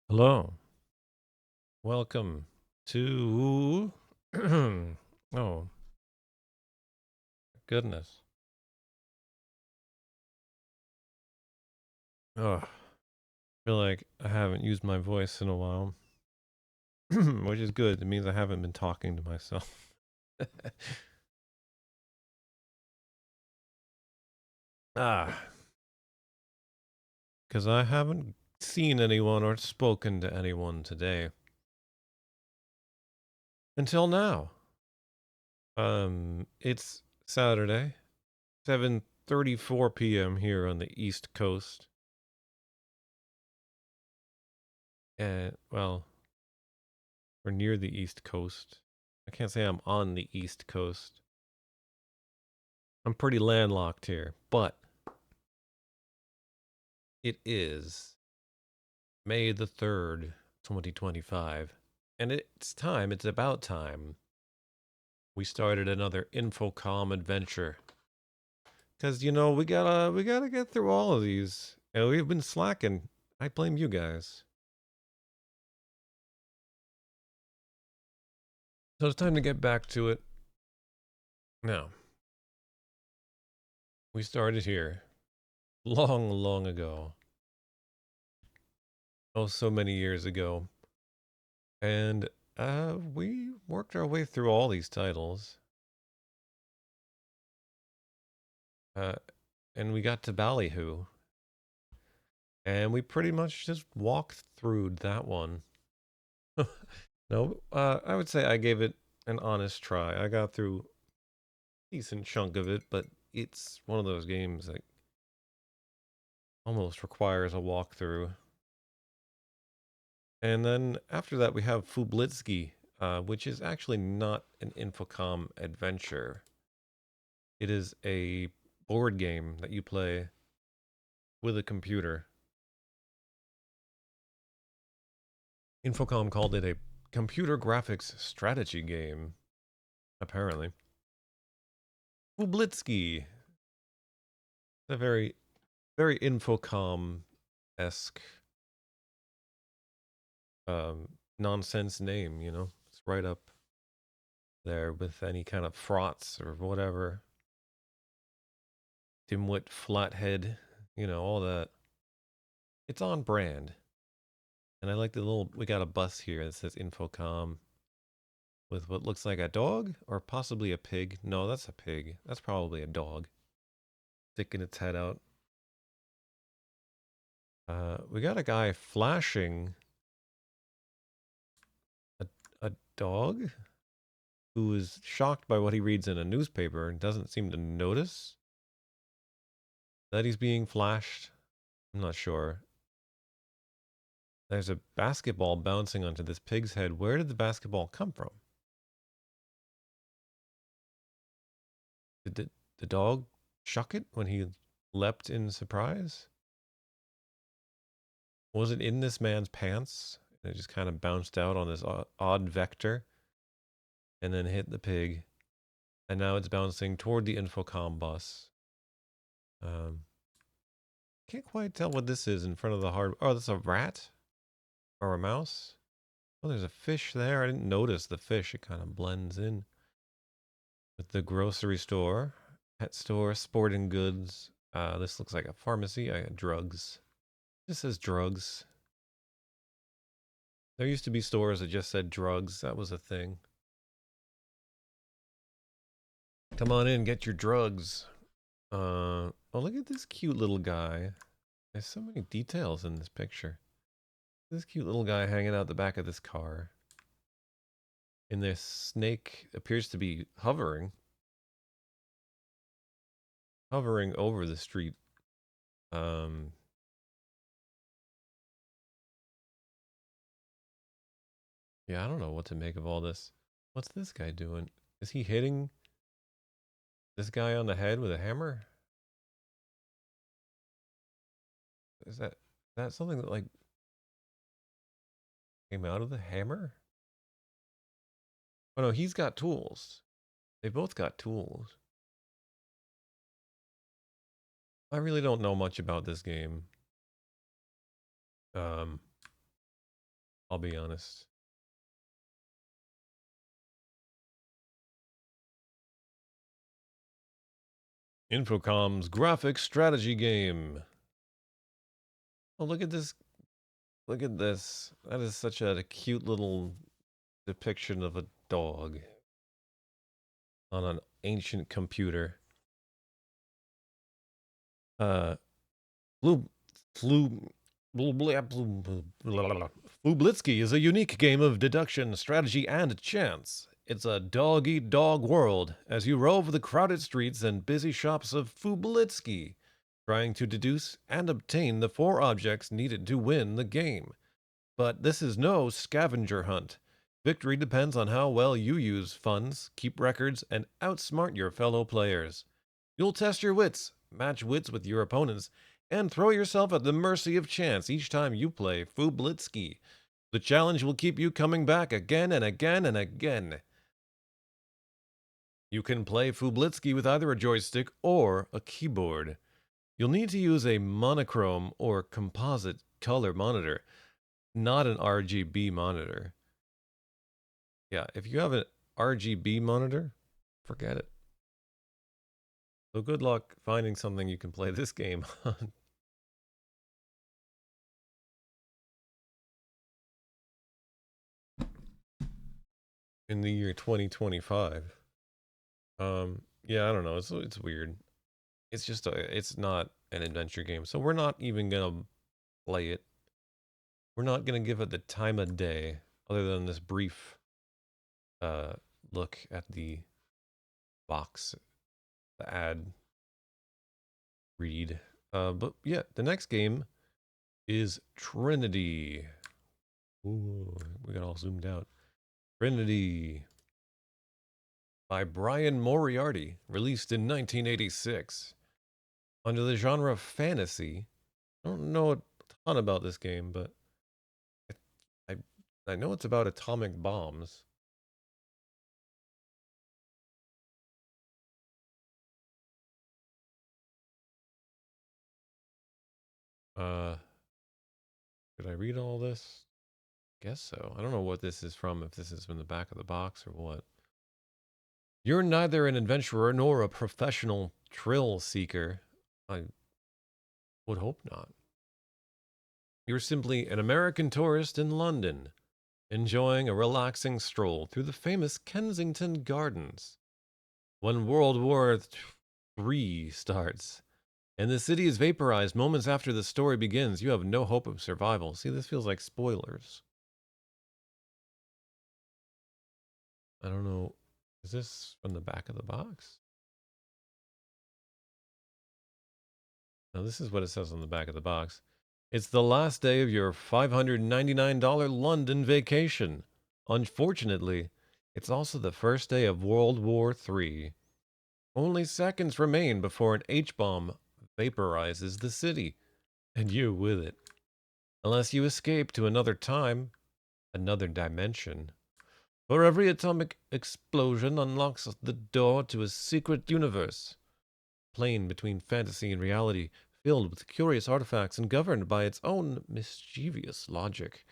Hello. Welcome to oh goodness. Oh, feel like I haven't used my voice in a while. Which is good. It means I haven't been talking to myself. ah, because I haven't seen anyone or spoken to anyone today until now. It's Saturday, 7:34 p.m. here on the East Coast. And well, we're near the East Coast. I can't say I'm on the East Coast. I'm pretty landlocked here, but it is May the 3rd, 2025. And it's about time we started another Infocom adventure. Cause we gotta get through all of these. And we've been slacking. I blame you guys. So it's time to get back to it. Now, we started here long, long ago. Oh, so many years ago. And we worked our way through all these titles. Uh, and we got to Ballyhoo. And we pretty much just walked through that one. No, I would say I gave it an honest try. I got through a decent chunk of it, but it's one of those games that almost requires a walkthrough. And then after that, we have Fublitsky, which is actually not an Infocom adventure. It is a board game that you play with a computer. Infocom called it a computer graphics strategy game, apparently. Fublitsky, a very, very Infocom esque nonsense name, you know? It's right up there with any kind of frauds or whatever. Dimwit, flathead, all that. It's on brand. And I like we got a bus here that says Infocom with what looks like a dog or possibly a pig. No, that's a pig. That's probably a dog sticking its head out. We got a guy flashing a, a dog who is shocked by what he reads in a newspaper and doesn't seem to notice that he's being flashed. I'm not sure. There's a basketball bouncing onto this pig's head. Where did the basketball come from? Did the dog chuck it when he leapt in surprise? Was it in this man's pants? And it just kind of bounced out on this odd vector and then hit the pig. And now it's bouncing toward the Infocom bus. Um, can't quite tell what this is in front of the hard. Oh, that's a rat or a mouse. Oh, there's a fish there. I didn't notice the fish. It kind of blends in with the grocery store, pet store, sporting goods. This looks like a pharmacy. I got drugs. This says drugs. There used to be stores that just said drugs. That was a thing. Come on in, get your drugs. Oh, look at this cute little guy. There's so many details in this picture. This cute little guy hanging out the back of this car. And this snake appears to be hovering over the street. Um, yeah, I don't know what to make of all this. What's this guy doing? Is he hitting this guy on the head with a hammer? Is that something that like came out of the hammer? Oh no, he's got tools. They both got tools. I really don't know much about this game. Um, I'll be honest. Infocom's graphic strategy game. Oh, look at this. Look at this. That is such a cute little depiction of a dog on an ancient computer. Uh, Flu, Flu, Flublitsky is a unique game of deduction, strategy, and chance. It's a dog-eat-dog world as you rove the crowded streets and busy shops of Flublitsky, trying to deduce and obtain the 4 objects needed to win the game. But this is no scavenger hunt. Victory depends on how well you use funds, keep records, and outsmart your fellow players. You'll test your wits, match wits with your opponents, and throw yourself at the mercy of chance each time you play Fublitsky. The challenge will keep you coming back again and again and again. You can play Fublitsky with either a joystick or a keyboard. You'll need to use a monochrome or composite color monitor, not an RGB monitor. Yeah, if you have an RGB monitor, forget it. So good luck finding something you can play this game on. In the year 2025. Yeah, I don't know. It's weird. It's just it's not an adventure game, so we're not even gonna play it. We're not gonna give it the time of day, other than this brief uh look at the box, the ad read. But yeah, the next game is Trinity. Ooh, we got all zoomed out. Trinity by Brian Moriarty, released in 1986. Under the genre fantasy, I don't know a ton about this game, but I, I know it's about atomic bombs. Uh, did I read all this? Guess so. I don't know what this is from, if this is from the back of the box or what. You're neither an adventurer nor a professional thrill seeker. I would hope not. You're simply an American tourist in London, enjoying a relaxing stroll through the famous Kensington Gardens. When World War III starts, and the city is vaporized moments after the story begins, you have no hope of survival. See, this feels like spoilers. I don't know. Is this from the back of the box? No, this is what it says on the back of the box. It's the last day of your $599 London vacation. Unfortunately, it's also the first day of World War III. Only seconds remain before an H-bomb vaporizes the city, and you with it. Unless you escape to another time, another dimension. For every atomic explosion unlocks the door to a secret universe, plain between fantasy and reality, filled with curious artifacts and governed by its own mischievous logic.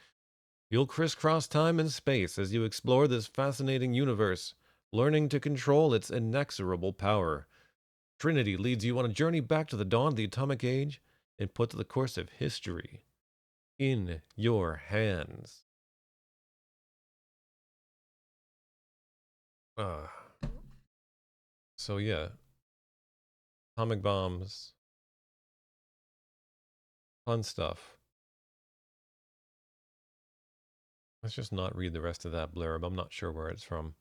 You'll crisscross time and space as you explore this fascinating universe, learning to control its inexorable power. Trinity leads you on a journey back to the dawn of the atomic age and puts the course of history in your hands. Uh, so yeah, atomic bombs, fun stuff. Let's just not read the rest of that blurb. I'm not sure where it's from,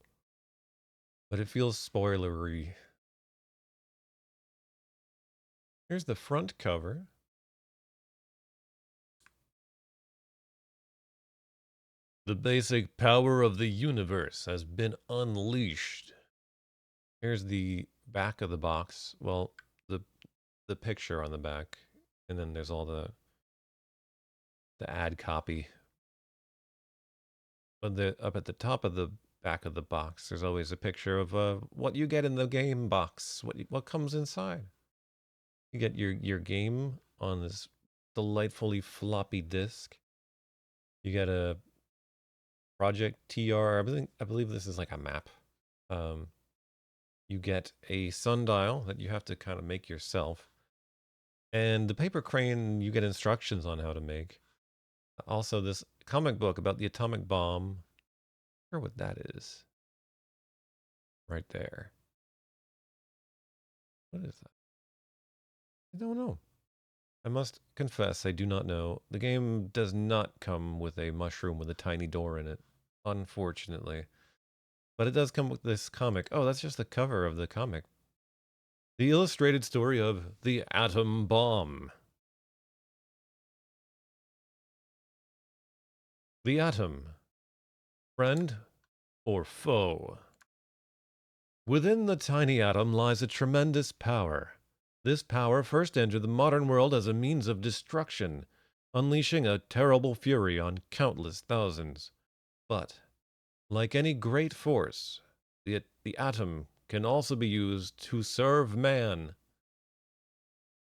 but it feels spoilery. Here's the front cover. The basic power of the universe has been unleashed. Here's the back of the box. Well, the the picture on the back, and then there's all the ad copy. But up at the top of the back of the box, there's always a picture of what you get in the game box. What comes inside. You get your game on this delightfully floppy disk. You get a Project TR. I believe this is like a map. Um, you get a sundial that you have to kind of make yourself, and the paper crane you get instructions on how to make. Also, this comic book about the atomic bomb. I wonder what that is. Right there. What is that? I don't know. I must confess, I do not know. The game does not come with a mushroom with a tiny door in it, unfortunately. But it does come with this comic. Oh, that's just the cover of the comic. The illustrated story of the atom bomb. The atom. Friend or foe? Within the tiny atom lies a tremendous power. This power first entered the modern world as a means of destruction, unleashing a terrible fury on countless thousands. But, like any great force, the atom can also be used to serve man.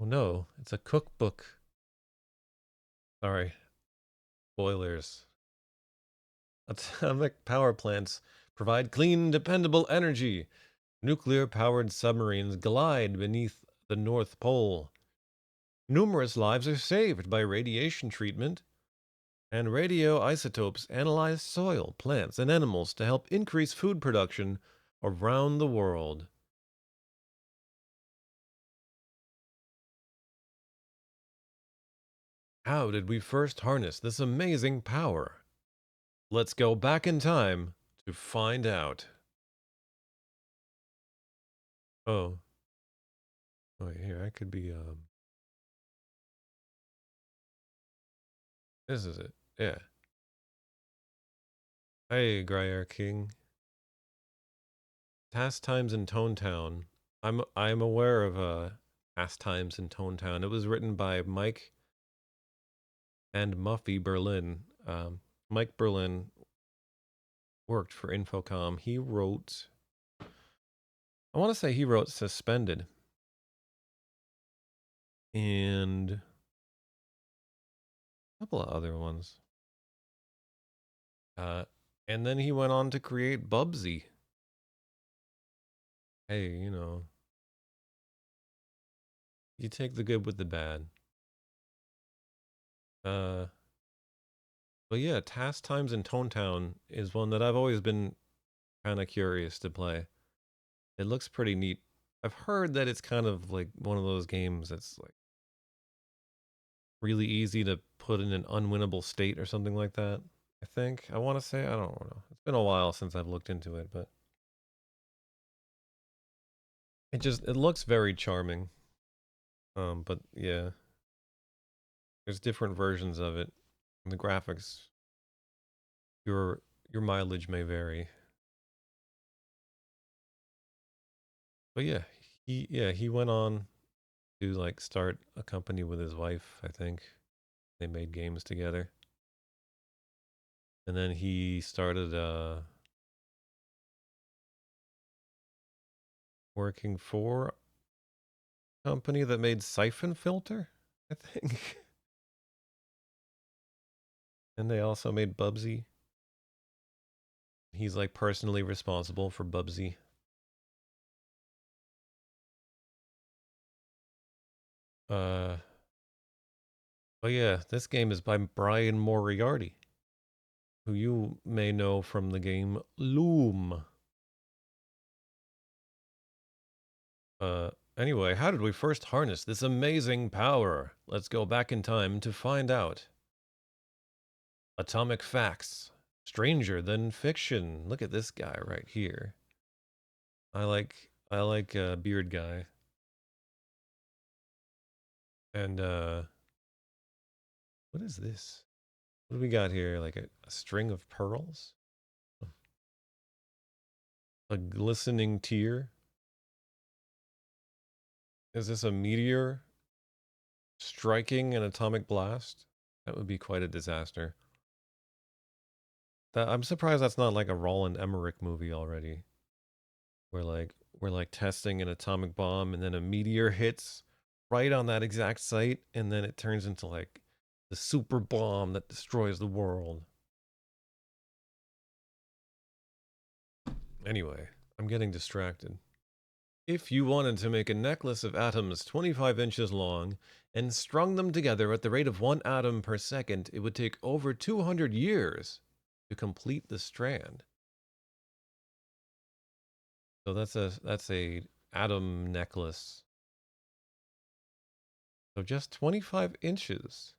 Oh no, it's a cookbook. Sorry, spoilers. Atomic power plants provide clean, dependable energy. Nuclear powered submarines glide beneath the North Pole. Numerous lives are saved by radiation treatment, and radioisotopes analyze soil, plants, and animals to help increase food production around the world. How did we first harness this amazing power? Let's go back in time to find out. Oh, wait, here, I could be, this is it. Yeah. Hey, Gryer King. Pastimes in Tone Town. I'm aware of Pastimes in Tone Town. It was written by Mike and Muffy Berlin. Mike Berlin worked for Infocom. He wrote, I want to say he wrote Suspended and a couple of other ones. Uh, and then he went on to create Bubsy. Hey, you take the good with the bad. Uh, but yeah, Task Times in Tone Town is one that I've always been kind of curious to play. It looks pretty neat. I've heard that it's kind of like one of those games that's like really easy to put in an unwinnable state or something like that. I think. I want to say, I don't know. It's been a while since I've looked into it, but it looks very charming. But yeah, there's different versions of it. And the graphics, your your mileage may vary. But yeah, he went on to like start a company with his wife, I think. They made games together. And then he started working for a company that made Siphon Filter, I think. And they also made Bubsy. He's like personally responsible for Bubsy. Uh, but yeah, this game is by Brian Moriarty, who you may know from the game Loom. Anyway, how did we first harness this amazing power? Let's go back in time to find out. Atomic facts. Stranger than fiction. Look at this guy right here. I like beard guy. And what is this? What do we got here? Like a string of pearls? A glistening tear? Is this a meteor striking an atomic blast? That would be quite a disaster. I'm surprised that's not like a Roland Emmerich movie already. We're like testing an atomic bomb and then a meteor hits right on that exact site and then it turns into like the super bomb that destroys the world. Anyway, I'm getting distracted. If you wanted to make a necklace of atoms 25 inches long and strung them together at the rate of 1 atom per second, it would take over 200 years to complete the strand. So that's a atom necklace. So just 25 inches.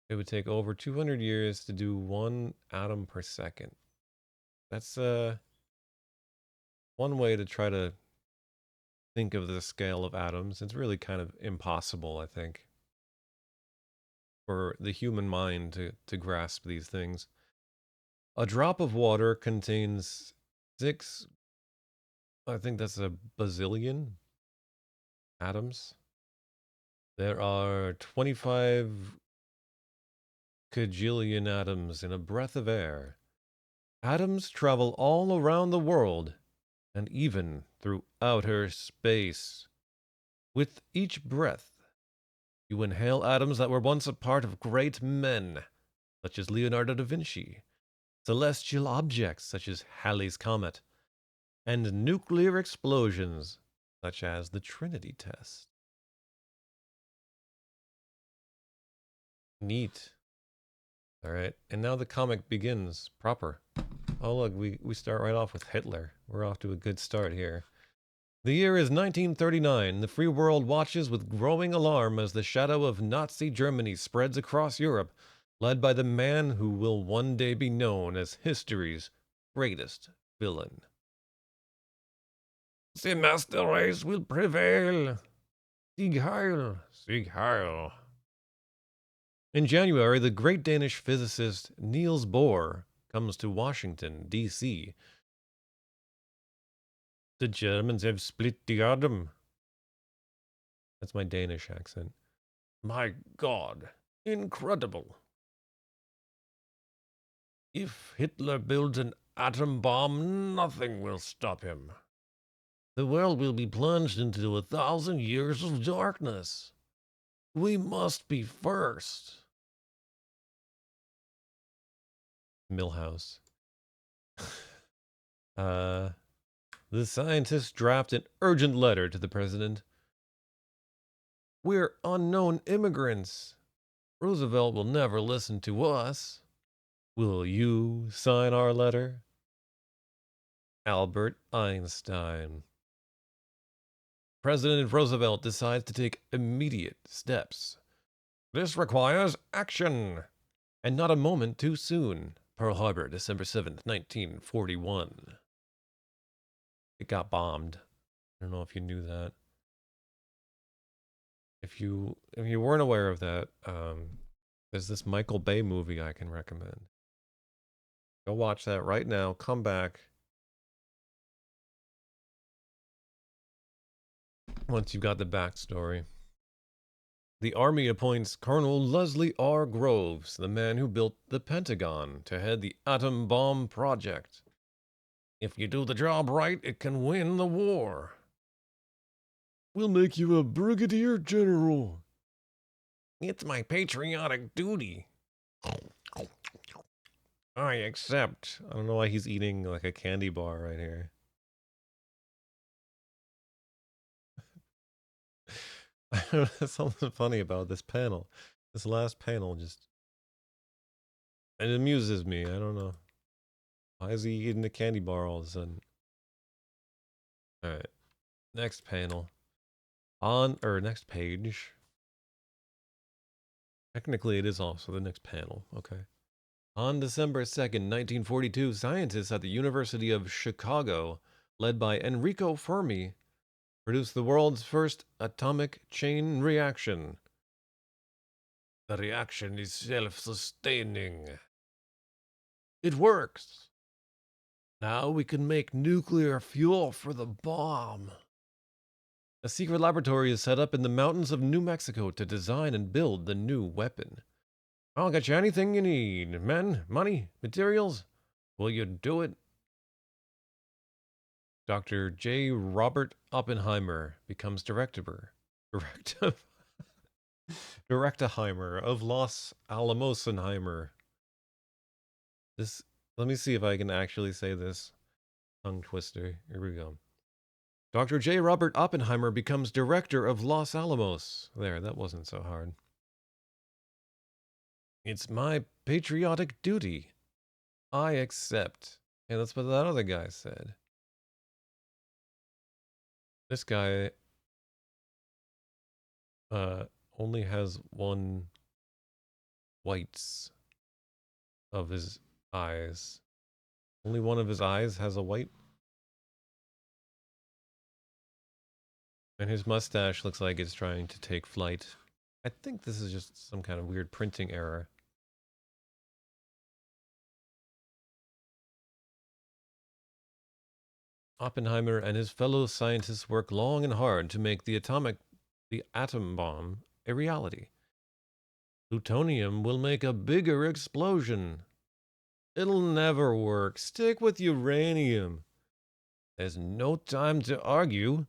It would take over 200 years to do 1 atom per second. That's one way to try to think of the scale of atoms. It's really kind of impossible, I think, for the human mind to grasp these things. A drop of water contains 6, I think that's a bazillion atoms. There are 25 kajillion atoms in a breath of air. Atoms travel all around the world and even through outer space. With each breath, you inhale atoms that were once a part of great men, such as Leonardo da Vinci, celestial objects, such as Halley's Comet, and nuclear explosions, such as the Trinity test. Neat. All right, and now the comic begins proper. Oh, look, we start right off with Hitler. We're off to a good start here. The year is 1939. The free world watches with growing alarm as the shadow of Nazi Germany spreads across Europe, led by the man who will one day be known as history's greatest villain. The master race will prevail. Sieg Heil! Sieg Heil! In January, the great Danish physicist Niels Bohr comes to Washington, D.C. The Germans have split the atom. That's my Danish accent. My God, incredible. If Hitler builds an atom bomb, nothing will stop him. The world will be plunged into 1,000 years of darkness. We must be first. Milhouse. The scientists draft an urgent letter to the president. We're unknown immigrants. Roosevelt will never listen to us. Will you sign our letter? Albert Einstein. President Roosevelt decides to take immediate steps. This requires action, and not a moment too soon. Pearl Harbor, December 7th, 1941. It got bombed. I don't know if you knew that. If you weren't aware of that, there's this Michael Bay movie I can recommend. Go watch that right now. Come back once you've got the backstory. The Army appoints Colonel Leslie R. Groves, the man who built the Pentagon, to head the atom bomb project. If you do the job right, it can win the war. We'll make you a brigadier general. It's my patriotic duty. I accept. I don't know why he's eating like a candy bar right here. There's something funny about this panel. This last panel just... It amuses me. I don't know. Why is he eating a candy bar all of a sudden? Alright. Next panel. Next page. Technically, it is also the next panel. Okay. On December 2nd, 1942, scientists at the University of Chicago, led by Enrico Fermi, produced the world's first atomic chain reaction. The reaction is self-sustaining. It works. Now we can make nuclear fuel for the bomb. A secret laboratory is set up in the mountains of New Mexico to design and build the new weapon. I'll get you anything you need. Men, money, materials. Will you do it? Dr. J. Robert Oppenheimer becomes director of Los Alamosenheimer. This Let me see if I can actually say this tongue twister. Here we go. Dr. J. Robert Oppenheimer becomes director of Los Alamos. There, that wasn't so hard. It's my patriotic duty. I accept. Hey, that's what that other guy said. This guy uh only has one whites of his eyes. Only one of his eyes has a white. And his mustache looks like it's trying to take flight. I think this is just some kind of weird printing error. Oppenheimer and his fellow scientists work long and hard to make the atom bomb a reality. Plutonium will make a bigger explosion. It'll never work. Stick with uranium. There's no time to argue.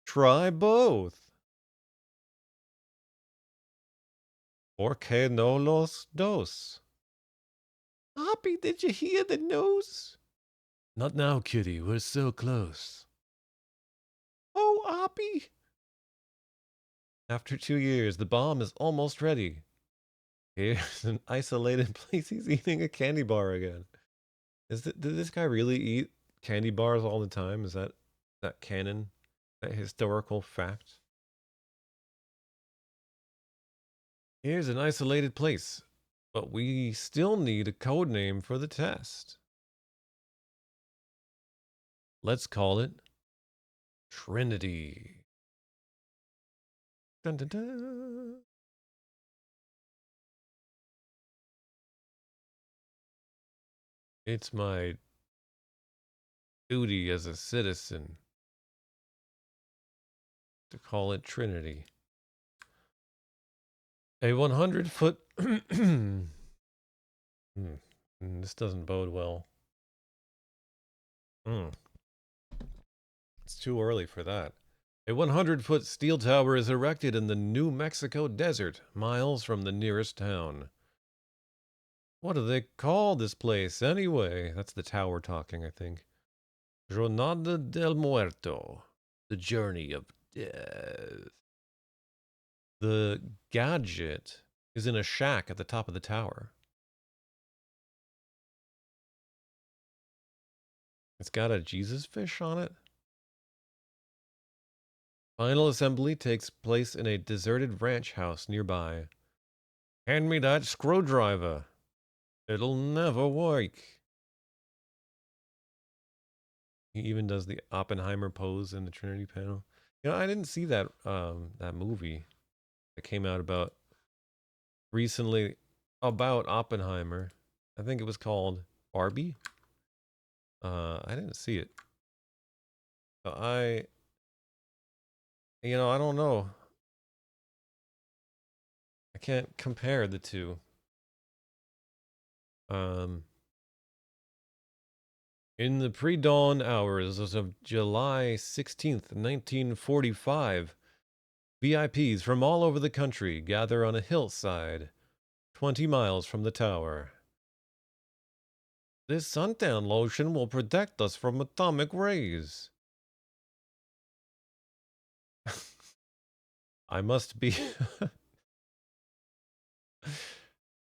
Try both. ¿Por qué no los dos? Hoppy, did you hear the news? Not now, kitty. We're so close. Oh, Hoppy. After 2 years, the bomb is almost ready. Here's an isolated place. He's eating a candy bar again. Did this guy really eat candy bars all the time? Is that canon? That historical fact? Here's an isolated place, but we still need a code name for the test. Let's call it Trinity. Dun, dun, dun. It's my duty as a citizen to call it Trinity. A 100-foot... This doesn't bode well. It's too early for that. A 100-foot steel tower is erected in the New Mexico desert, miles from the nearest town. What do they call this place, anyway? That's the tower talking, I think. Jornada del Muerto. The Journey of Death. The gadget is in a shack at the top of the tower. It's got a Jesus fish on it. Final assembly takes place in a deserted ranch house nearby. Hand me that screwdriver. It'll never work. He even does the Oppenheimer pose in the Trinity panel. You know, I didn't see that movie that came out about recently about Oppenheimer. I think it was called Barbie. I didn't see it. So I don't know. I can't compare the two. In the pre-dawn hours of July 16th, 1945, VIPs from all over the country gather on a hillside 20 miles from the tower. This suntan lotion will protect us from atomic rays. I must be...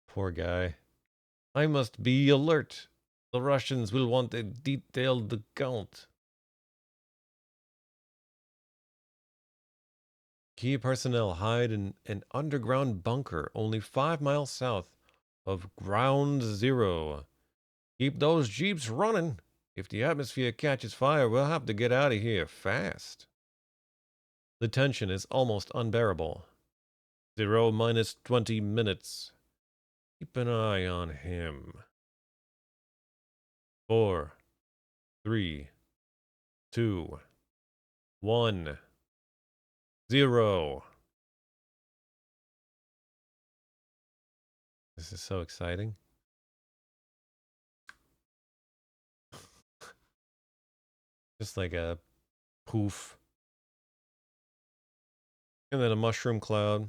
Poor guy. I must be alert. The Russians will want a detailed account. Key personnel hide in an underground bunker only 5 miles south of Ground Zero. Keep those jeeps running. If the atmosphere catches fire, we'll have to get out of here fast. The tension is almost unbearable. 0 minus 20 minutes. Keep an eye on him. 4, 3, 2, 1, 0. This is so exciting. Just like a poof. And then a mushroom cloud.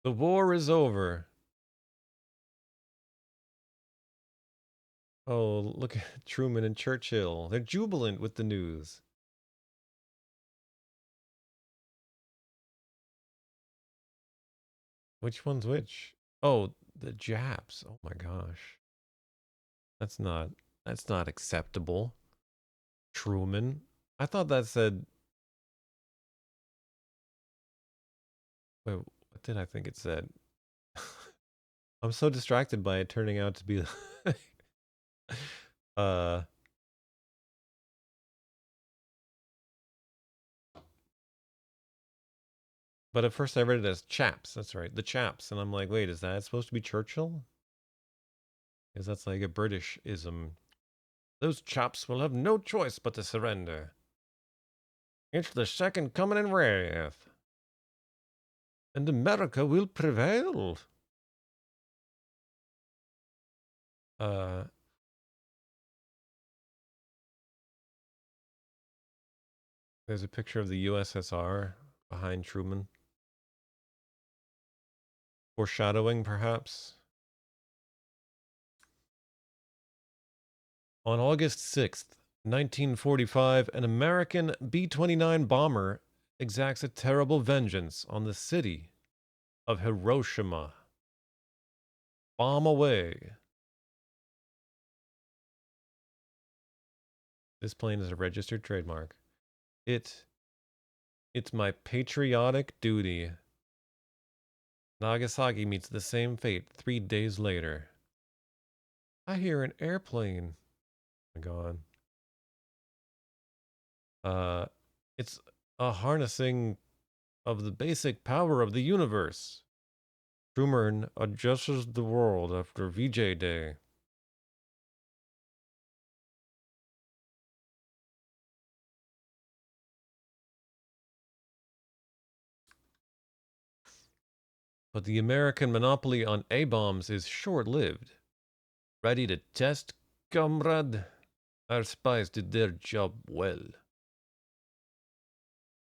The war is over. Oh, look at Truman and Churchill. They're jubilant with the news. Which one's which? Oh, the Japs. Oh my gosh. That's not that's not acceptable. Truman. I thought that said wait, what did I think it said? I'm so distracted by it turning out to be uh but at first I read it as chaps. That's right. The chaps. And I'm like, wait, is that supposed to be Churchill? Because that's like a British ism. Those chaps will have no choice but to surrender. It's the second coming in wrath. And America will prevail. Uh, there's a picture of the USSR behind Truman. Foreshadowing, perhaps. On August 6th, 1945, an American B-29 bomber exacts a terrible vengeance on the city of Hiroshima. Bomb away. This plane is a registered trademark. It's my patriotic duty. Nagasaki meets the same fate 3 days later. I hear an airplane. Oh my God. Uh, it's a harnessing of the basic power of the universe. Truman adjusts the world after VJ Day. But the American monopoly on A-bombs is short-lived. Ready to test, comrade? Our spies did their job well.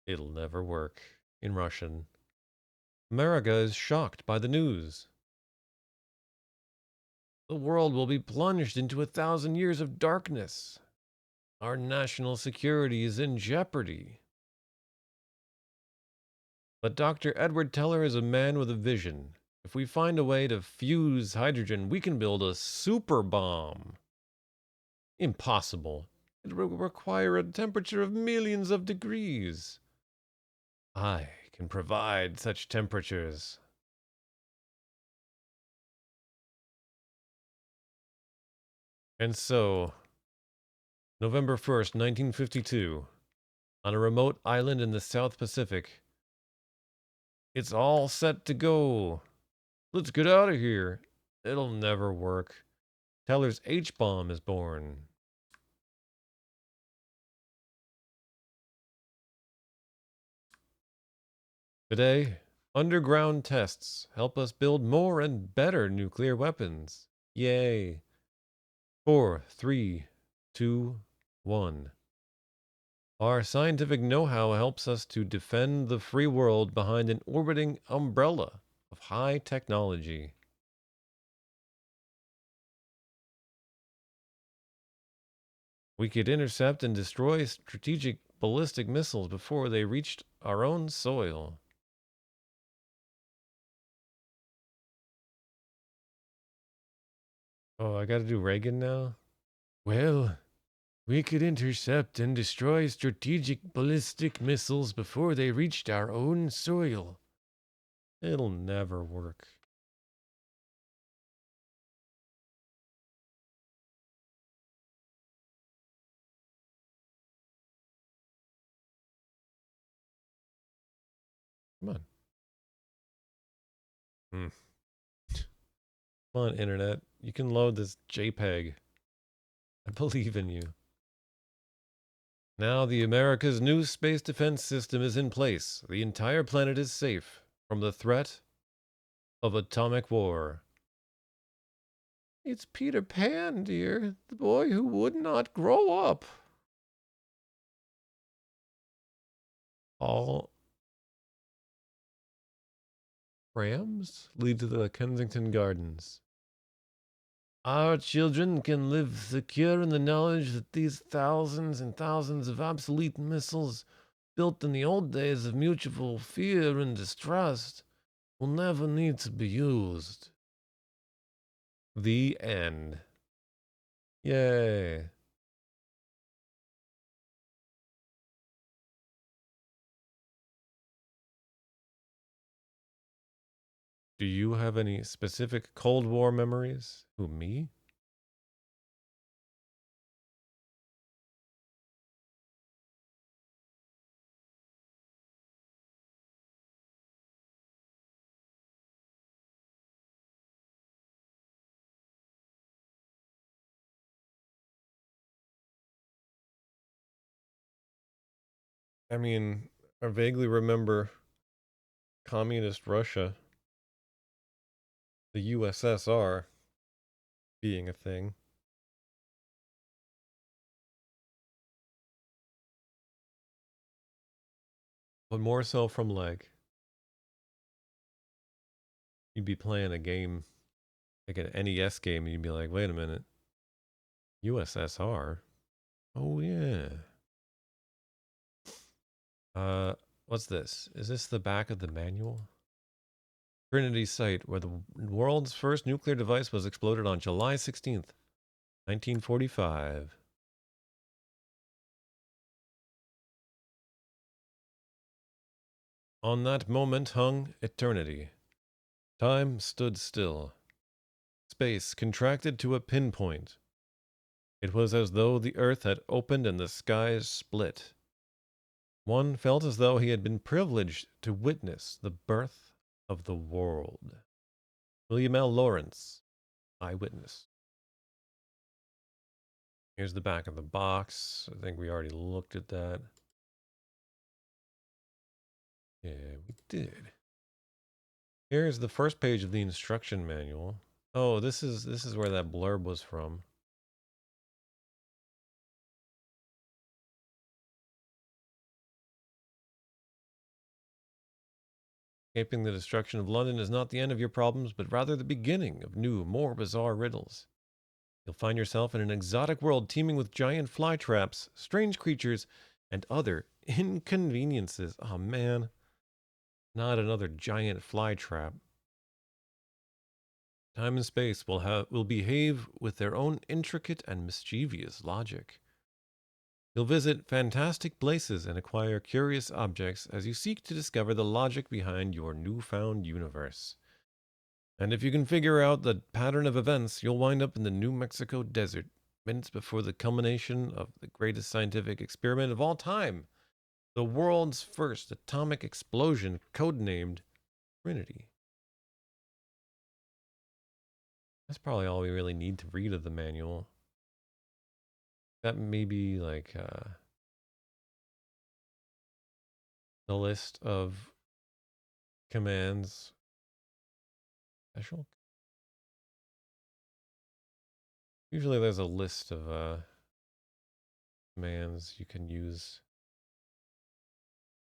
It'll never work. In Russian. America is shocked by the news. The world will be plunged into 1,000 years of darkness. Our national security is in jeopardy. But Dr. Edward Teller is a man with a vision. If we find a way to fuse hydrogen, we can build a super bomb. Impossible. It will require a temperature of millions of degrees. I can provide such temperatures. And so, November 1st, 1952, on a remote island in the South Pacific, it's all set to go. Let's get out of here. It'll never work. Teller's H-bomb is born. Today, underground tests help us build more and better nuclear weapons. Yay. 4, 3, 2, 1. Our scientific know-how helps us to defend the free world behind an orbiting umbrella of high technology. We could intercept and destroy strategic ballistic missiles before they reached our own soil. Oh, I gotta do Reagan now? Well, we could intercept and destroy strategic ballistic missiles before they reached our own soil. It'll never work. Come on. Hmm. Come on, Internet. You can load this JPEG. I believe in you. Now the America's new space defense system is in place. The entire planet is safe from the threat of atomic war. It's Peter Pan, dear, the boy who would not grow up. All trams lead to the Kensington Gardens. Our children can live secure in the knowledge that these thousands and thousands of obsolete missiles built in the old days of mutual fear and distrust will never need to be used. The end. Yay. Do you have any specific Cold War memories? Who, me? I mean, I vaguely remember communist Russia, the USSR, being a thing. But more so from like, you'd be playing a game, like an NES game, and you'd be like, wait a minute, USSR? Oh, yeah. Uh, what's this? Is this the back of the manual? Trinity site, where the world's first nuclear device was exploded on July 16th, 1945. On that moment hung eternity. Time stood still. Space contracted to a pinpoint. It was as though the earth had opened and the skies split. One felt as though he had been privileged to witness the birth of the world. William L. Lawrence, eyewitness. Here's the back of the box. I think we already looked at that. Yeah, we did. Here's the first page of the instruction manual. Oh, this is where that blurb was from. Escaping the destruction of London is not the end of your problems, but rather the beginning of new, more bizarre riddles. You'll find yourself in an exotic world teeming with giant fly traps, strange creatures, and other inconveniences. Oh man, not another giant fly trap. Time and space will behave with their own intricate and mischievous logic. You'll visit fantastic places and acquire curious objects as you seek to discover the logic behind your newfound universe. And if you can figure out the pattern of events, you'll wind up in the New Mexico desert, minutes before the culmination of the greatest scientific experiment of all time, the world's first atomic explosion, codenamed Trinity. That's probably all we really need to read of the manual. That may be like the list of commands. Special? Usually there's a list of commands you can use.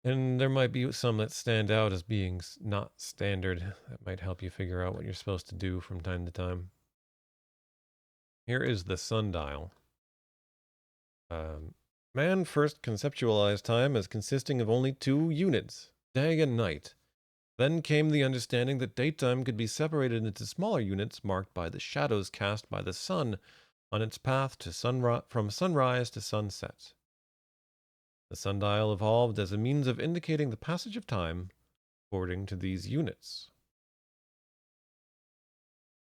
And there might be some that stand out as being not standard. That might help you figure out what you're supposed to do from time to time. Here is the sundial. Man first conceptualized time as consisting of only two units, day and night. Then came the understanding that daytime could be separated into smaller units marked by the shadows cast by the sun on its path to from sunrise to sunset. The sundial evolved as a means of indicating the passage of time according to these units.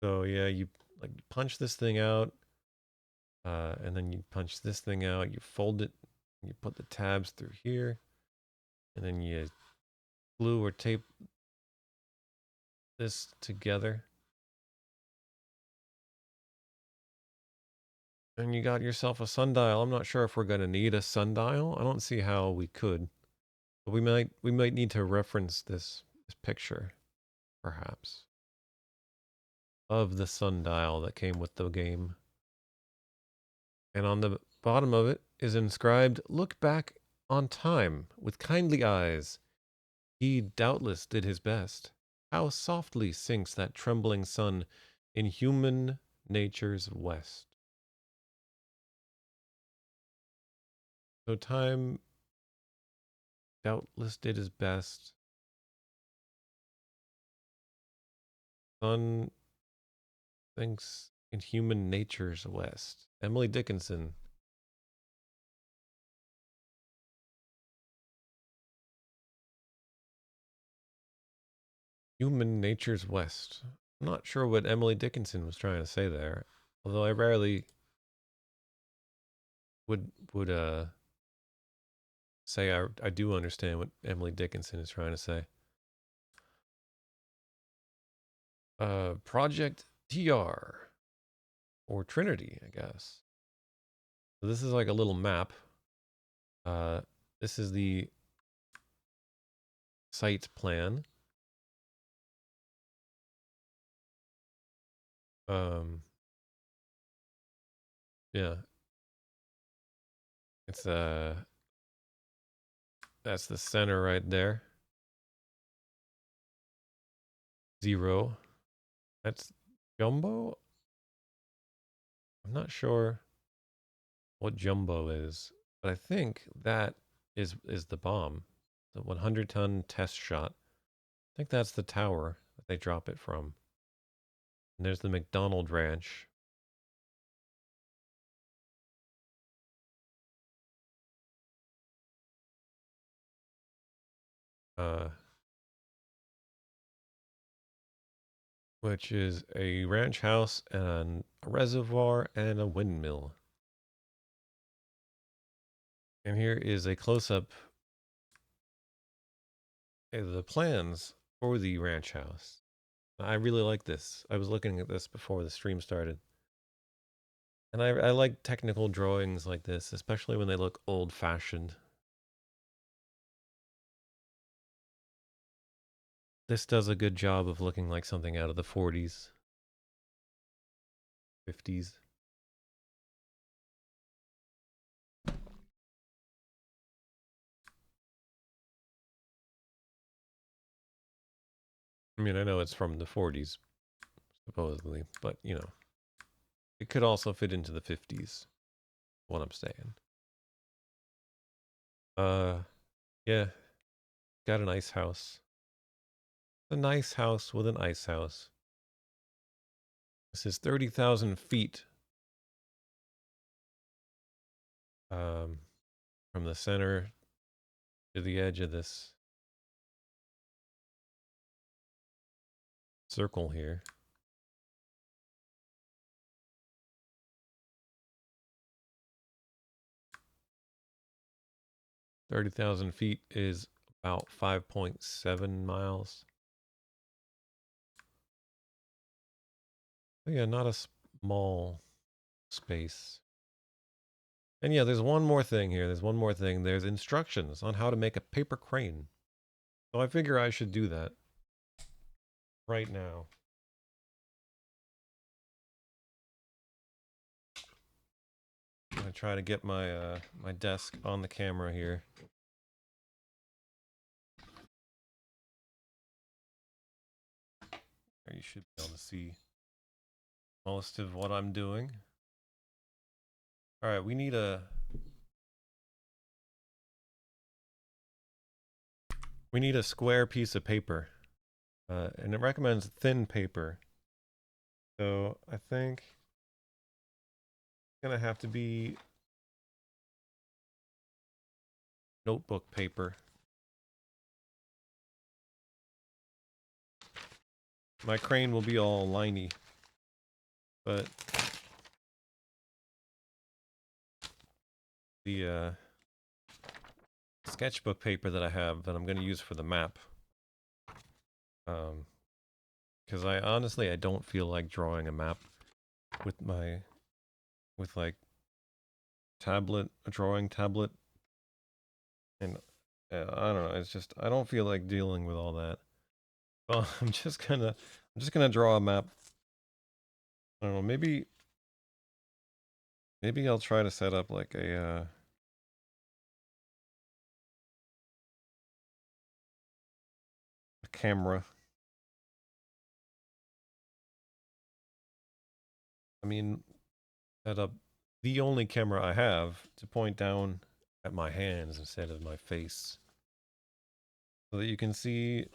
So yeah, you like punch this thing out, and then you punch this thing out. You fold it, you put the tabs through here, and then you glue or tape this together, and you got yourself a sundial. I'm not sure if we're gonna need a sundial. I don't see how we could, but we might need to reference this picture, perhaps, of the sundial that came with the game. And on the bottom of it is inscribed, "Look back on time with kindly eyes. He doubtless did his best. How softly sinks that trembling sun in human Nature's West. So time doubtless did his best. Sun thinks in human nature's West. Emily Dickinson. Human nature's West. I'm not sure what Emily Dickinson was trying to say there. Although I rarely would say I do understand what Emily Dickinson is trying to say. Project TR or Trinity, I guess. So this is like a little map. This is the site plan. Yeah, it's that's the center right there. 0. That's jumbo. I'm not sure what jumbo is, but I think that is the bomb, the 100-ton test shot. I think that's the tower that they drop it from. And there's the McDonald Ranch. Uh, which is a ranch house and a reservoir and a windmill. And here is a close-up of the plans for the ranch house. I really like this. I was looking at this before the stream started. And I like technical drawings like this, especially when they look old-fashioned. This does a good job of looking like something out of the 40s, 50s. I mean, I know it's from the 40s, supposedly, but, you know, it could also fit into the 50s, what I'm saying. Yeah, got an ice house. A nice house with an ice house. This is 30,000 feet from the center to the edge of this circle here. $30,000 is about 5.7 miles. But yeah, not a small space. And yeah, there's one more thing here. There's one more thing. There's instructions on how to make a paper crane. So I figure I should do that right now. I'm gonna try to get my my desk on the camera here. You should be able to see most of what I'm doing. All right, we need a square piece of paper, and it recommends thin paper. So I think it's gonna have to be notebook paper. My crane will be all liney, but the sketchbook paper that I have that I'm going to use for the map, because I honestly don't feel like drawing a map with like a drawing tablet, and I don't know, it's just I don't feel like dealing with all that. Well, I'm just gonna draw a map. I don't know, maybe I'll try to set up like a camera. I mean, set up the only camera I have to point down at my hands instead of my face, so that you can see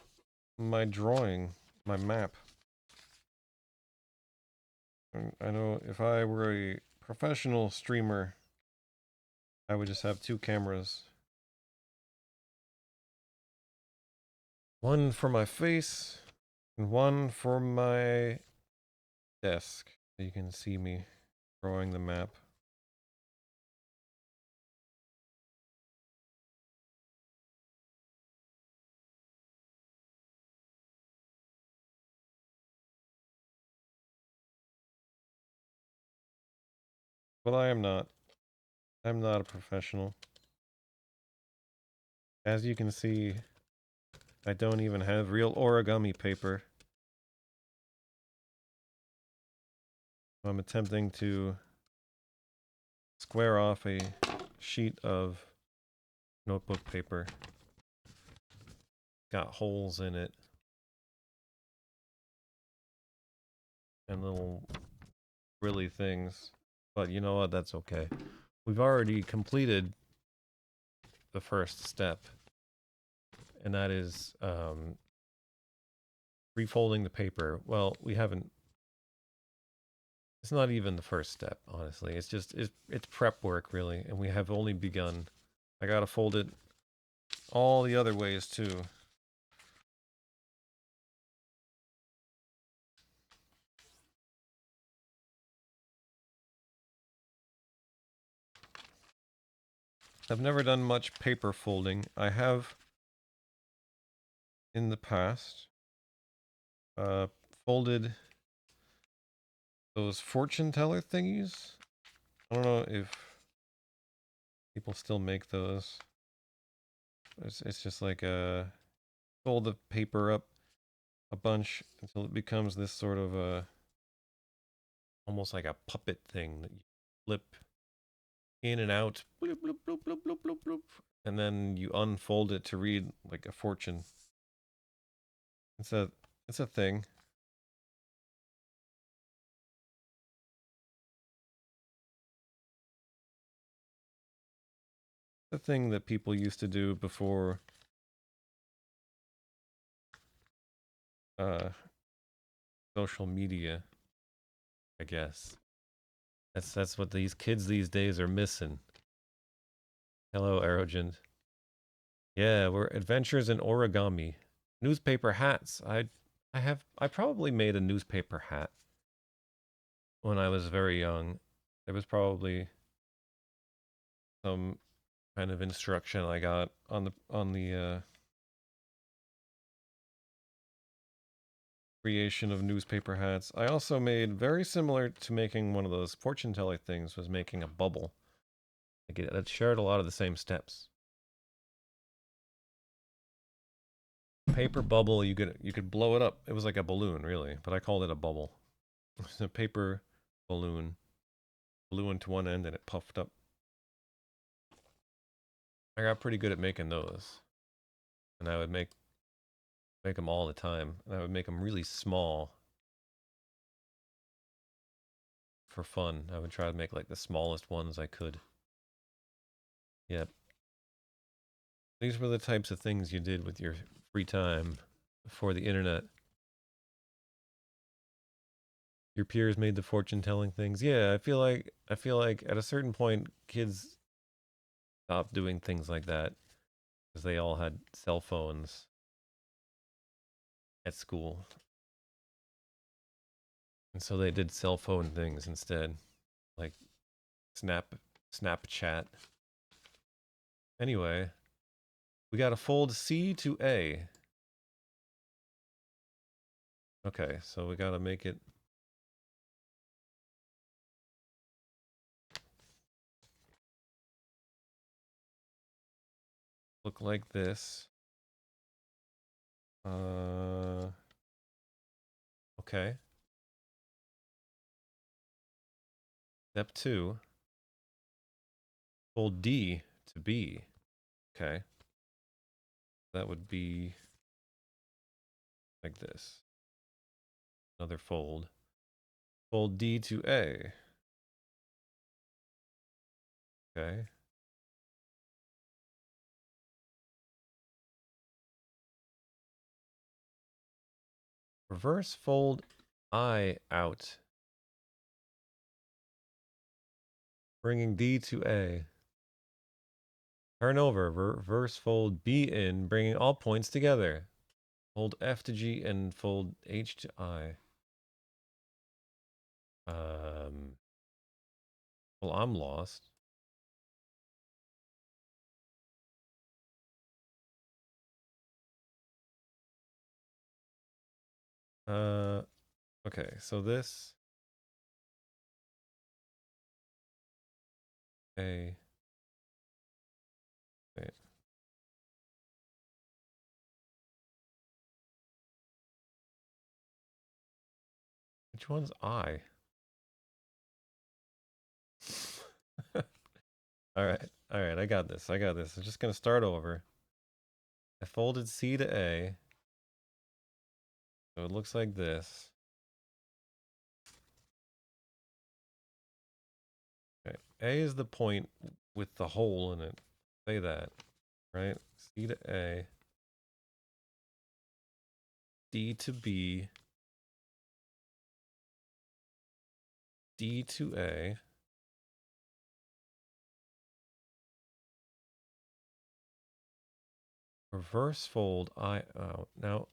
my drawing, my map. And I know if I were a professional streamer, I would just have two cameras. One for my face, and one for my desk, so you can see me drawing the map. But I am not. I'm not a professional. As you can see, I don't even have real origami paper. I'm attempting to square off a sheet of notebook paper. Got holes in it. And little frilly things. But you know what? That's okay. We've already completed the first step. And that is refolding the paper. Well, we haven't. It's not even the first step, honestly. It's just it's prep work, really, and we have only begun. I gotta fold it all the other ways too. I've never done much paper folding. I have in the past folded those fortune teller thingies. I don't know if people still make those. It's just like fold the paper up a bunch until it becomes this sort of almost like a puppet thing that you flip in and out, bloop, bloop, bloop, bloop, bloop, bloop, bloop, and then you unfold it to read like a fortune. It's a thing. The thing that people used to do before uh social media, I guess. That's what these kids these days are missing. Hello, Arrogant. Yeah, we're adventures in origami. Newspaper hats. I probably made a newspaper hat when I was very young. There was probably some kind of instruction I got on the creation of newspaper hats. I also made, very similar to making one of those fortune teller things, was making a bubble. Like it shared a lot of the same steps. Paper bubble, you could blow it up. It was like a balloon, really, but I called it a bubble. It's a paper balloon, blew into one end and it puffed up. I got pretty good at making those, and I would make them all the time, and I would make them really small for fun. I would try to make like the smallest ones I could. Yep. These were the types of things you did with your free time before the internet. Your peers made the fortune telling things. Yeah, I feel like at a certain point kids stopped doing things like that because they all had cell phones at school. And so they did cell phone things instead, like Snapchat. Anyway, we got to fold C to A. Okay, so we got to make it look like this. Okay. Step 2, fold D to B. Okay. That would be like this. Another fold. Fold D to A. Okay. Reverse fold I out. Bringing D to A. Turn over. Reverse fold B in, bringing all points together. Hold F to G and fold H to I. Well, I'm lost. Okay, so this A. Wait. Which one's I? All right, I got this. I'm just gonna start over. I folded C to A, so it looks like this. Okay. A is the point with the hole in it. Say that, right? C to A, D to B, D to A. Reverse fold I out. Now,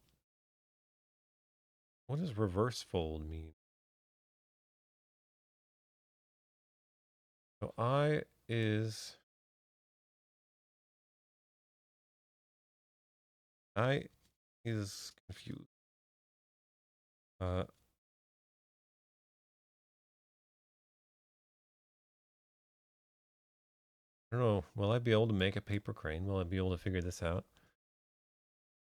what does reverse fold mean? So I is confused. Uh, I don't know. Will I be able to make a paper crane? Will I be able to figure this out?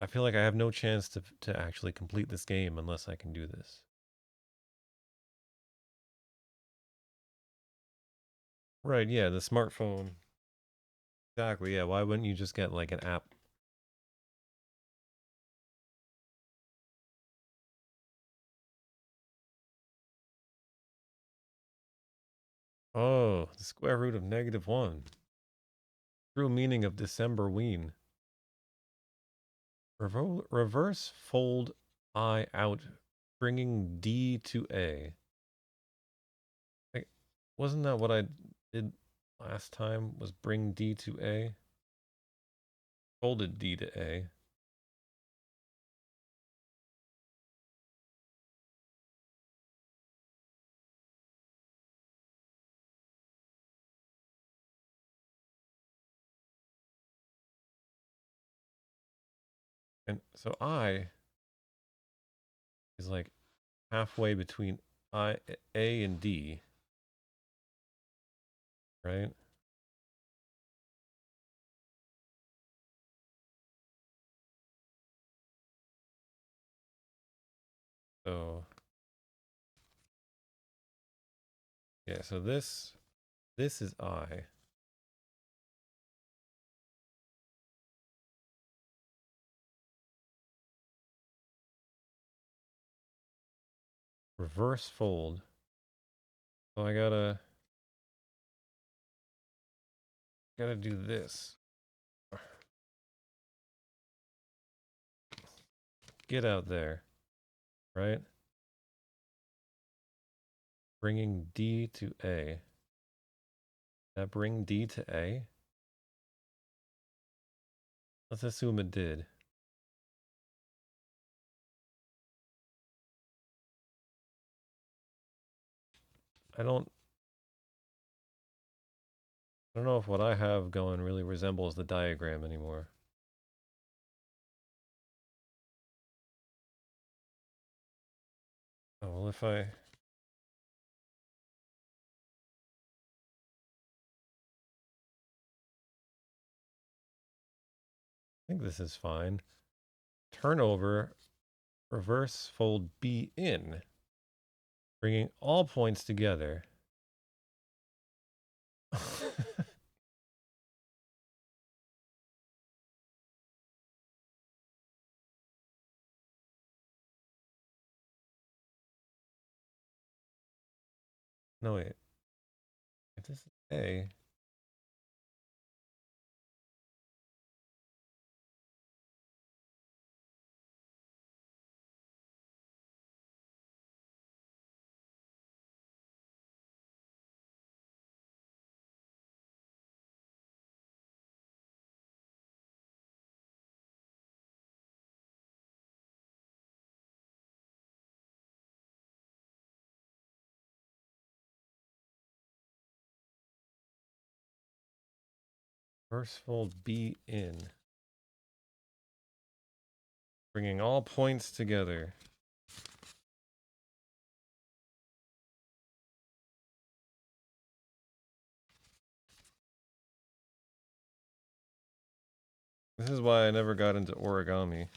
I feel like I have no chance to actually complete this game unless I can do this. Right, yeah, the smartphone. Exactly, yeah. Why wouldn't you just get like an app? Oh, the square root of -1. True meaning of December ween. Reverse fold I out, bringing D to A. Like, wasn't that what I did last time? Was bring D to A? Folded D to A. And so I is like halfway between A and D, right? So yeah, so this is I. Reverse fold. So I gotta do this. Get out there, right? Bringing D to A. That bring D to A? Let's assume it did. I don't know if what I have going really resembles the diagram anymore. Oh, well, if I think this is fine. Turn over, reverse fold B in, bringing all points together. No, wait. If this is A, first fold B in. Bringing all points together. This is why I never got into origami.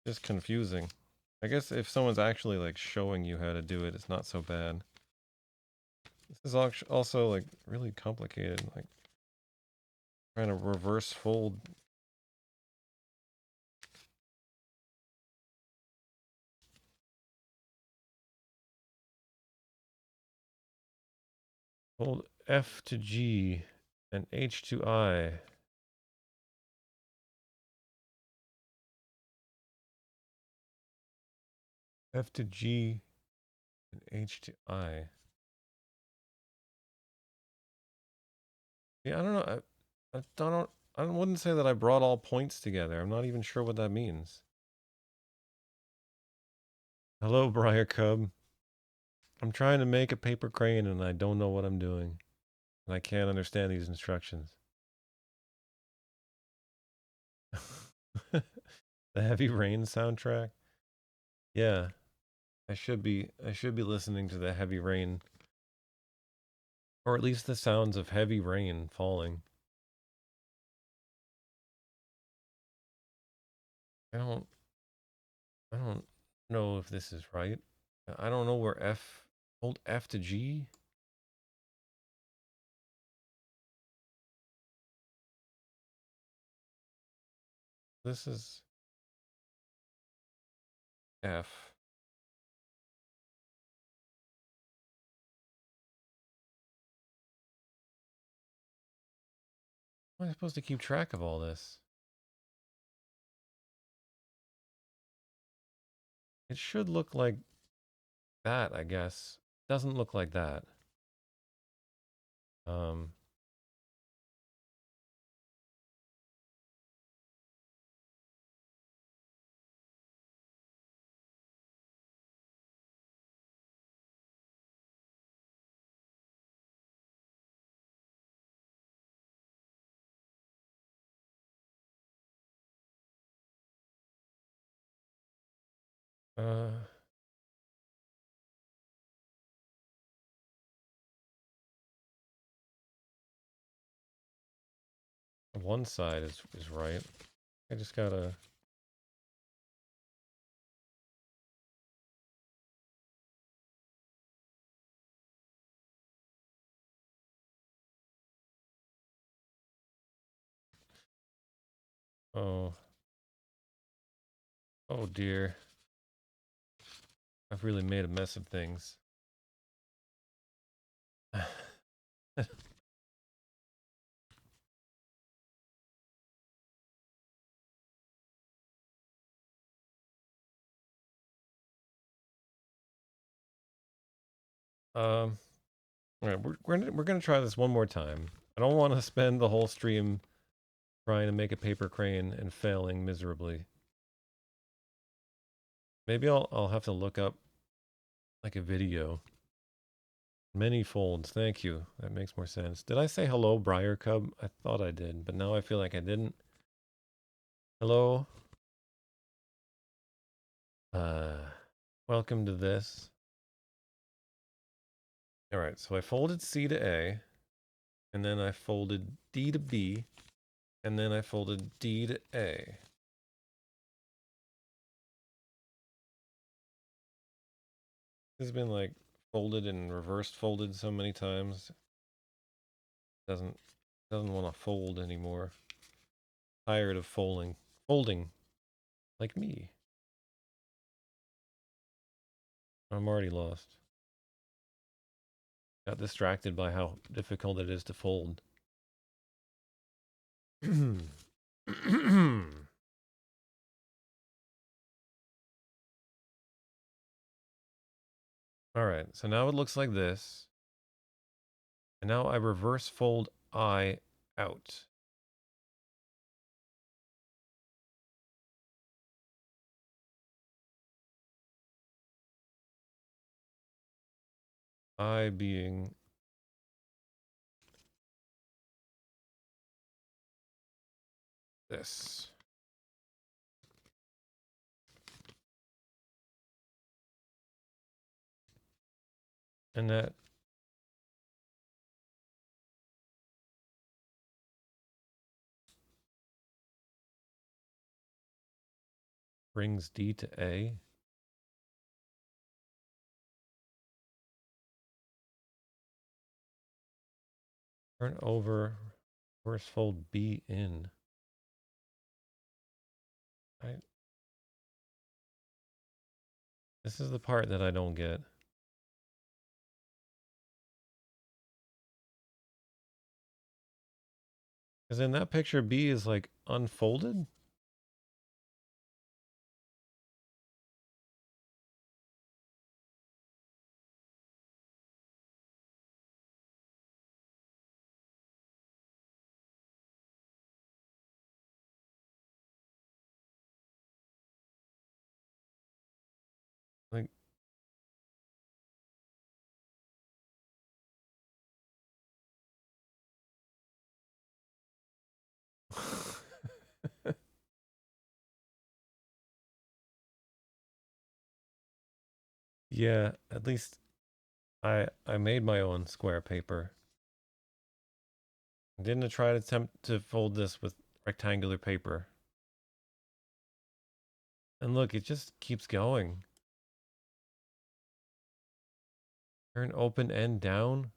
Just confusing. I guess if someone's actually like showing you how to do it, it's not so bad. This is also like really complicated, like trying to reverse fold. Fold F to G and H to I. F to G and H to I. Yeah, I don't know. I wouldn't say that I brought all points together. I'm not even sure what that means. Hello, Briar Cub. I'm trying to make a paper crane and I don't know what I'm doing. And I can't understand these instructions. The Heavy Rain soundtrack? Yeah. I should be listening to the heavy rain. Or at least the sounds of heavy rain falling. I don't I don't know if this is right. I don't know where hold F to G. This is F. How am I supposed to keep track of all this? It should look like that, I guess. Doesn't look like that. Um, uh, one side is right. I just gotta. Oh, oh dear. I've really made a mess of things. All right, we're gonna try this one more time. I don't want to spend the whole stream trying to make a paper crane and failing miserably. Maybe I'll have to look up like a video. Many folds, thank you. That makes more sense. Did I say hello, Briar Cub? I thought I did, but now I feel like I didn't. Hello. Uh, welcome to this. All right, so I folded C to A, and then I folded D to B, and then I folded D to A. This has been like folded and reversed folded so many times. Doesn't want to fold anymore. Tired of folding like me. I'm already lost. Got distracted by how difficult it is to fold. Alright, so now it looks like this. And now I reverse fold I out. I being this. And that brings D to A. Turn over, reverse fold B in. This is the part that I don't get. Because in that picture, B is like unfolded. Like, yeah, at least I made my own square paper. Didn't try to attempt to fold this with rectangular paper. And look, it just keeps going. Turn open end down.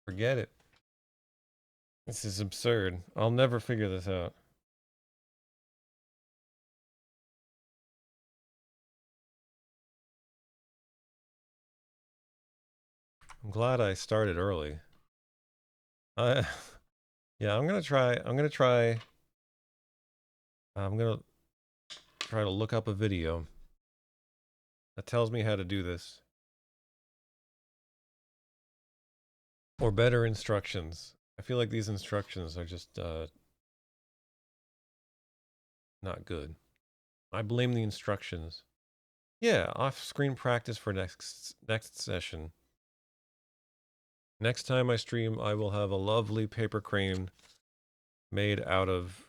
Forget it. This is absurd. I'll never figure this out. I'm glad I started early. Yeah, I'm gonna try to look up a video that tells me how to do this. Or better instructions. I feel like these instructions are just not good. I blame the instructions. Yeah, off-screen practice for next session. Next time I stream, I will have a lovely paper crane made out of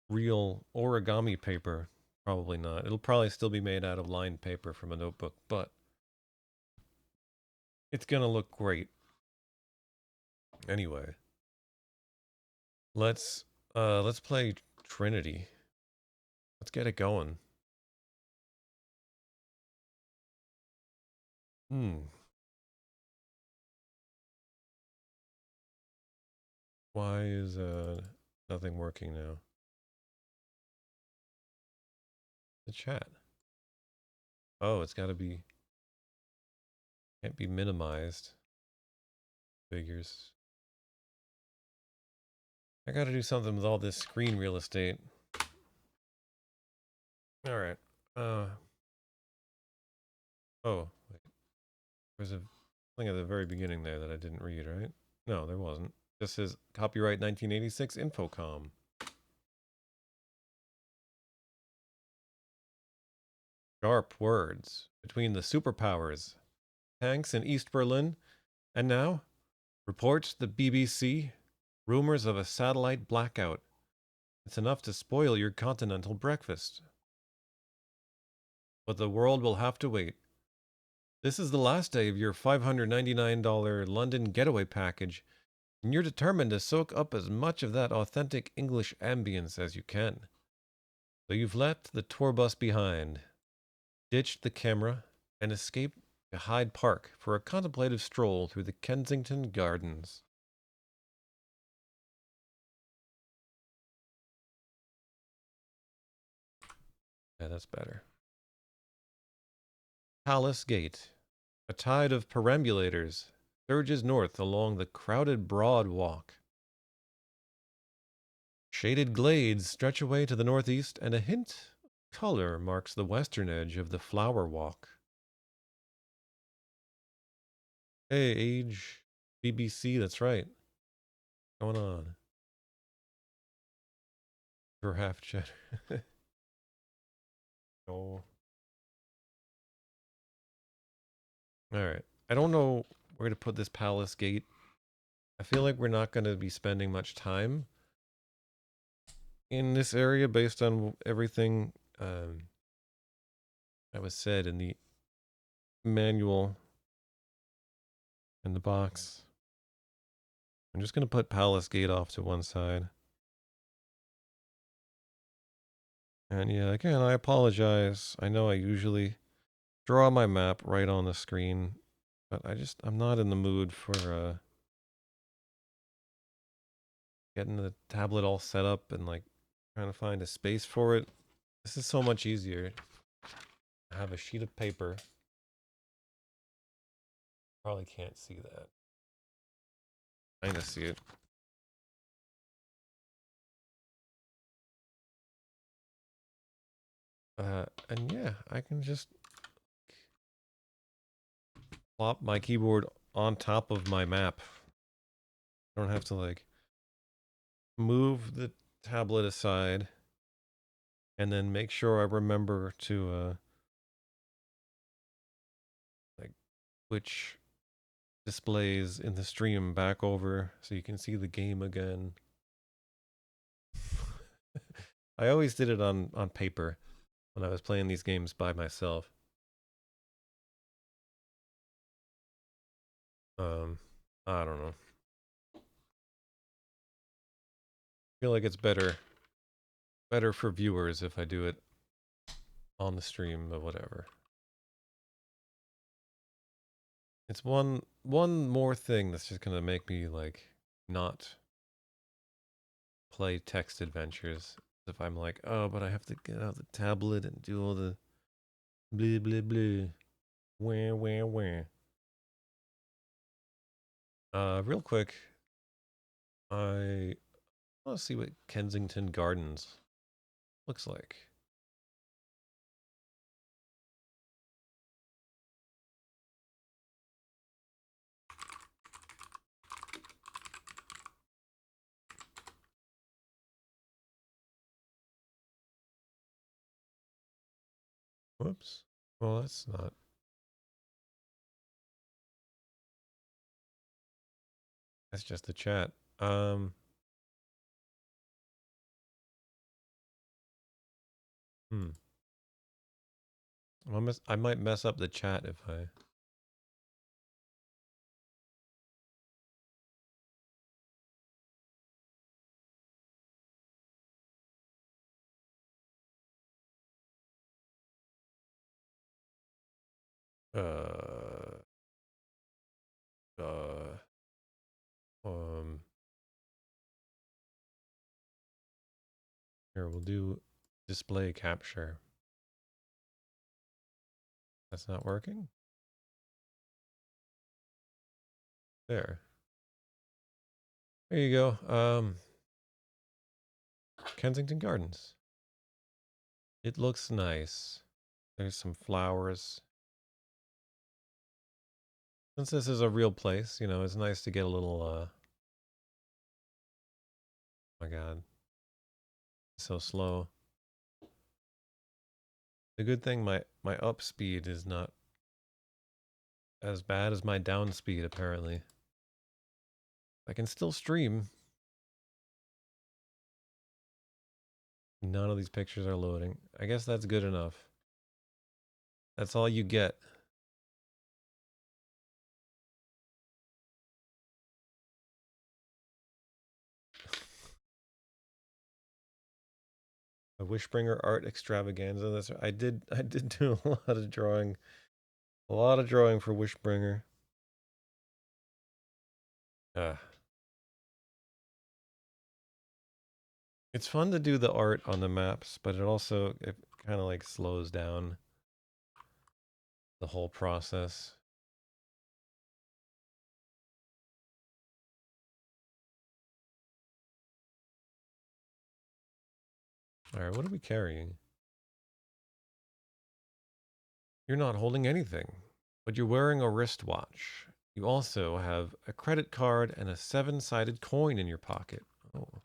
real origami paper. Probably not. It'll probably still be made out of lined paper from a notebook, but it's gonna look great. Anyway, let's play Trinity. Let's get it going. Why is nothing working now? The chat. Oh, it's gotta be, can't be minimized. Figures. I gotta do something with all this screen real estate. Alright. Oh, wait. There's a thing at the very beginning there that I didn't read, right? No, there wasn't. This says copyright 1986 Infocom. Sharp words between the superpowers. Tanks in East Berlin. And now, reports the BBC. Rumors of a satellite blackout. It's enough to spoil your continental breakfast. But the world will have to wait. This is the last day of your $599 London getaway package, and you're determined to soak up as much of that authentic English ambience as you can. So you've left the tour bus behind, ditched the camera, and escaped to Hyde Park for a contemplative stroll through the Kensington Gardens. Yeah, that's better. Palace Gate. A tide of perambulators surges north along the crowded broad walk. Shaded glades stretch away to the northeast, and a hint of color marks the western edge of the flower walk. Hey, age BBC, that's right. What's going on? For half cheddar. Oh. Alright. I don't know where to put this palace gate. I feel like we're not going to be spending much time in this area based on everything that was said in the manual in the box. I'm just going to put palace gate off to one side. And yeah, again, I apologize. I know I usually draw my map right on the screen, but I'm not in the mood for getting the tablet all set up and like trying to find a space for it. This is so much easier. I have a sheet of paper. Probably can't see that. Kind of see it. And yeah, I can just plop my keyboard on top of my map. I don't have to like move the tablet aside and then make sure I remember to like switch displays in the stream back over so you can see the game again. I always did it on paper when I was playing these games by myself. I don't know. I feel like it's better for viewers if I do it on the stream or whatever. It's one more thing that's just gonna make me like not play text adventures. If I'm like, oh, but I have to get out the tablet and do all the blah blah blah, wah. Real quick, I want to see what Kensington Gardens looks like. Whoops. Well, that's not. That's just the chat. Hmm. I might mess up the chat if I. Uh. Uh. Um. Here we'll do display capture. That's not working. There. There you go. Kensington Gardens. It looks nice. There's some flowers. Since this is a real place, you know, it's nice to get a little, oh my god. So slow. The good thing, my up speed is not as bad as my down speed, apparently. I can still stream. None of these pictures are loading. I guess that's good enough. That's all you get. A Wishbringer art extravaganza. That's I did do a lot of drawing. A lot of drawing for Wishbringer. It's fun to do the art on the maps, but it kind of like slows down the whole process. All right, what are we carrying? You're not holding anything, but you're wearing a wristwatch. You also have a credit card and a 7-sided coin in your pocket. Oh.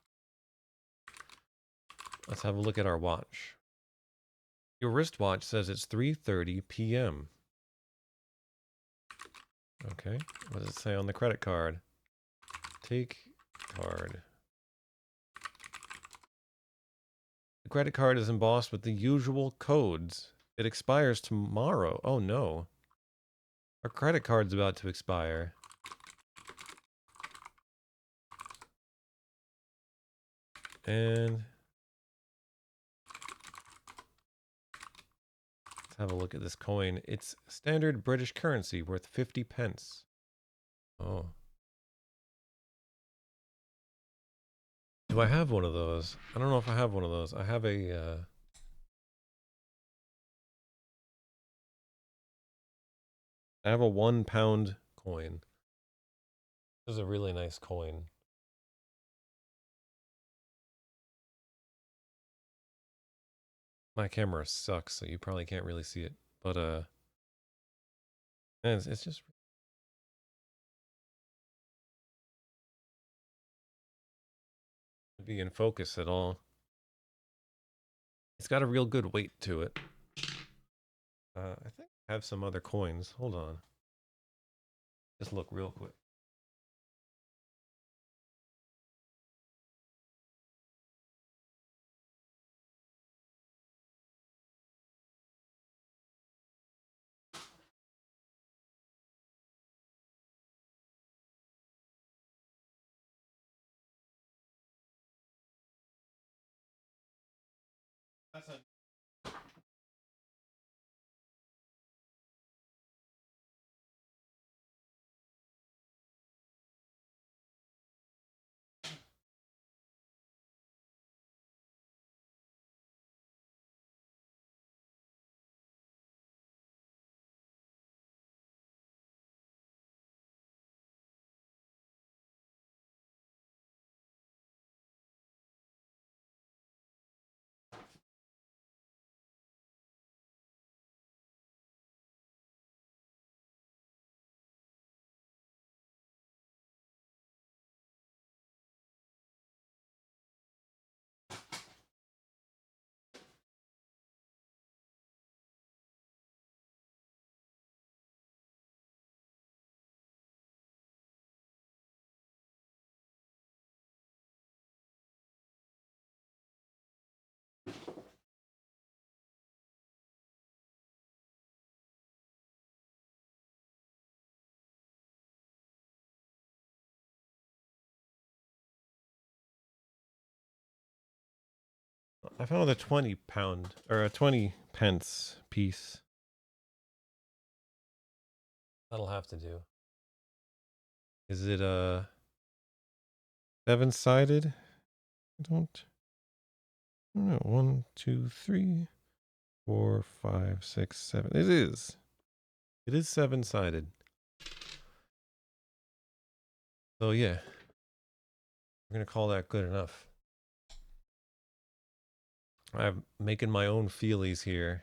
Let's have a look at our watch. Your wristwatch says it's 3:30 p.m. Okay, what does it say on the credit card? Take card. The credit card is embossed with the usual codes. It expires tomorrow. Oh no. Our credit card's about to expire. And let's have a look at this coin. It's standard British currency worth 50 pence. Oh. Do I have one of those? I don't know if I have one of those. I have I have a £1 coin. This is a really nice coin. My camera sucks, so you probably can't really see it. But man, it's just be in focus at all. It's got a real good weight to it. I think I have some other coins. Hold on. Just look real quick. That's a I found a 20 pound or a 20 pence piece. That'll have to do. Is it 7-sided? I don't know. 1, 2, 3, 4, 5, 6, 7. It is. It is 7-sided. So yeah, we're gonna call that good enough. I'm making my own feelies here.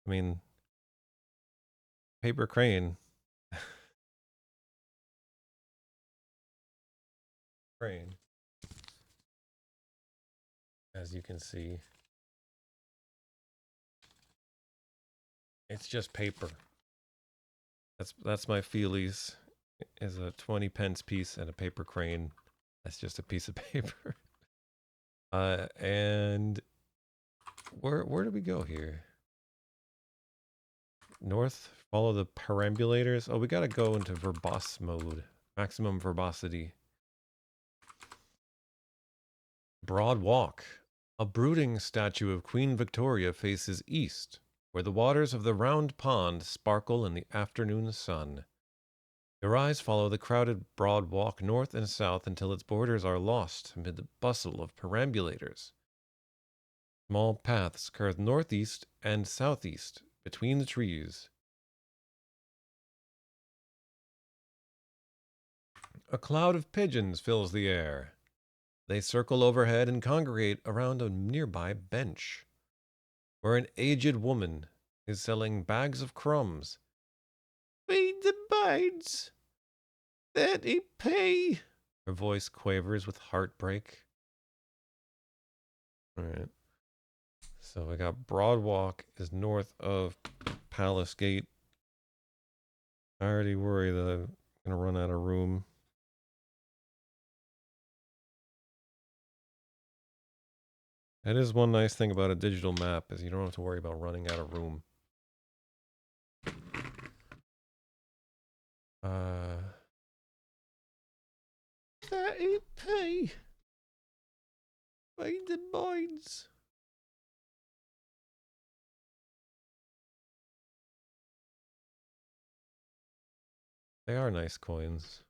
I mean, paper crane. Crane. As you can see, it's just paper. That's my feelies. Is a 20 pence piece and a paper crane. That's just a piece of paper. And where do we go here? North, follow the perambulators. Oh, we gotta go into verbose mode. Maximum verbosity. Broad walk. A brooding statue of Queen Victoria faces east, where the waters of the round pond sparkle in the afternoon sun. Your eyes follow the crowded broad walk north and south until its borders are lost amid the bustle of perambulators. Small paths curve northeast and southeast between the trees. A cloud of pigeons fills the air. They circle overhead and congregate around a nearby bench, where an aged woman is selling bags of crumbs. Feed the birds. 30p. Her voice quavers with heartbreak. All right. So we got Broadwalk is north of Palace Gate. I already worry that I'm gonna run out of room. That is one nice thing about a digital map is you don't have to worry about running out of room. Uh, 30p. Find the mines. They are nice coins.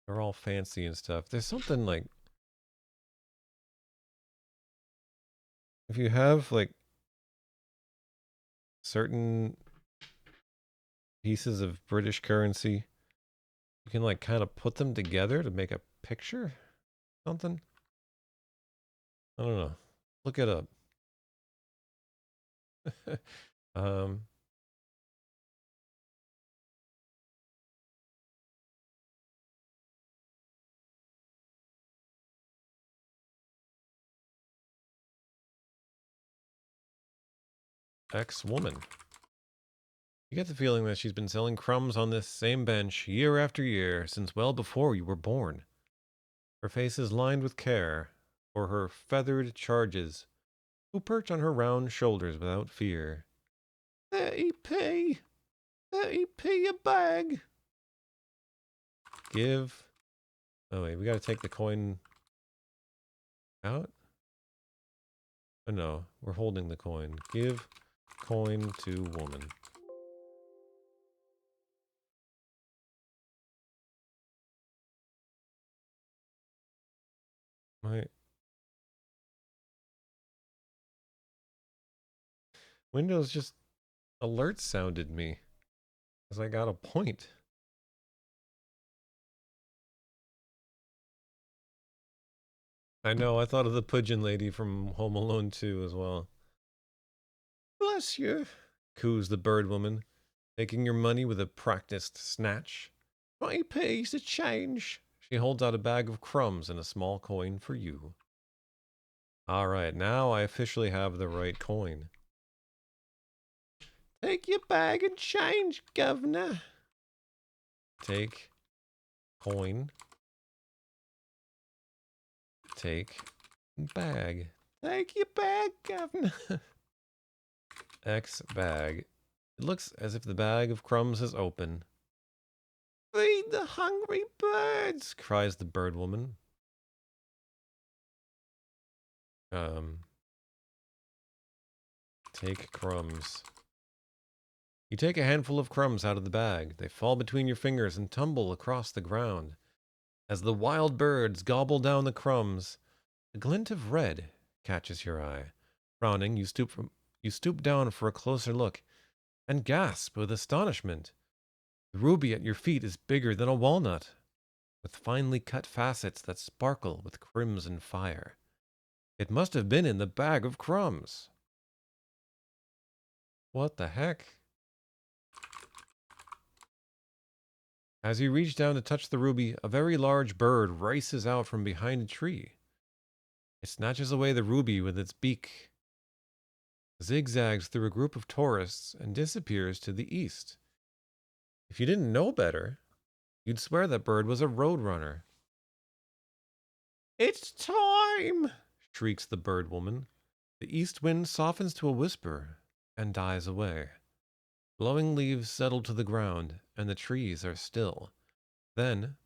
They're all fancy and stuff. There's something like if you have like certain pieces of British currency, you can like kind of put them together to make a picture. Something. I don't know. Look it up. um, ex-woman. You get the feeling that she's been selling crumbs on this same bench year after year since well before you were born. Her face is lined with care for her feathered charges, who perch on her round shoulders without fear. 30p. 30p a bag. Give. Oh, wait, we gotta take the coin out? Oh, no, we're holding the coin. Give coin to woman. My Windows just alert sounded me as I got a point. I know, I thought of the pigeon lady from Home Alone 2 as well. Bless you, coos the bird woman, taking your money with a practiced snatch. 20p's a change. She holds out a bag of crumbs and a small coin for you. All right, now I officially have the right coin. Take your bag and change, governor. Take coin. Take bag. Take your bag, governor. X bag. It looks as if the bag of crumbs is open. Feed the hungry birds, cries the bird woman. Take crumbs. You take a handful of crumbs out of the bag. They fall between your fingers and tumble across the ground. As the wild birds gobble down the crumbs, a glint of red catches your eye. Frowning, you stoop down for a closer look and gasp with astonishment. The ruby at your feet is bigger than a walnut, with finely cut facets that sparkle with crimson fire. It must have been in the bag of crumbs. What the heck? As you reach down to touch the ruby, a very large bird races out from behind a tree. It snatches away the ruby with its beak, zigzags through a group of tourists, and disappears to the east. If you didn't know better, you'd swear that bird was a roadrunner. It's time, shrieks the bird woman. The east wind softens to a whisper and dies away. Blowing leaves settle to the ground, and the trees are still. Then,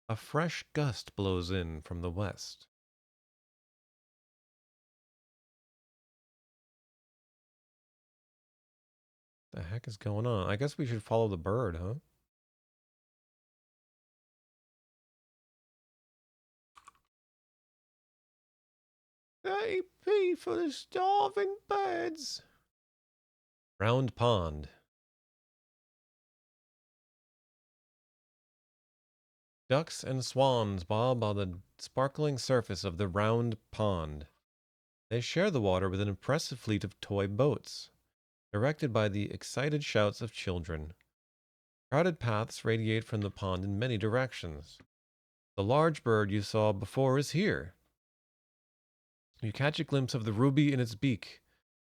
a fresh gust blows in from the west. The heck is going on? I guess we should follow the bird, huh? 30p for the starving birds. Round pond. Ducks and swans bob on the sparkling surface of the round pond. They share the water with an impressive fleet of toy boats, directed by the excited shouts of children. Crowded paths radiate from the pond in many directions. The large bird you saw before is here. You catch a glimpse of the ruby in its beak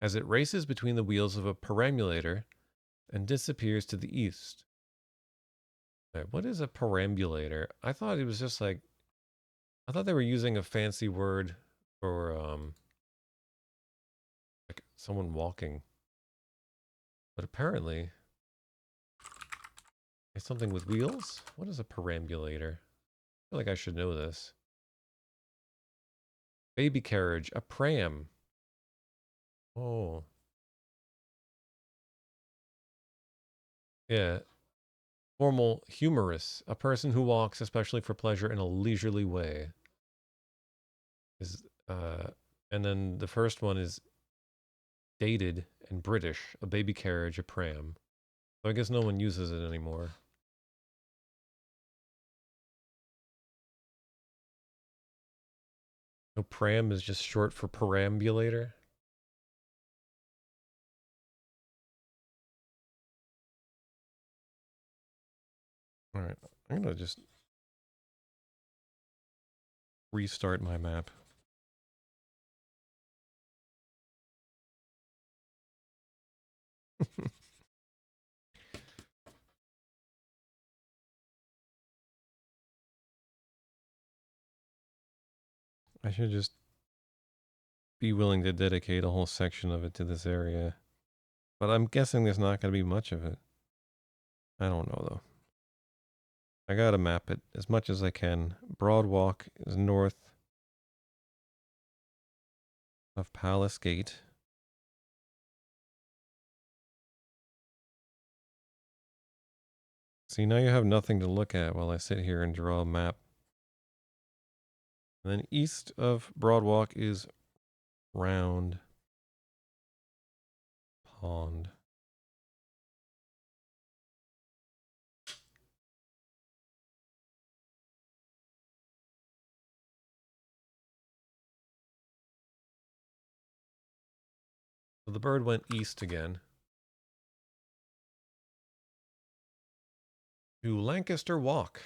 as it races between the wheels of a perambulator and disappears to the east. Right, what is a perambulator? I thought it was just like, I thought they were using a fancy word for like someone walking. But apparently it's something with wheels? What is a perambulator? I feel like I should know this. Baby carriage, a pram. Oh. Yeah. Formal humorous, a person who walks especially for pleasure in a leisurely way. Is and then the first one is dated and British, a baby carriage, a pram. So I guess no one uses it anymore. No, pram is just short for perambulator. All right, I'm gonna just restart my map. I should just be willing to dedicate a whole section of it to this area. But I'm guessing there's not going to be much of it. I don't know, though. I gotta map it as much as I can. Broad Walk is north of Palace Gate. See, now you have nothing to look at while I sit here and draw a map. And then east of Broad Walk is Round Pond. So the bird went east again. To Lancaster Walk.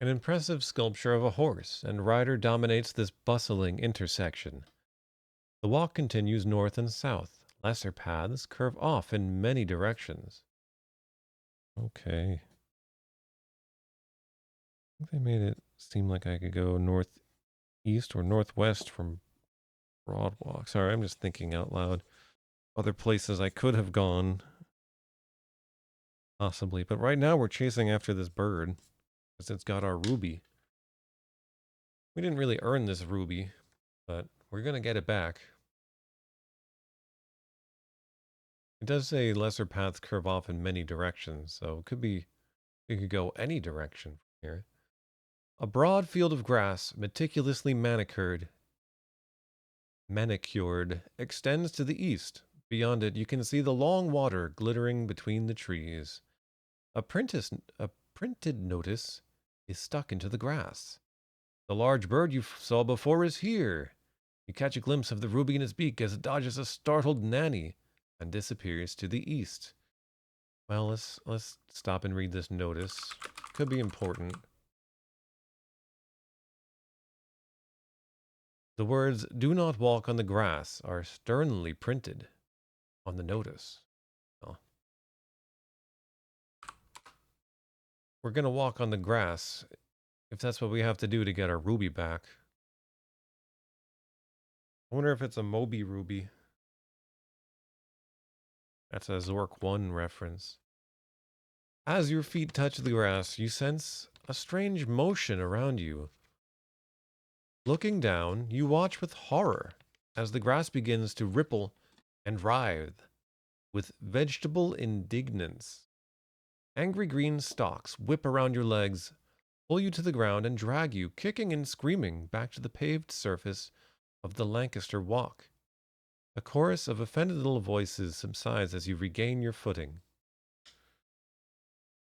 An impressive sculpture of a horse and rider dominates this bustling intersection. The walk continues north and south. Lesser paths curve off in many directions. Okay. I think they made it seem like I could go northeast or northwest from Broadwalk. Sorry, I'm just thinking out loud. Other places I could have gone, possibly. But right now we're chasing after this bird because it's got our ruby. We didn't really earn this ruby, but we're going to get it back. It does say lesser paths curve off in many directions, so it could be, it could go any direction from here. A broad field of grass, meticulously manicured, extends to the east. Beyond it, you can see the long water glittering between the trees. A printed notice is stuck into the grass. The large bird you saw before is here. You catch a glimpse of the ruby in its beak as it dodges a startled nanny and disappears to the east. Well, let's stop and read this notice. Could be important. The words "Do not walk on the grass" are sternly printed on the notice. Well, we're gonna walk on the grass if that's what we have to do to get our ruby back. I wonder if it's a Moby ruby. That's a Zork 1 reference. As your feet touch the grass, you sense a strange motion around you. Looking down, you watch with horror as the grass begins to ripple and writhe with vegetable indignance. Angry green stalks whip around your legs, pull you to the ground, and drag you, kicking and screaming, back to the paved surface of the Lancaster Walk. A chorus of offended little voices subsides as you regain your footing.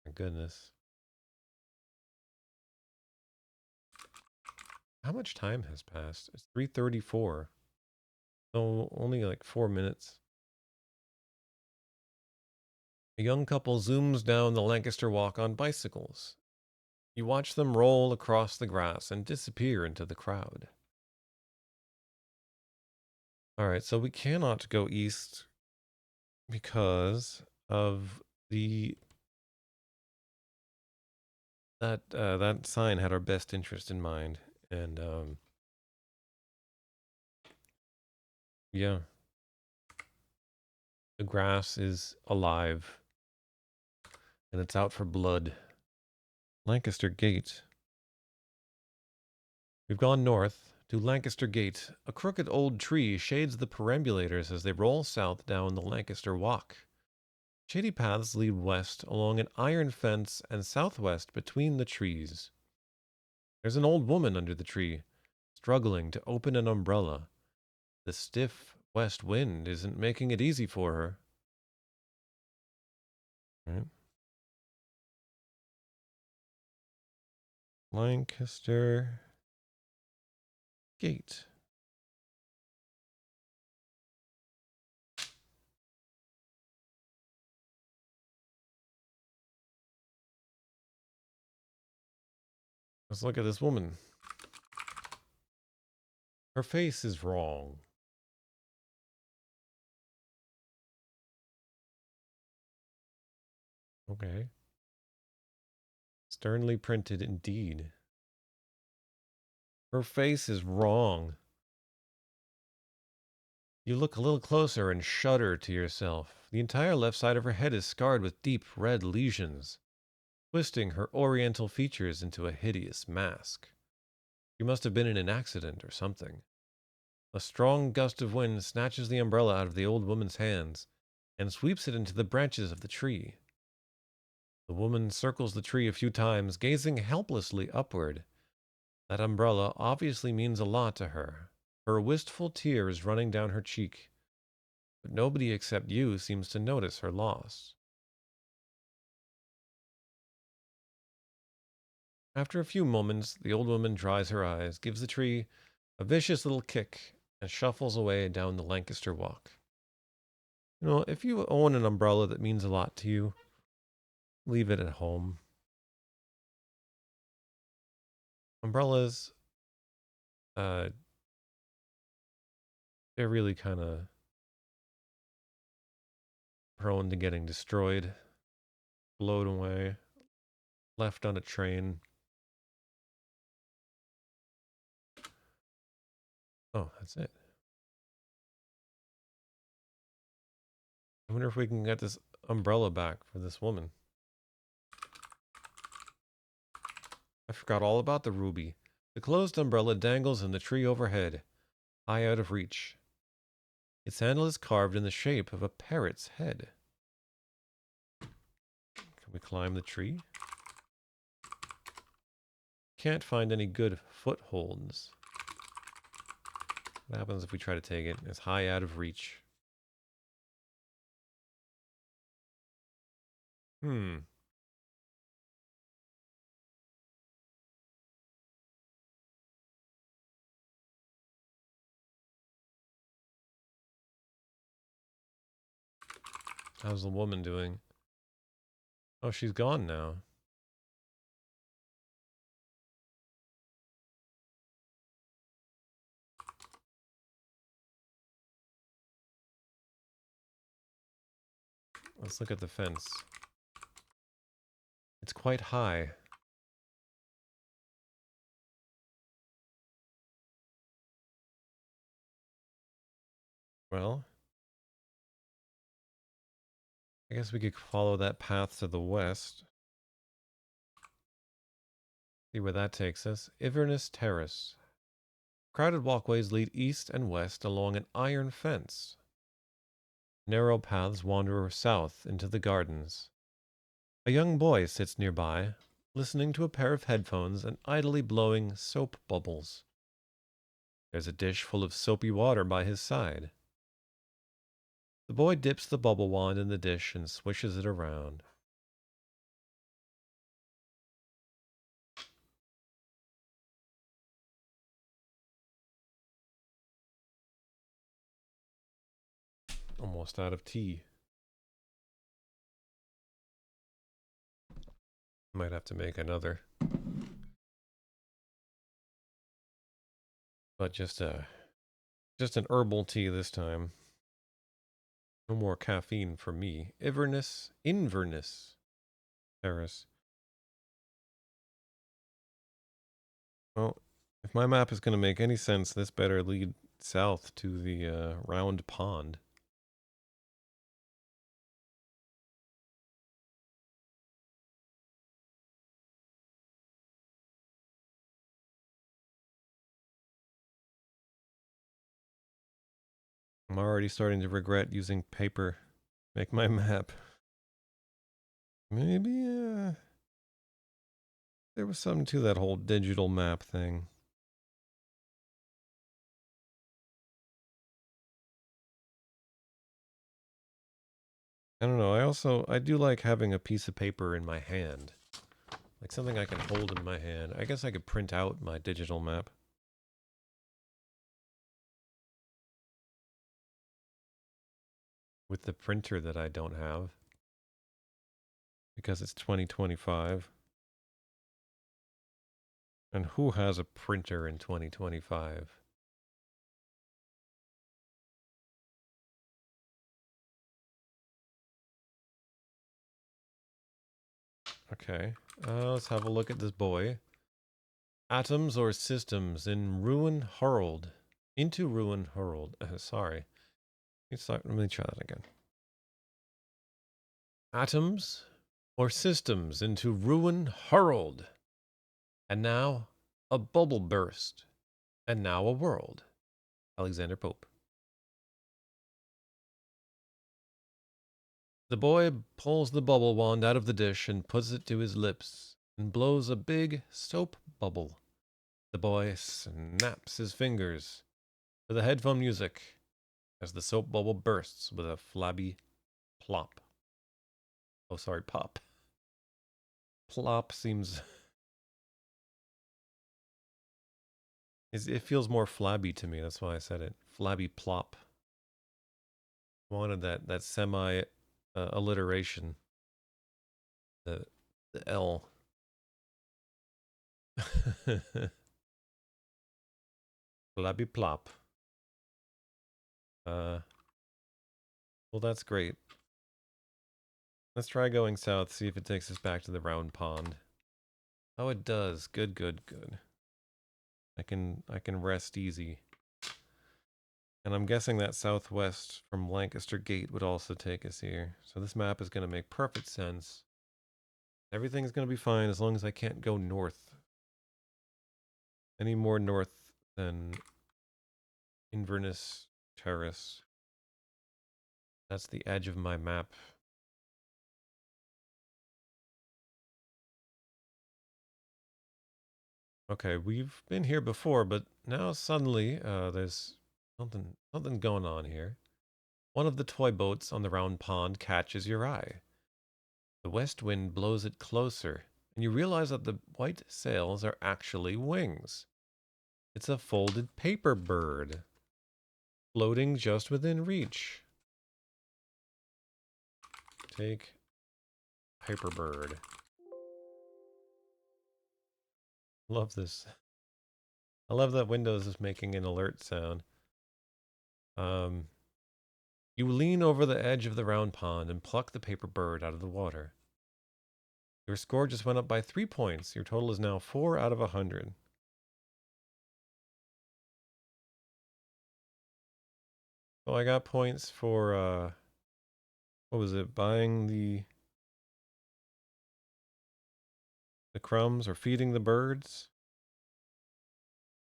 My goodness. How much time has passed? It's 3:34. So only like 4 minutes. A young couple zooms down the Lancaster Walk on bicycles. You watch them roll across the grass and disappear into the crowd. Alright, so we cannot go east because of the that sign had our best interest in mind, and yeah, the grass is alive and it's out for blood. Lancaster Gate. We've gone north to Lancaster Gate. A crooked old tree shades the perambulators as they roll south down the Lancaster Walk. Shady paths lead west along an iron fence and southwest between the trees. There's an old woman under the tree, struggling to open an umbrella. The stiff west wind isn't making it easy for her. Right. Lancaster Gate. Let's look at this woman. Her face is wrong. Okay. Sternly printed indeed. Her face is wrong. You look a little closer and shudder to yourself. The entire left side of her head is scarred with deep red lesions, twisting her oriental features into a hideous mask. She must have been in an accident or something. A strong gust of wind snatches the umbrella out of the old woman's hands and sweeps it into the branches of the tree. The woman circles the tree a few times, gazing helplessly upward. That umbrella obviously means a lot to her. Her wistful tear is running down her cheek, but nobody except you seems to notice her loss. After a few moments, the old woman dries her eyes, gives the tree a vicious little kick, and shuffles away down the Lancaster Walk. You know, if you own an umbrella that means a lot to you, leave it at home. Umbrellas, uh, they're really kind of prone to getting destroyed, blown away, left on a train. Oh, that's it. I wonder if we can get this umbrella back for this woman. I forgot all about the ruby. The closed umbrella dangles in the tree overhead, high out of reach. Its handle is carved in the shape of a parrot's head. Can we climb the tree? Can't find any good footholds. What happens if we try to take it? It's high out of reach. Hmm. How's the woman doing? Oh, she's gone now. Let's look at the fence. It's quite high. Well, I guess we could follow that path to the west. See where that takes us. Inverness Terrace. Crowded walkways lead east and west along an iron fence. Narrow paths wander south into the gardens. A young boy sits nearby, listening to a pair of headphones and idly blowing soap bubbles. There's a dish full of soapy water by his side. The boy dips the bubble wand in the dish and swishes it around. Almost out of tea. Might have to make another. But just an herbal tea this time. No more caffeine for me. Inverness Terrace. Well, if my map is going to make any sense, this better lead south to the round pond. I'm already starting to regret using paper to make my map. Maybe there was something to that whole digital map thing. I don't know. I do like having a piece of paper in my hand. Like something I can hold in my hand. I guess I could print out my digital map. With the printer that I don't have. Because it's 2025. And who has a printer in 2025? Okay, let's have a look at this boy. Atoms or systems in ruin hurled. Into ruin hurled. Sorry. Let me try that again. Atoms or systems into ruin hurled. And now a bubble burst. And now a world. Alexander Pope. The boy pulls the bubble wand out of the dish and puts it to his lips and blows a big soap bubble. The boy snaps his fingers to the headphone music as the soap bubble bursts with a flabby plop. Oh, sorry, pop. Plop seems... It feels more flabby to me, that's why I said it. Flabby plop. Wanted that semi alliteration. The L. Flabby plop. Well, that's great. Let's try going south, see if it takes us back to the round pond. Oh, it does. Good, good, good. I can rest easy. And I'm guessing that southwest from Lancaster Gate would also take us here. So this map is going to make perfect sense. Everything's going to be fine as long as I can't go north. Any more north than Inverness Terrace. That's the edge of my map. Okay, we've been here before, but now suddenly there's something going on here. One of the toy boats on the round pond catches your eye. The west wind blows it closer, and you realize that the white sails are actually wings. It's a folded paper bird, floating just within reach. Take paper bird. Love this. I love that Windows is making an alert sound. You lean over the edge of the round pond and pluck the paper bird out of the water. Your score just went up by 3 points. Your total is now 4 out of 100. So I got points for, what was it, buying the crumbs or feeding the birds.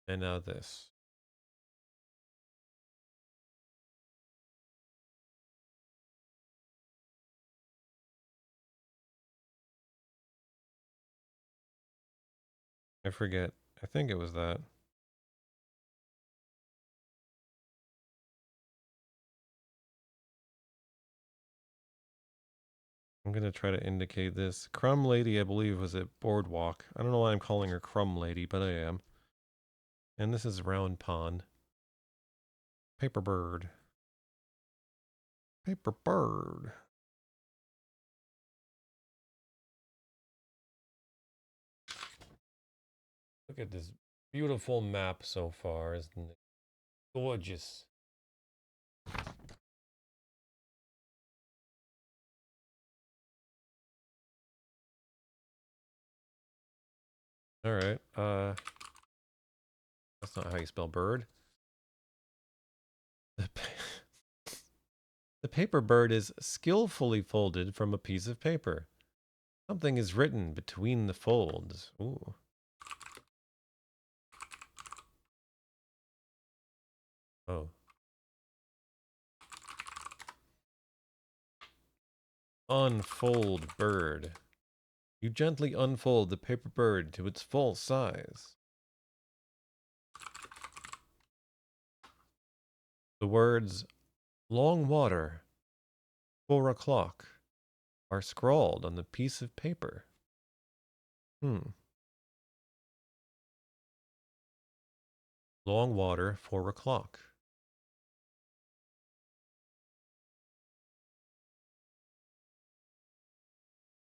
And now this. I forget. I think it was that. I'm going to try to indicate this. Crumb Lady, I believe, was at Boardwalk. I don't know why I'm calling her Crumb Lady, but I am. And this is Round Pond. Paper Bird. Paper Bird. Look at this beautiful map so far, isn't it? Gorgeous. Alright, that's not how you spell bird. The, the paper bird is skillfully folded from a piece of paper. Something is written between the folds. Ooh. Oh. Unfold bird. You gently unfold the paper bird to its full size. The words long water, 4 o'clock are scrawled on the piece of paper. Long water, 4 o'clock.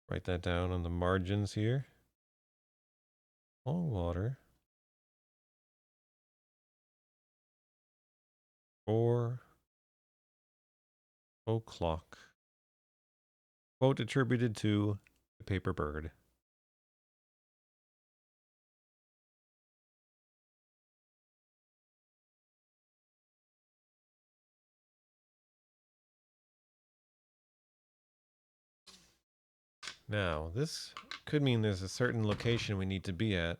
Write that down on the margins here. Long water, 4 o'clock. Quote attributed to the paper bird. Now, this could mean there's a certain location we need to be at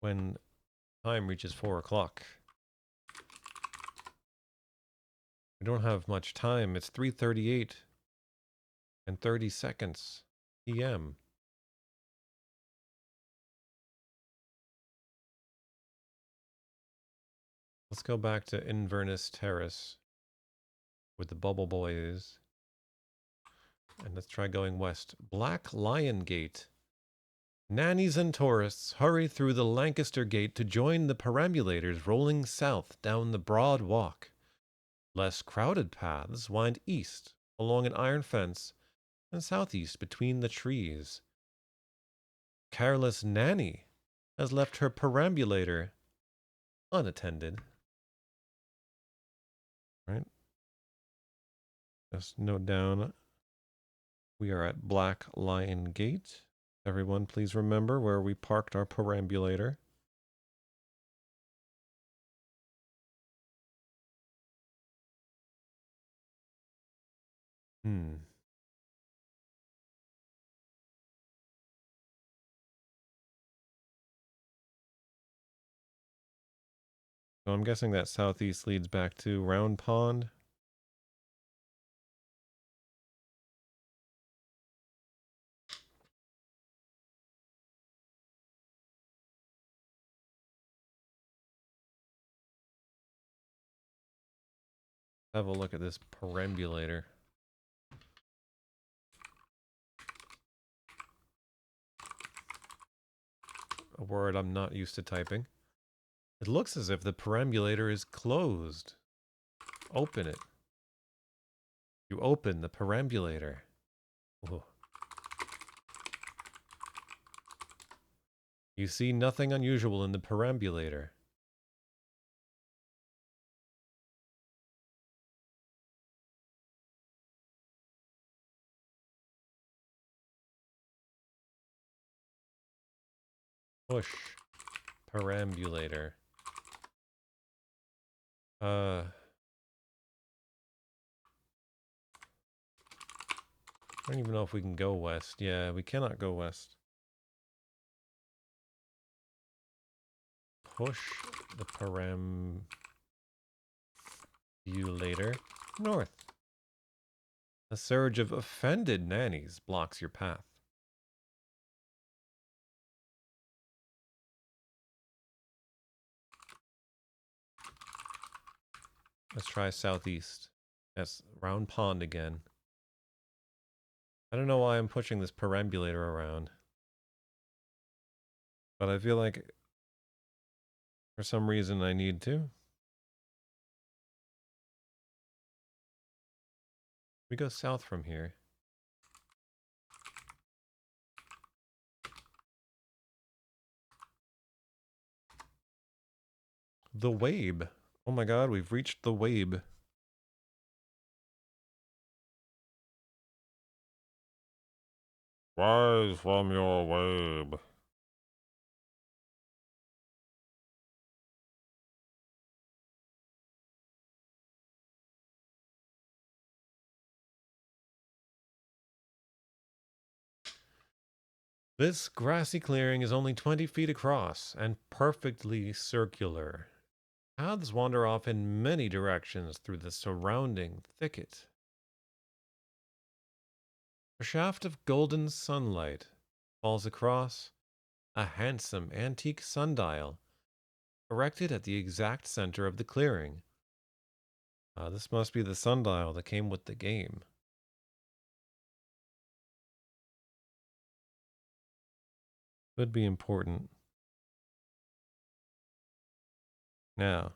when time reaches 4 o'clock. We don't have much time. It's 3:38 and 30 seconds p.m. Let's go back to Inverness Terrace with the Bubble Boys. And let's try going west. Black Lion Gate. Nannies and tourists hurry through the Lancaster Gate to join the perambulators rolling south down the broad walk. Less crowded paths wind east along an iron fence and southeast between the trees. Careless Nanny has left her perambulator unattended. Right? Just note down we are at Black Lion Gate. Everyone, please remember where we parked our perambulator. So I'm guessing that southeast leads back to Round Pond. Have a look at this perambulator. A word I'm not used to typing. It looks as if the perambulator is closed. Open it. You open the perambulator. Whoa. You see nothing unusual in the perambulator. Push. Perambulator. I don't even know if we can go west. Yeah, we cannot go west. Push the perambulator north. A surge of offended nannies blocks your path. Let's try southeast. That's round pond again. I don't know why I'm pushing this perambulator around. But I feel like for some reason I need to. We go south from here. The Wabe. Oh my god, we've reached the Wabe. Rise from your Wabe. This grassy clearing is only 20 feet across and perfectly circular. Paths wander off in many directions through the surrounding thicket. A shaft of golden sunlight falls across a handsome antique sundial erected at the exact center of the clearing. This must be the sundial that came with the game. Could be important. Now,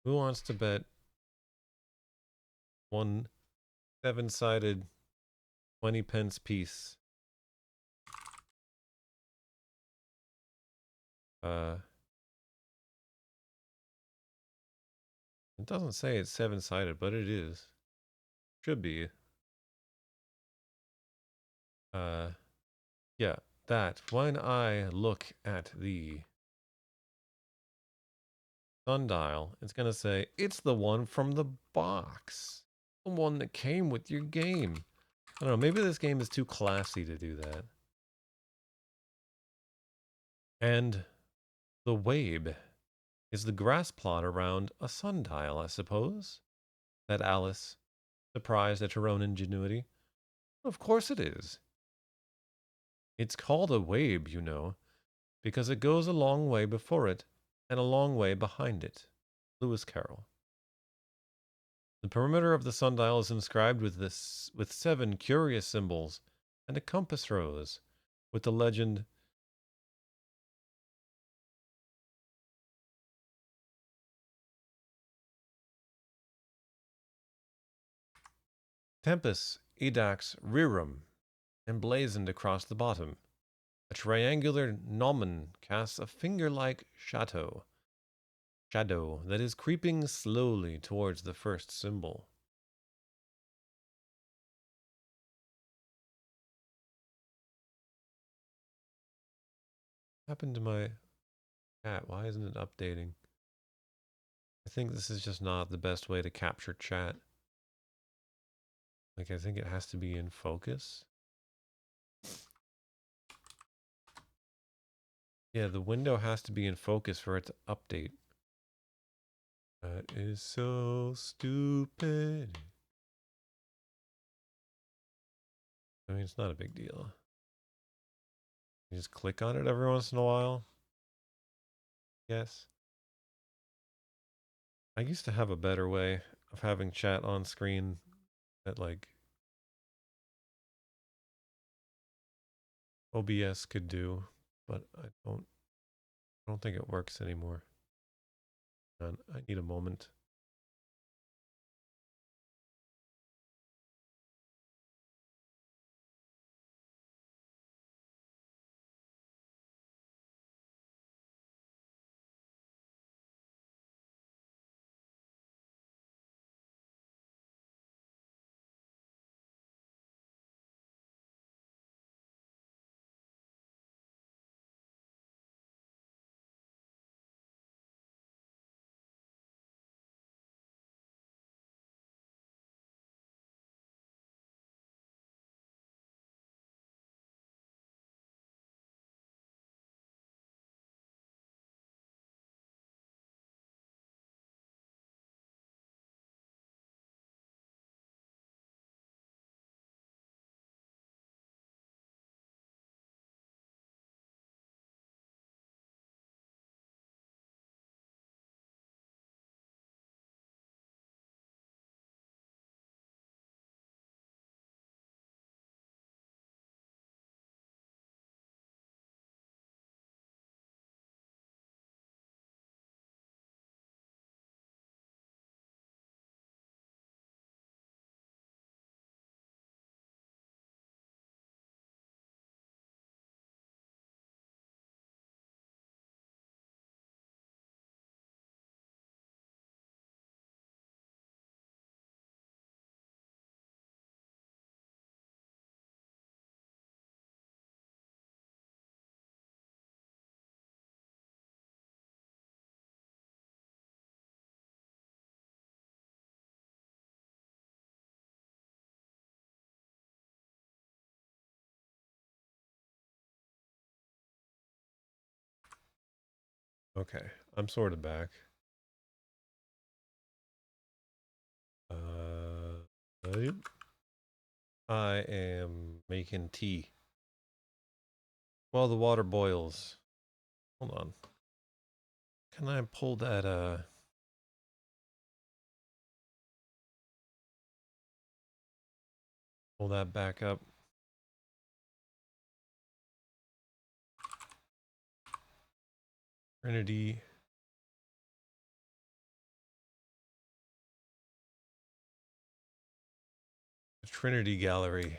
who wants to bet one 7-sided 20 pence piece? It doesn't say it's 7-sided, but it is. Should be. Yeah, that. When I look at the sundial, it's gonna say, it's the one from the box. The one that came with your game. I don't know, maybe this game is too classy to do that. And the Wabe is the grass plot around a sundial, I suppose? Said Alice, surprised at her own ingenuity. Of course it is. It's called a Wabe, you know, because it goes a long way before it and a long way behind it. Lewis Carroll. The perimeter of the sundial is inscribed with 7 curious symbols and a compass rose with the legend Tempus Edax Rerum emblazoned across the bottom. A triangular gnomon casts a finger-like shadow that is creeping slowly towards the first symbol. What happened to my chat? Why isn't it updating? I think this is just not the best way to capture chat. Like, I think it has to be in focus. Yeah, the window has to be in focus for it to update. That is so stupid. I mean, it's not a big deal. You just click on it every once in a while. Yes. I used to have a better way of having chat on screen that, like, OBS could do, but I don't think it works anymore. And I need a moment. Okay, I'm sort of back. Yep. I am making tea while the water boils. Hold on. Can I pull that back up? Trinity. The Trinity Gallery.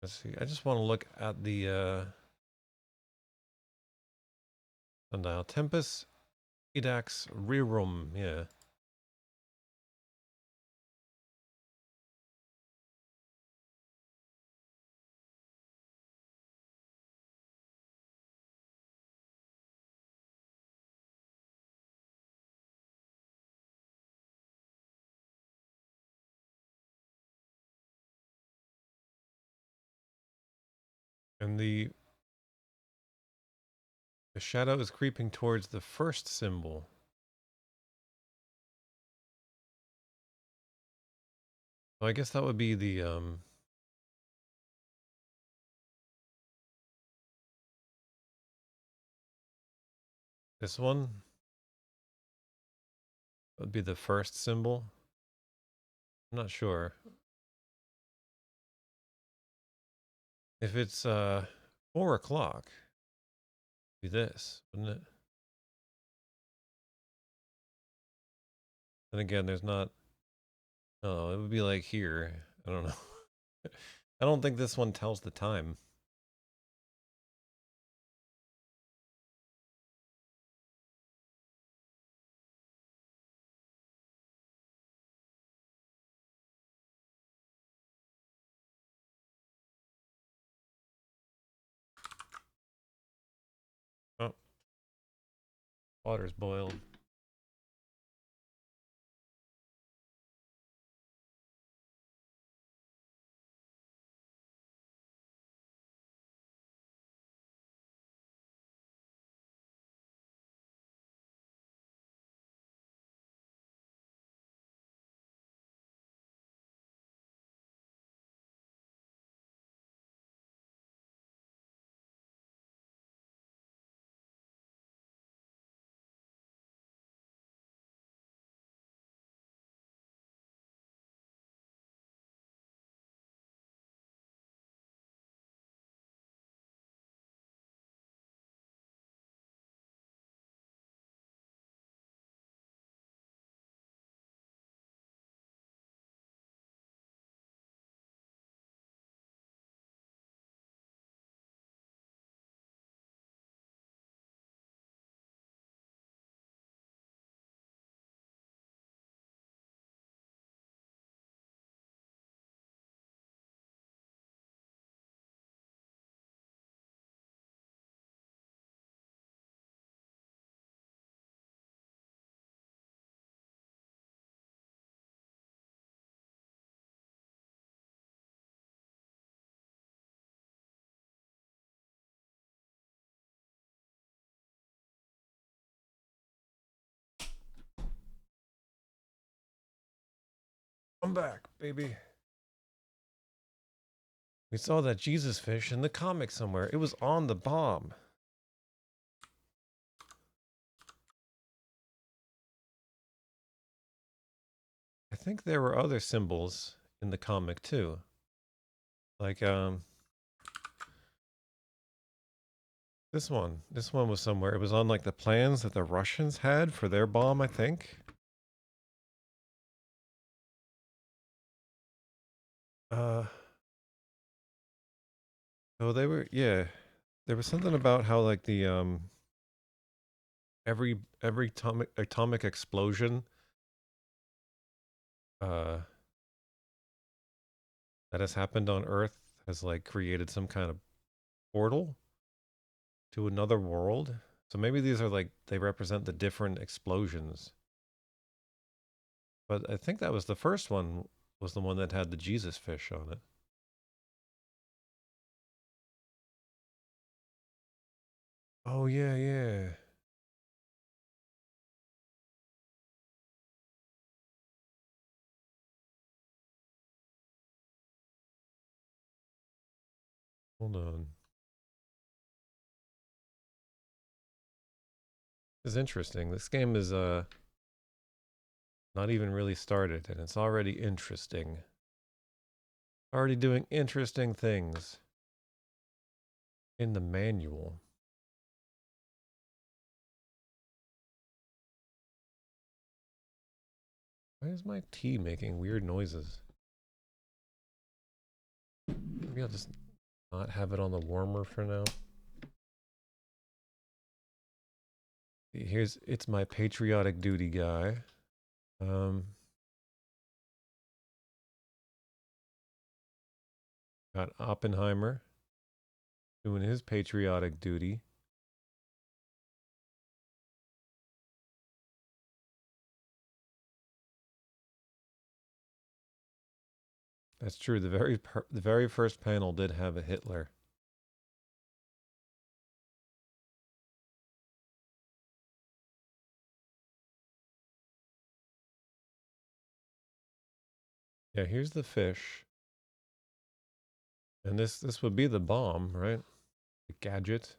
Let's see. I just want to look at the sundial. Tempest Edax Rerum. Yeah. And the shadow is creeping towards the first symbol. So I guess that would be this one. That would be the first symbol. I'm not sure. If it's 4 o'clock, be this, wouldn't it? And again, there's not. Oh, it would be like here. I don't know. I don't think this one tells the time. Oh, water's boiled. I'm back, baby. We saw that Jesus fish in the comic somewhere. It was on the bomb. I think there were other symbols in the comic too. Like this one. This one was somewhere. It was on like the plans that the Russians had for their bomb, I think. Uh oh, they were, yeah. There was something about how like the every atomic explosion uh that has happened on Earth has like created some kind of portal to another world. So maybe these are like they represent the different explosions. But I think that was the first one was the one that had the Jesus fish on it. Oh, yeah, yeah. Hold on. This is interesting. This game is not even really started, and it's already interesting. Already doing interesting things in the manual. Why is my tea making weird noises? Maybe I'll just not have it on the warmer for now. Here's It's My Patriotic Duty guy. Got Oppenheimer doing his patriotic duty. That's true. The very first panel did have a Hitler. Yeah, here's the fish. And this would be the bomb, right? The gadget.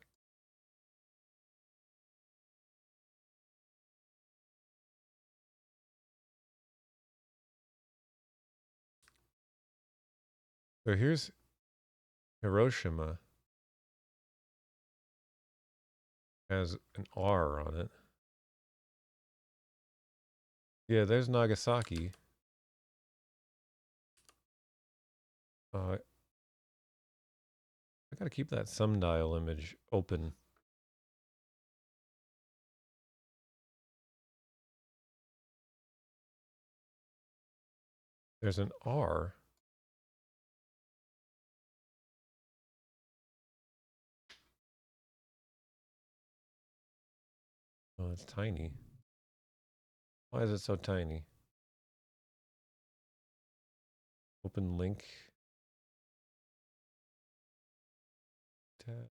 So here's Hiroshima. Has an R on it. Yeah, there's Nagasaki. I gotta keep that sundial image open. There's an R. Oh, it's tiny. Why is it so tiny? Open link. Tab.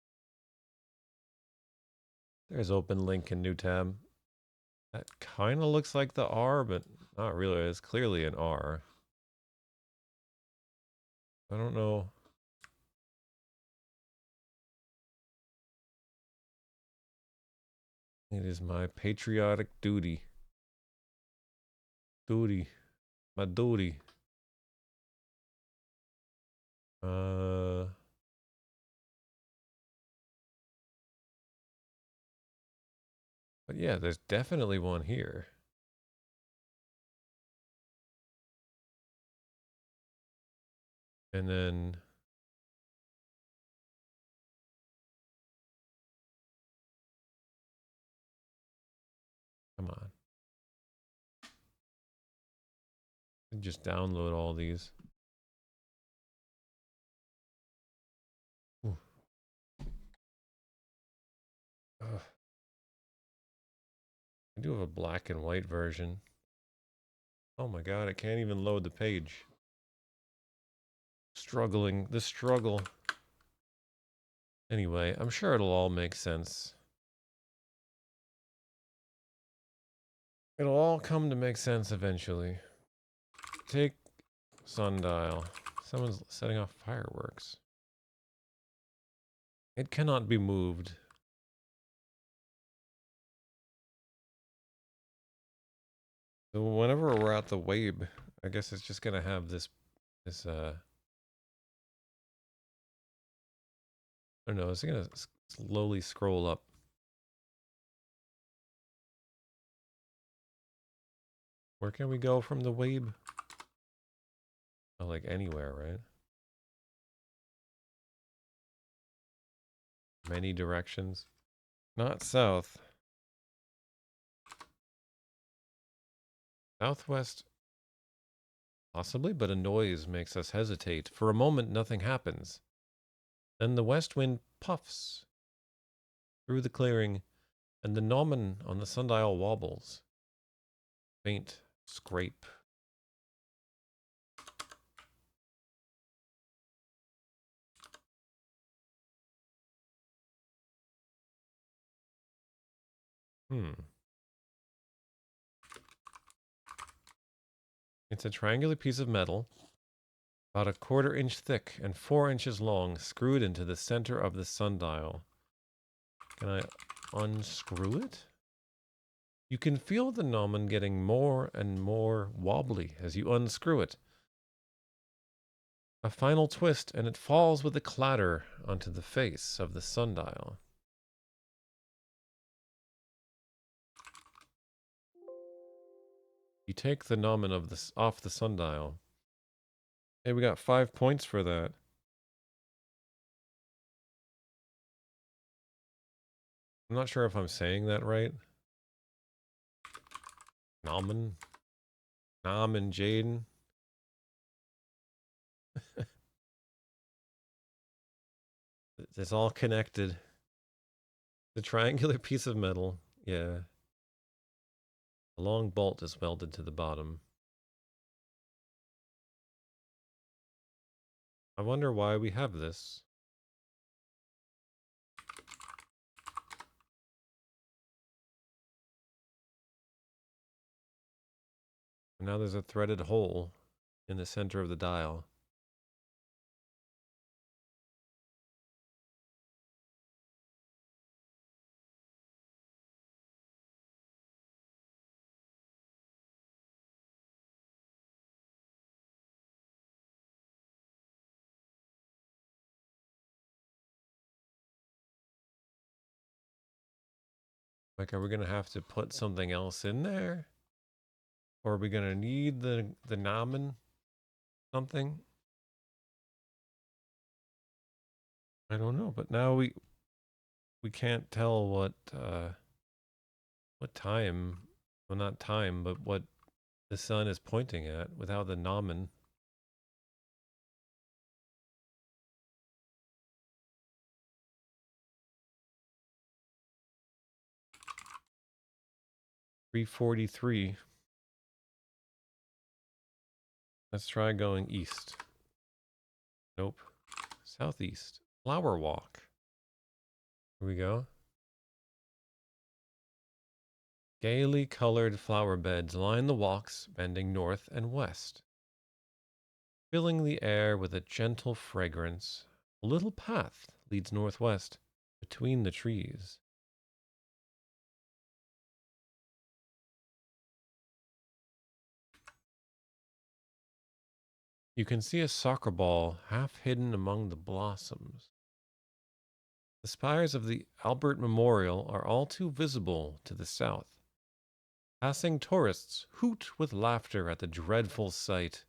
There's open link in new tab. That kind of looks like the R, but not really. It's clearly an R. I don't know. It is my patriotic duty. Duty. My duty. Uh, but yeah, there's definitely one here. And then come on. Just download all these. Ooh. Ugh. I do have a black and white version. Oh my god, I can't even load the page. Struggling. The struggle. Anyway, I'm sure it'll all make sense. It'll all come to make sense eventually. Take sundial. Someone's setting off fireworks. It cannot be moved. So whenever we're at the Wabe, I guess it's just gonna have this I don't know, it's gonna slowly scroll up. Where can we go from the Wabe? Oh, like anywhere, right? Many directions. Not south. Southwest, possibly, but a noise makes us hesitate. For a moment, nothing happens. Then the west wind puffs through the clearing, and the gnomon on the sundial wobbles. Faint scrape. Hmm. It's a triangular piece of metal, about a 1/4 inch thick and 4 inches long, screwed into the center of the sundial. Can I unscrew it? You can feel the gnomon getting more and more wobbly as you unscrew it. A final twist, and it falls with a clatter onto the face of the sundial. You take the gnomon off the sundial. Hey, we got 5 points for that. I'm not sure if I'm saying that right. Gnomon? Nom and Jaden? It's all connected. The triangular piece of metal. Yeah. A long bolt is welded to the bottom. I wonder why we have this. And now there's a threaded hole in the center of the dial. Like, are we gonna have to put something else in there? Or are we gonna need the gnomon something? I don't know, but now we can't tell what time, well, not time, but what the sun is pointing at without the gnomon. .343. Let's try going east. Nope. Southeast. Flower walk. Here we go. Gaily colored flower beds line the walks, bending north and west, filling the air with a gentle fragrance. A little path leads northwest between the trees. You can see a soccer ball half hidden among the blossoms. The spires of the Albert Memorial are all too visible to the south. Passing tourists hoot with laughter at the dreadful sight.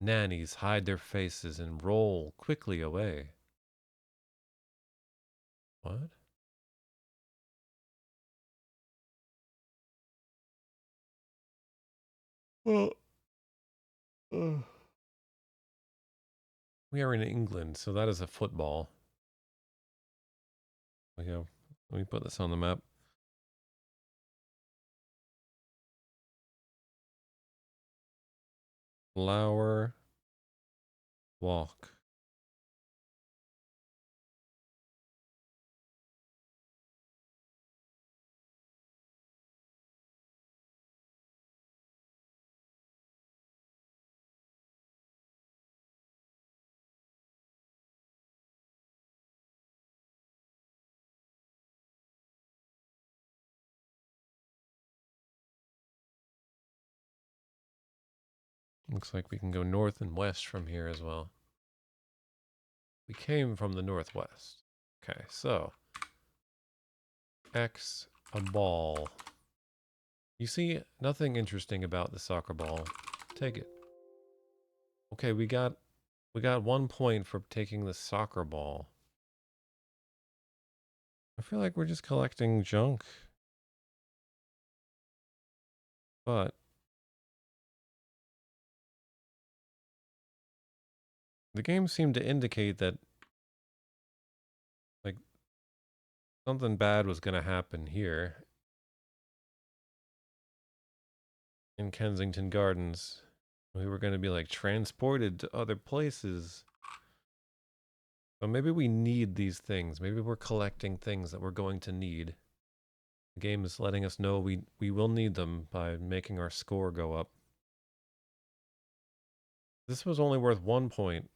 Nannies hide their faces and roll quickly away. What? Well, uh, we are in England, so that is a football. We have, let me put this on the map. Flower walk. Looks like we can go north and west from here as well. We came from the northwest. Okay, so X a ball. You see nothing interesting about the soccer ball. Take it. Okay, we got 1 point for taking the soccer ball. I feel like we're just collecting junk. But the game seemed to indicate that like something bad was gonna happen here in Kensington Gardens. We were gonna be like transported to other places. So maybe we need these things. Maybe we're collecting things that we're going to need. The game is letting us know we will need them by making our score go up. This was only worth 1 point.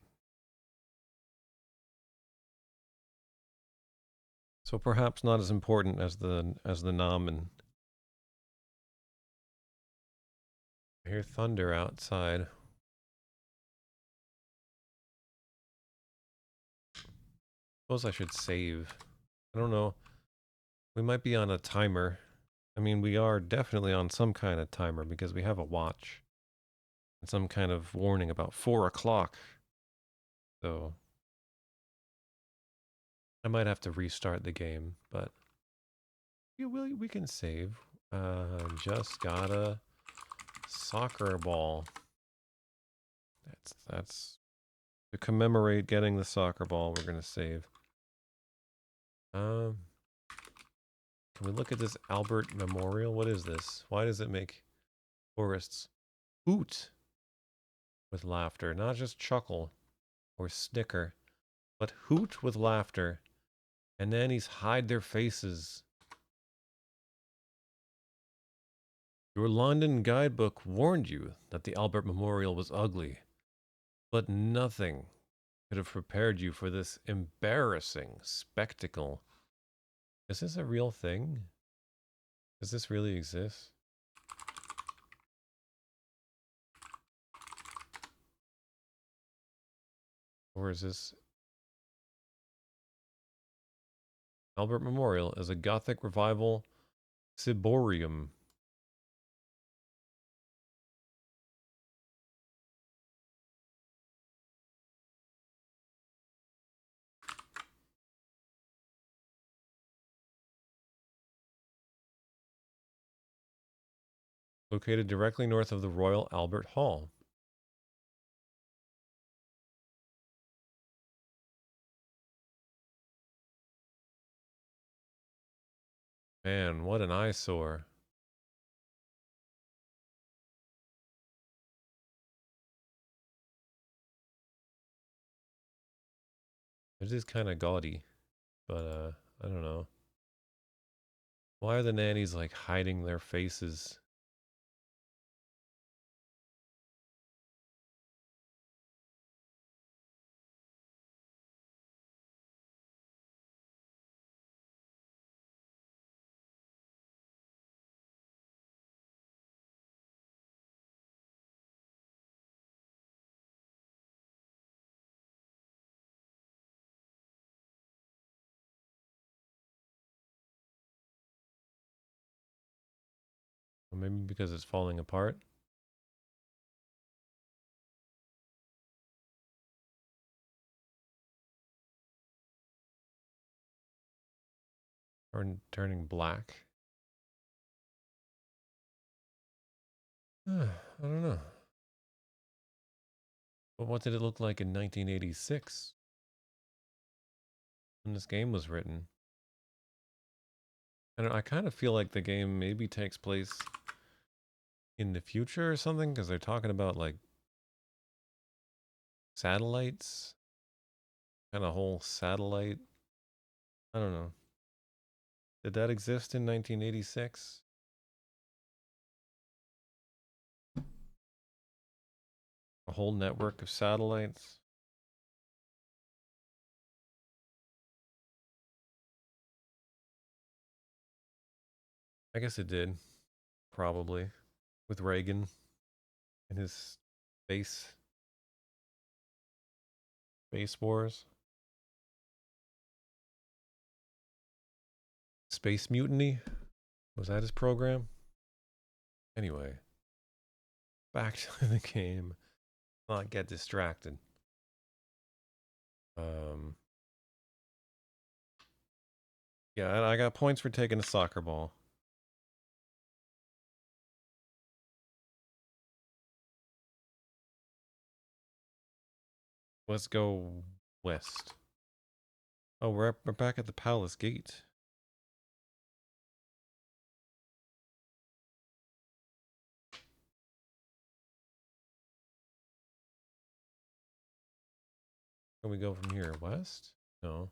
So perhaps not as important as the Namen. I hear thunder outside. Suppose I should save. I don't know. We might be on a timer. I mean, we are definitely on some kind of timer because we have a watch. And some kind of warning about 4 o'clock. So I might have to restart the game, but we can save. Just got a soccer ball. That's to commemorate getting the soccer ball. We're gonna save. Can we look at this Albert Memorial? What is this? Why does it make tourists hoot with laughter? Not just chuckle or snicker, but hoot with laughter. And nannies hide their faces. Your London guidebook warned you that the Albert Memorial was ugly, but nothing could have prepared you for this embarrassing spectacle. Is this a real thing? Does this really exist? Or is this Albert Memorial as a Gothic revival ciborium? Located directly north of the Royal Albert Hall. Man, what an eyesore. It is kind of gaudy, but I don't know. Why are the nannies like hiding their faces? Or maybe because it's falling apart? Or turning black? I don't know. But what did it look like in 1986 when this game was written? I kind of feel like the game maybe takes place in the future or something because they're talking about like satellites, kind of whole satellite. I don't know. Did that exist in 1986? A whole network of satellites? I guess it did, probably, with Reagan and his space space wars, space mutiny. Was that his program? Anyway, back to the game. Not get distracted. Um, yeah, I got points for taking a soccer ball. Let's go west. Oh, we're back at the palace gate. Can we go from here west? No.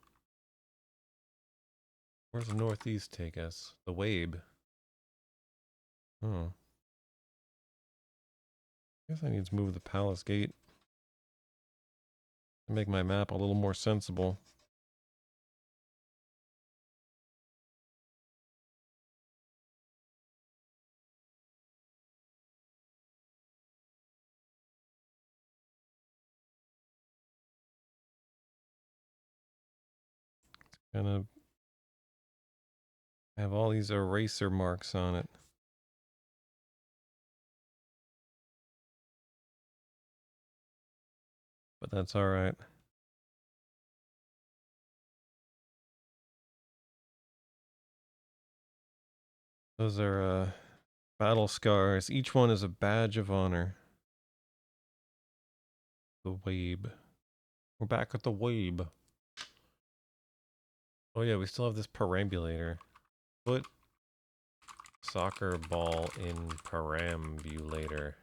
Where's the northeast take us? The Wabe. Oh. Guess I need to move the palace gate to make my map a little more sensible. Gonna have all these eraser marks on it. But that's alright. Those are battle scars. Each one is a badge of honor. The Wabe. We're back at the Wabe. Oh yeah, we still have this perambulator. Put soccer ball in perambulator.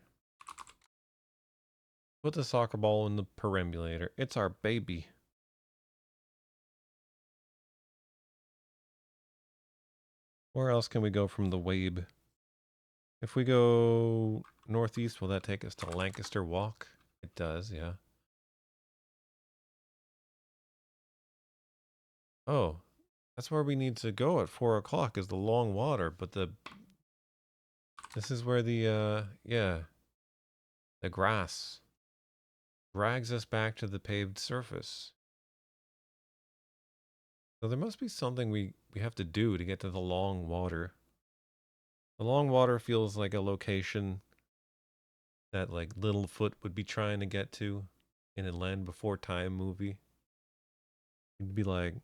Put the soccer ball in the perambulator. It's our baby. Where else can we go from the Wabe? If we go northeast, will that take us to Lancaster Walk? It does, yeah. Oh, that's where we need to go at 4 o'clock is the long water, but this is where the the grass drags us back to the paved surface. So there must be something we have to do to get to the long water. The long water feels like a location that like Littlefoot would be trying to get to in a Land Before Time movie. He'd be like,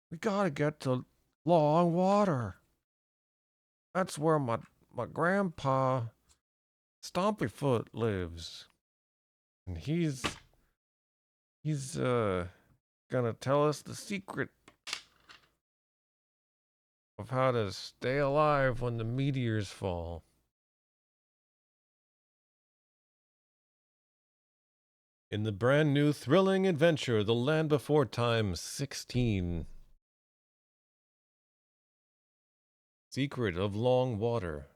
we gotta get to long water. That's where my grandpa Stompyfoot lives. And he's gonna tell us the secret of how to stay alive when the meteors fall. In the brand new thrilling adventure, The Land Before Time 16. Secret of Long Water.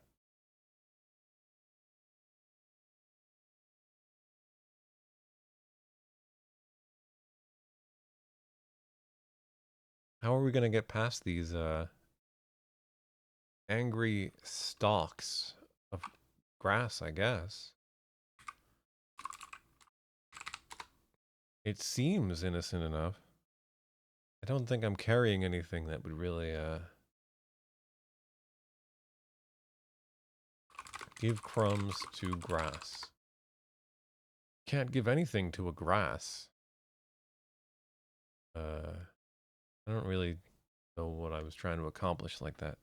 How are we gonna get past these angry stalks of grass, I guess? It seems innocent enough. I don't think I'm carrying anything that would really give crumbs to grass. Can't give anything to a grass. I don't really know what I was trying to accomplish like that.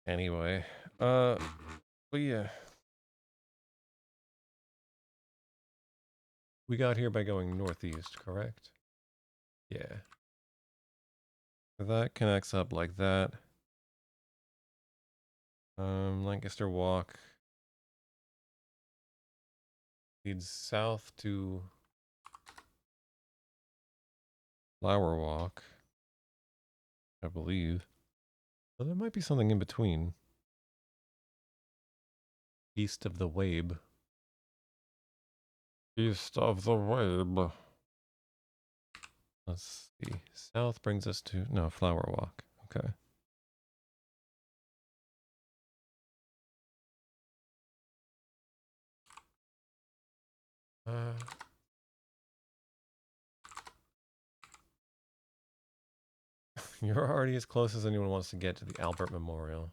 Anyway, but yeah. We got here by going northeast, correct? Yeah. That connects up like that. Lancaster Walk leads south to Flower Walk, I believe. But there might be something in between. East of the Wabe. East of the Wabe. Let's see. South brings us to... No, Flower Walk. Okay. You're already as close as anyone wants to get to the Albert Memorial.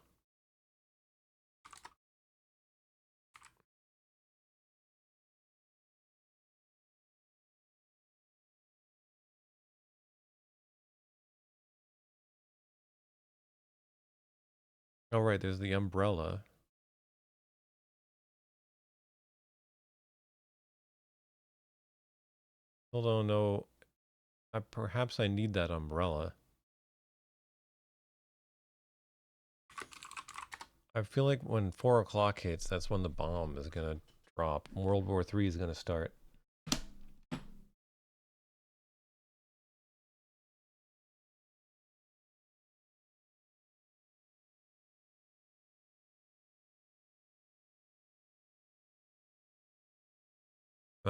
Oh, right, there's the umbrella. Still don't know. Perhaps I need that umbrella. I feel like when 4 o'clock hits, that's when the bomb is gonna drop. World War III is gonna start.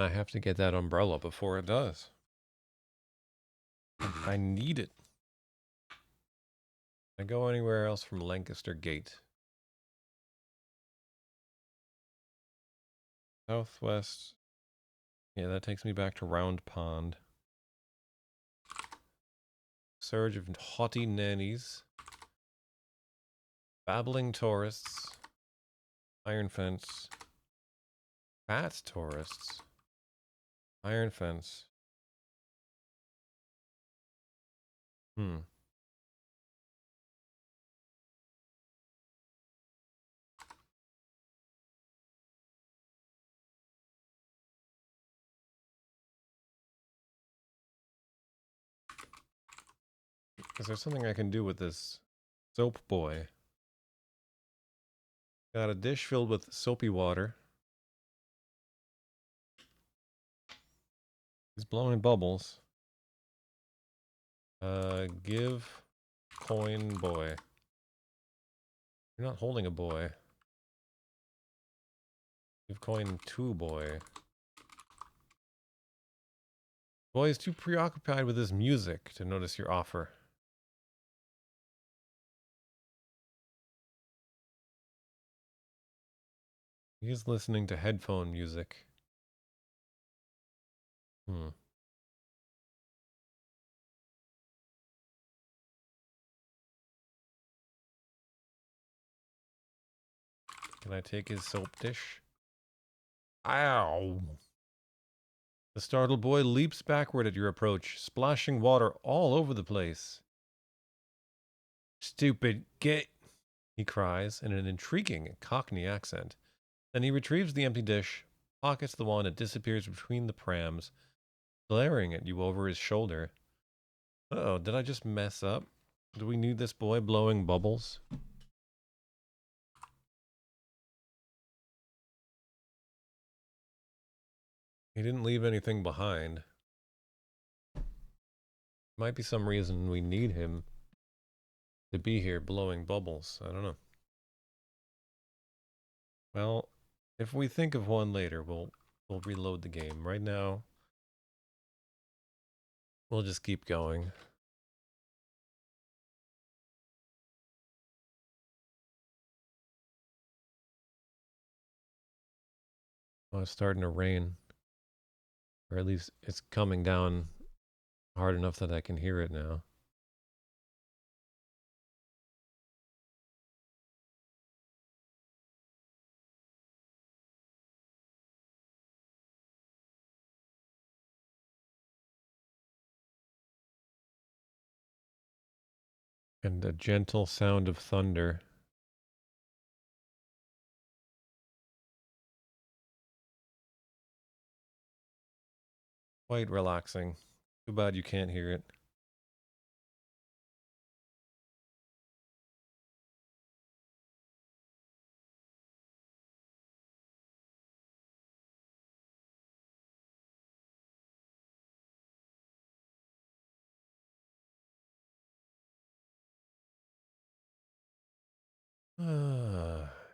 I have to get that umbrella before it does. I need it. Can I go anywhere else from Lancaster Gate? Southwest. Yeah, that takes me back to Round Pond. Surge of haughty nannies. Babbling tourists. Iron fence. Fat tourists. Iron fence. Hmm. Is there something I can do with this soap boy? Got a dish filled with soapy water. He's blowing bubbles. Give coin boy. You're not holding a boy. Give coin to boy. Boy is too preoccupied with his music to notice your offer. He is listening to headphone music. Hmm. Can I take his soap dish? Ow! The startled boy leaps backward at your approach, splashing water all over the place. Stupid git! He cries in an intriguing Cockney accent. Then he retrieves the empty dish, pockets the wand, and disappears between the prams, glaring at you over his shoulder. Uh-oh, did I just mess up? Do we need this boy blowing bubbles? He didn't leave anything behind. Might be some reason we need him to be here blowing bubbles. I don't know. Well, if we think of one later, we'll reload the game. Right now, we'll just keep going. Oh, it's starting to rain. Or at least it's coming down hard enough that I can hear it now. And a gentle sound of thunder. Quite relaxing. Too bad you can't hear it.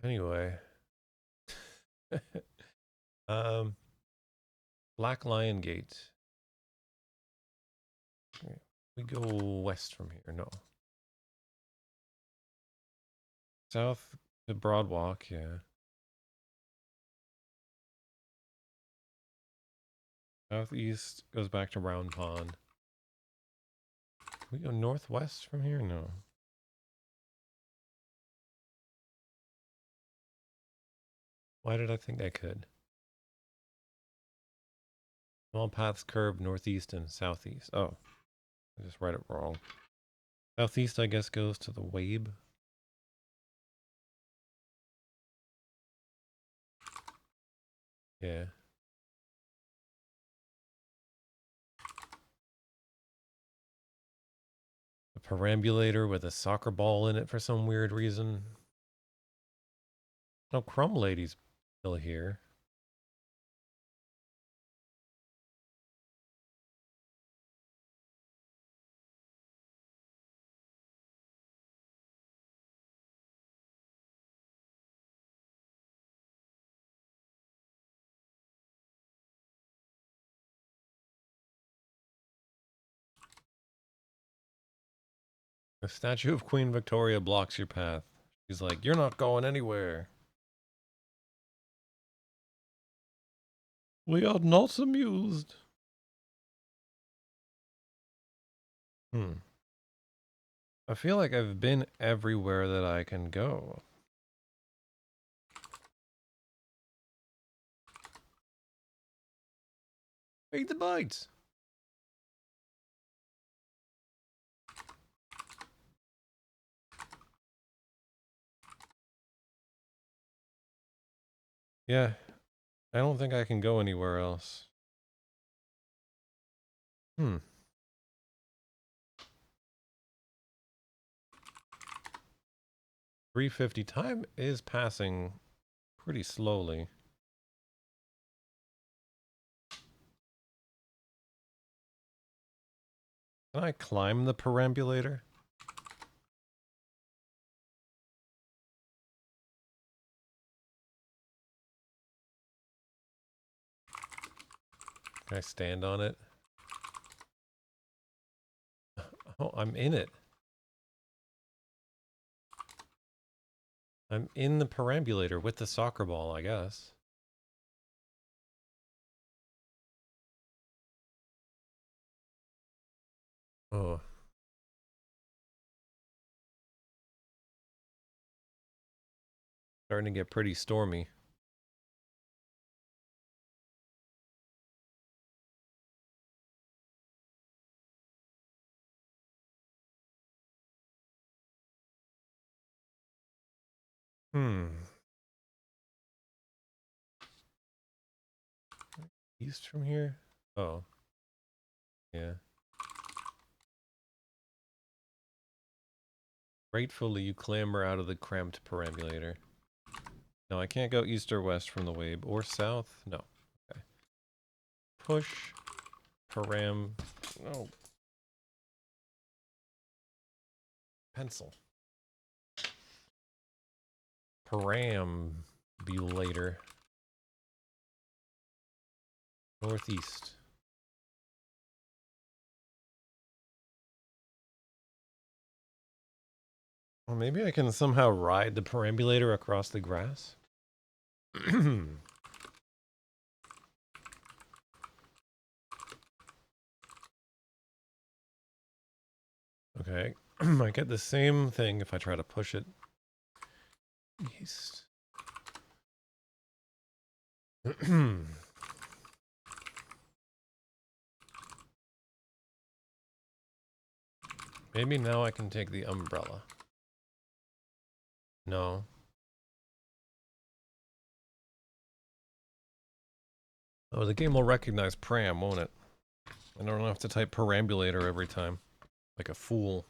Anyway. um, Black Lion Gate. We go west from here. No. South to Broadwalk, yeah. Southeast goes back to Round Pond. Can we go northwest from here? No. Why did I think I could? Small paths curve northeast and southeast. Oh, I just read it wrong. Southeast, I guess, goes to the Wabe. Yeah. A perambulator with a soccer ball in it for some weird reason. No, Crumb Lady's still here. The statue of Queen Victoria blocks your path. She's like, you're not going anywhere. We are not amused. I feel like I've been everywhere that I can go. Eat the bites. Yeah, I don't think I can go anywhere else. 350. Time is passing pretty slowly. Can I climb the perambulator? Can I stand on it? Oh, I'm in it. I'm in the perambulator with the soccer ball, I guess. Oh. Starting to get pretty stormy. East from here? Oh. Yeah. Gratefully, you clamber out of the cramped perambulator. No, I can't go east or west from the wave. Or south? No. Okay. Push. Param. No. Pencil. Perambulator. Northeast. Well, maybe I can somehow ride the perambulator across the grass? Okay. I get the same thing if I try to push it east. Maybe now I can take the umbrella. No. Oh, the game will recognize pram, won't it? I don't have to type perambulator every time. Like a fool.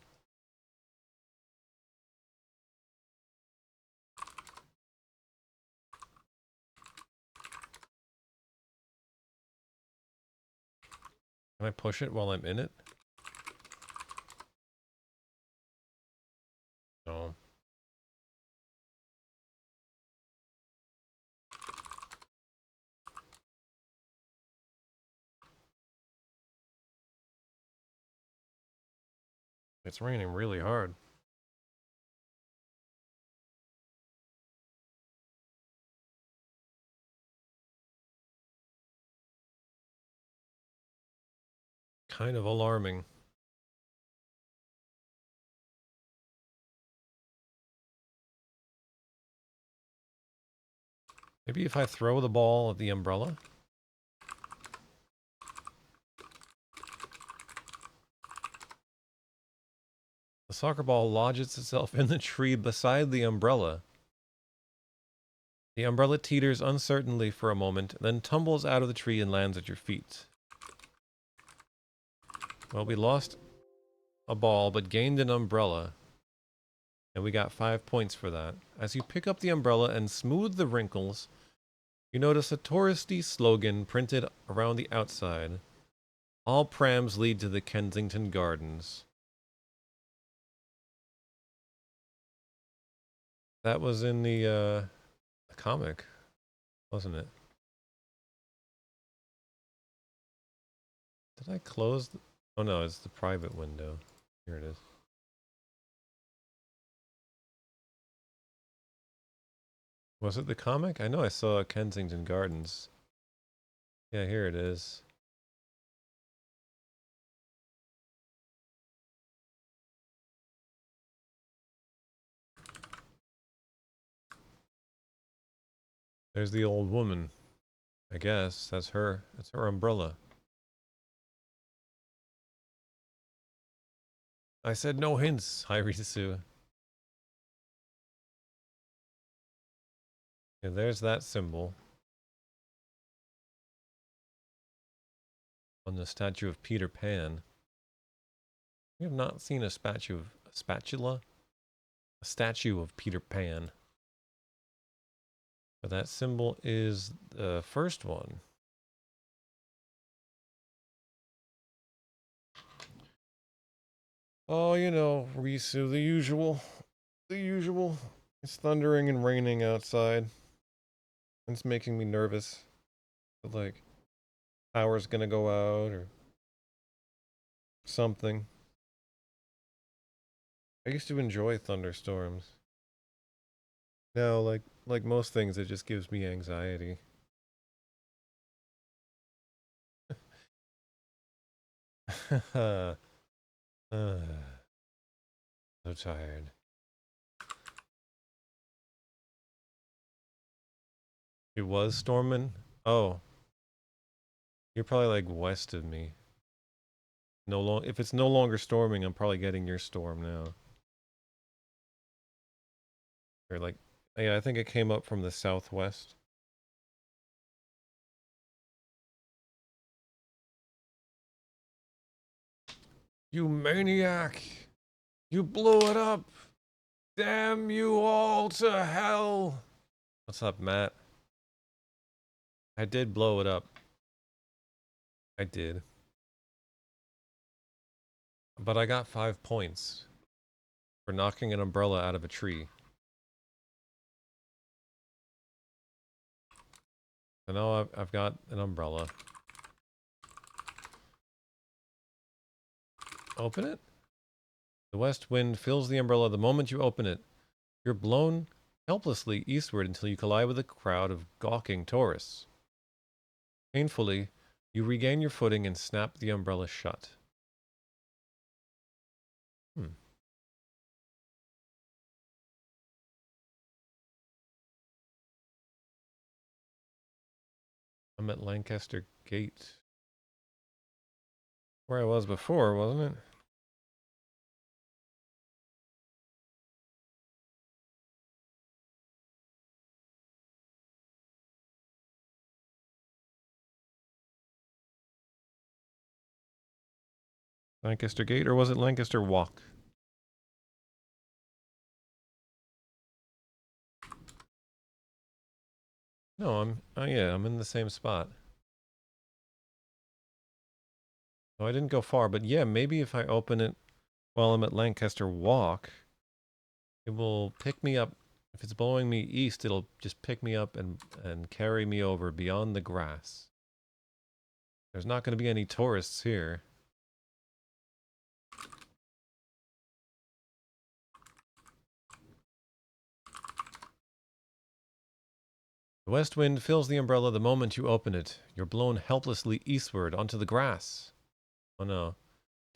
Can I push it while I'm in it? No. It's raining really hard. Kind of alarming. Maybe if I throw the ball at the umbrella? The soccer ball lodges itself in the tree beside the umbrella. The umbrella teeters uncertainly for a moment, then tumbles out of the tree and lands at your feet. Well, we lost a ball, but gained an umbrella. And we got 5 points for that. As you pick up the umbrella and smooth the wrinkles, you notice a touristy slogan printed around the outside. All prams lead to the Kensington Gardens. That was in the comic, wasn't it? Did I close? Oh no, it's the private window. Here it is. Was it the comic? I know I saw Kensington Gardens. Yeah, here it is. There's the old woman. I guess that's her. That's her umbrella. I said no hints, Hirisu. Yeah, there's that symbol on the statue of Peter Pan. We have not seen a spatula? A statue of Peter Pan. But that symbol is the first one. Oh, you know, Risu, the usual. The usual. It's thundering and raining outside. It's making me nervous. But like, power's gonna go out or something. I used to enjoy thunderstorms. Now, like most things, it just gives me anxiety. So tired. It was storming? Oh, you're probably like west of me. If it's no longer storming, I'm probably getting your storm now. Or like, yeah, I think it came up from the southwest. You maniac! You blew it up! Damn you all to hell! What's up, Matt? I did blow it up. I did. But I got 5 points for knocking an umbrella out of a tree. So now I've got an umbrella. Open it? The west wind fills the umbrella the moment you open it. You're blown helplessly eastward until you collide with a crowd of gawking tourists. Painfully, you regain your footing and snap the umbrella shut. Hmm. I'm at Lancaster Gate. Where I was before, wasn't it? Lancaster Gate, or was it Lancaster Walk? No, I'm in the same spot. Oh, I didn't go far, but yeah, maybe if I open it while I'm at Lancaster Walk, it will pick me up. If it's blowing me east, it'll just pick me up and carry me over beyond the grass. There's not going to be any tourists here. The west wind fills the umbrella the moment you open it. You're blown helplessly eastward onto the grass. Oh no.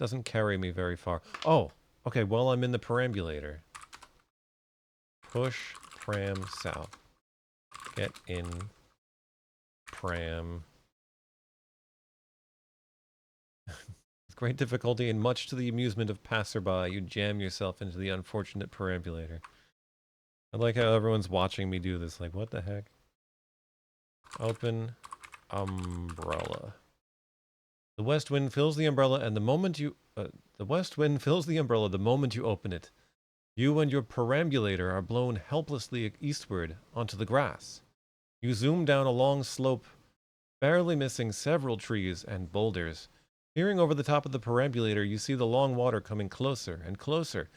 Doesn't carry me very far. Oh, okay, well I'm in the perambulator. Push pram south. Get in pram. With great difficulty and much to the amusement of passerby, you jam yourself into the unfortunate perambulator. I like how everyone's watching me do this. Like, what the heck? Open umbrella. The west wind fills the umbrella, and the west wind fills the umbrella the moment you open it. You and your perambulator are blown helplessly eastward onto the grass. You zoom down a long slope, barely missing several trees and boulders. Peering over the top of the perambulator, you see the long water coming closer and closer,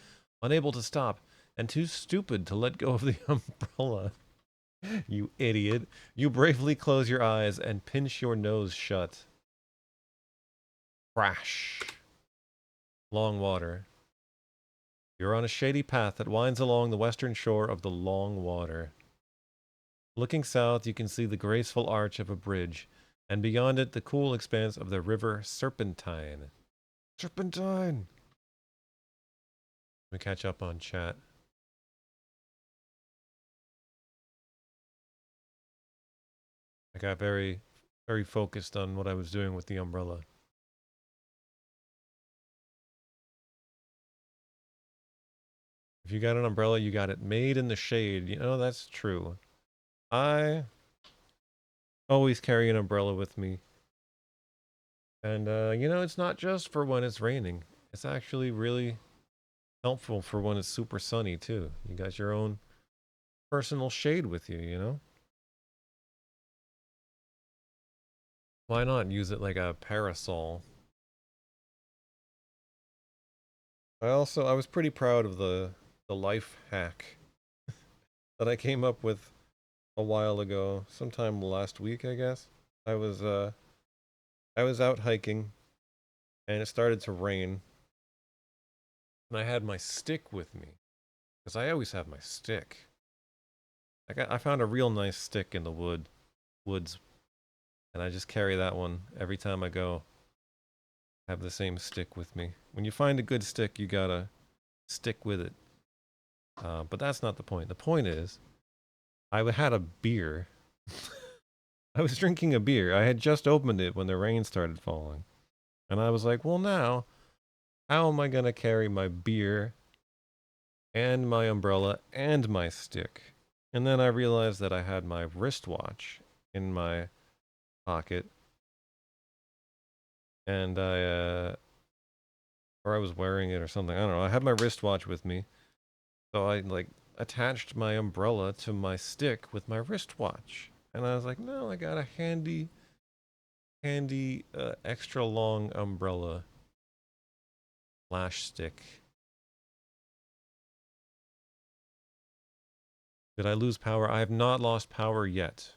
unable to stop, and too stupid to let go of the umbrella. You idiot. You bravely close your eyes and pinch your nose shut. Crash. Long water. You're on a shady path that winds along the western shore of the Long Water. Looking south, you can see the graceful arch of a bridge, and beyond it, the cool expanse of the river Serpentine. Serpentine! Let me catch up on chat. I got very, very focused on what I was doing with the umbrella. If you got an umbrella, you got it made in the shade. You know, that's true. I always carry an umbrella with me. And, you know, it's not just for when it's raining. It's actually really helpful for when it's super sunny, too. You got your own personal shade with you, you know? Why not use it like a parasol? I was pretty proud of the life hack that I came up with a while ago, sometime last week, I guess. I was uh I was out hiking and it started to rain and I had my stick with me because I always have my stick. I found a real nice stick in the woods and I just carry that one every time I go. Have the same stick with me. When you find a good stick, you gotta stick with it. But that's not the point. The point is, I had a beer. I was drinking a beer. I had just opened it when the rain started falling. And I was like, well, now, how am I going to carry my beer and my umbrella and my stick? And then I realized that I had my wristwatch in my pocket. And or I was wearing it or something. I don't know. I had my wristwatch with me. So I, like, attached my umbrella to my stick with my wristwatch. And I was like, no, I got a handy, extra long umbrella flash stick. Did I lose power? I have not lost power yet.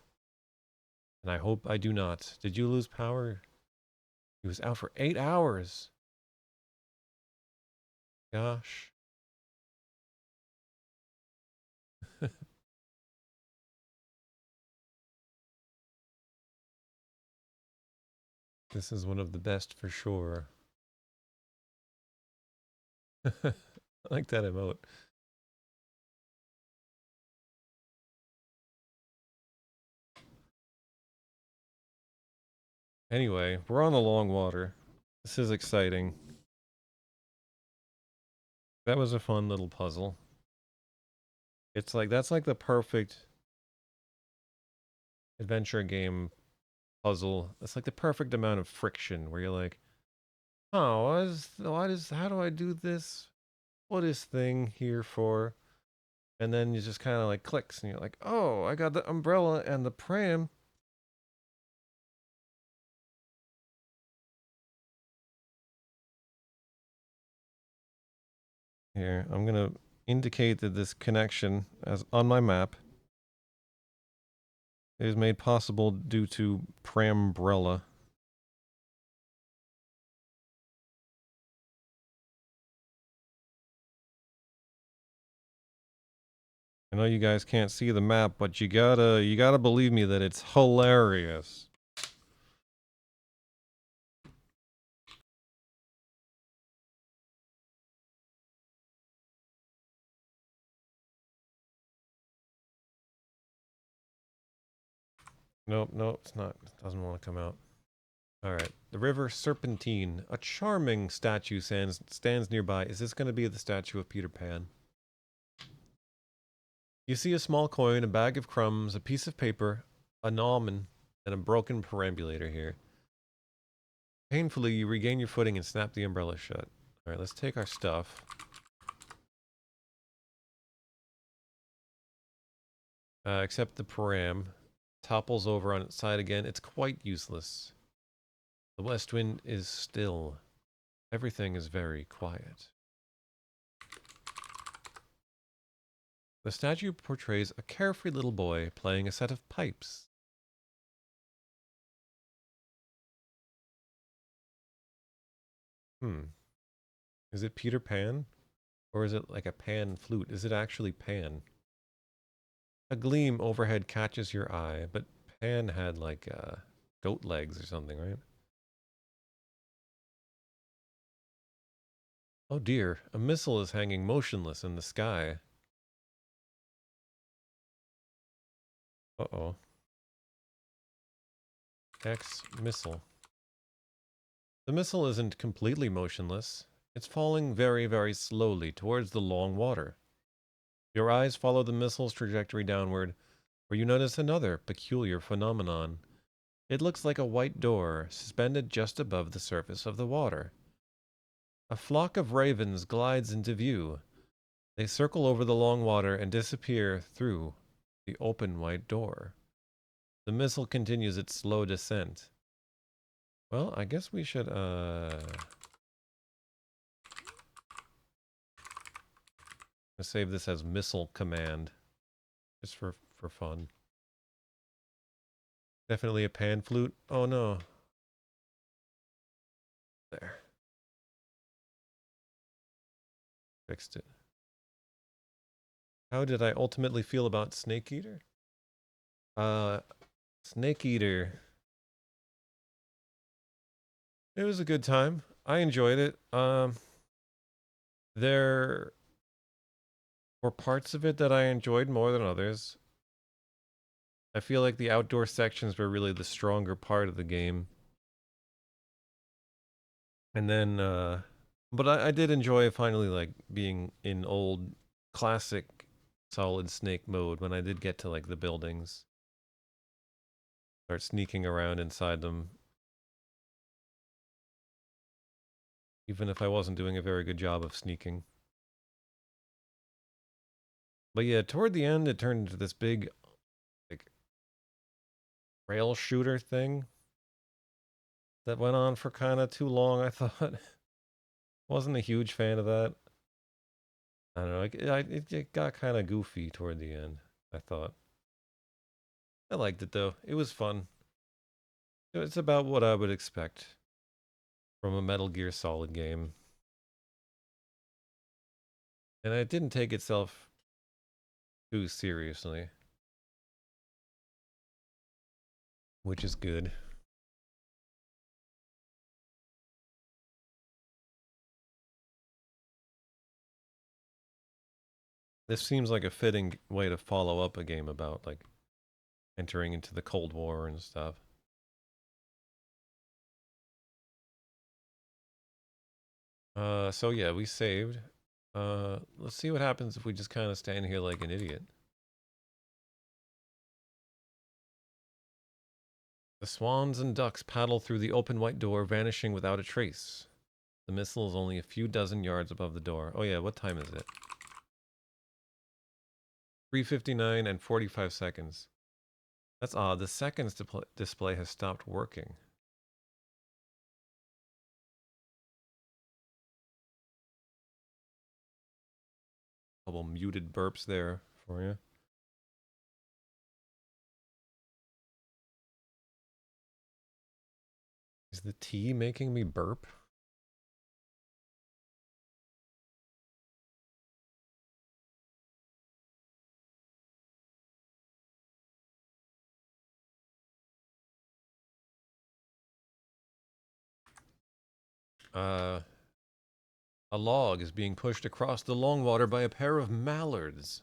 And I hope I do not. Did you lose power? He was out for 8 hours. Gosh. This is one of the best for sure. I like that emote. Anyway, we're on the long water. This is exciting. That was a fun little puzzle. It's like, that's like the perfect adventure game puzzle. It's like the perfect amount of friction where you're like, oh, how do I do this? What is thing here for? And then you just kind of like clicks and you're like, oh, I got the umbrella and the pram. Here, I'm going to indicate that this connection as on my map is made possible due to Prambrella. I know you guys can't see the map, but you gotta believe me that it's hilarious. Nope, nope, it's not. It doesn't want to come out. Alright. The river Serpentine. A charming statue stands nearby. Is this going to be the statue of Peter Pan? You see a small coin, a bag of crumbs, a piece of paper, an almond, and a broken perambulator here. Painfully, you regain your footing and snap the umbrella shut. Alright, let's take our stuff. Except the param topples over on its side again. It's quite useless. The west wind is still. Everything is very quiet. The statue portrays a carefree little boy playing a set of pipes. Hmm. Is it Peter Pan? Or is it like a pan flute? Is it actually Pan? A gleam overhead catches your eye, but Pan had like goat legs or something, right? Oh dear, a missile is hanging motionless in the sky. Uh-oh. X missile. The missile isn't completely motionless. It's falling very, very slowly towards the long water. Your eyes follow the missile's trajectory downward, where you notice another peculiar phenomenon. It looks like a white door suspended just above the surface of the water. A flock of ravens glides into view. They circle over the long water and disappear through the open white door. The missile continues its slow descent. Well, I guess we should save this as missile command, just for fun. Definitely a pan flute. Oh no. There. Fixed it. How did I ultimately feel about Snake Eater? Snake Eater. It was a good time. I enjoyed it. There were parts of it that I enjoyed more than others. I feel like the outdoor sections were really the stronger part of the game. And then, but I did enjoy finally like being in old classic Solid Snake mode when I did get to like the buildings. Start sneaking around inside them. Even if I wasn't doing a very good job of sneaking. But yeah, toward the end, it turned into this big, like, rail shooter thing that went on for kind of too long, I thought. Wasn't a huge fan of that. I don't know, it got kind of goofy toward the end, I thought. I liked it though. It was fun. It's about what I would expect from a Metal Gear Solid game. And it didn't take itself too seriously, which is good. This seems like a fitting way to follow up a game about like entering into the Cold War and stuff. So yeah, we saved. Let's see what happens if we just kind of stand here like an idiot. The swans and ducks paddle through the open white door, vanishing without a trace. The missile is only a few dozen yards above the door. Oh yeah, what time is it? 3:59 and 45 seconds. That's odd. The seconds display has stopped working. Couple muted burps there for you. Is the tea making me burp? A log is being pushed across the long water by a pair of mallards.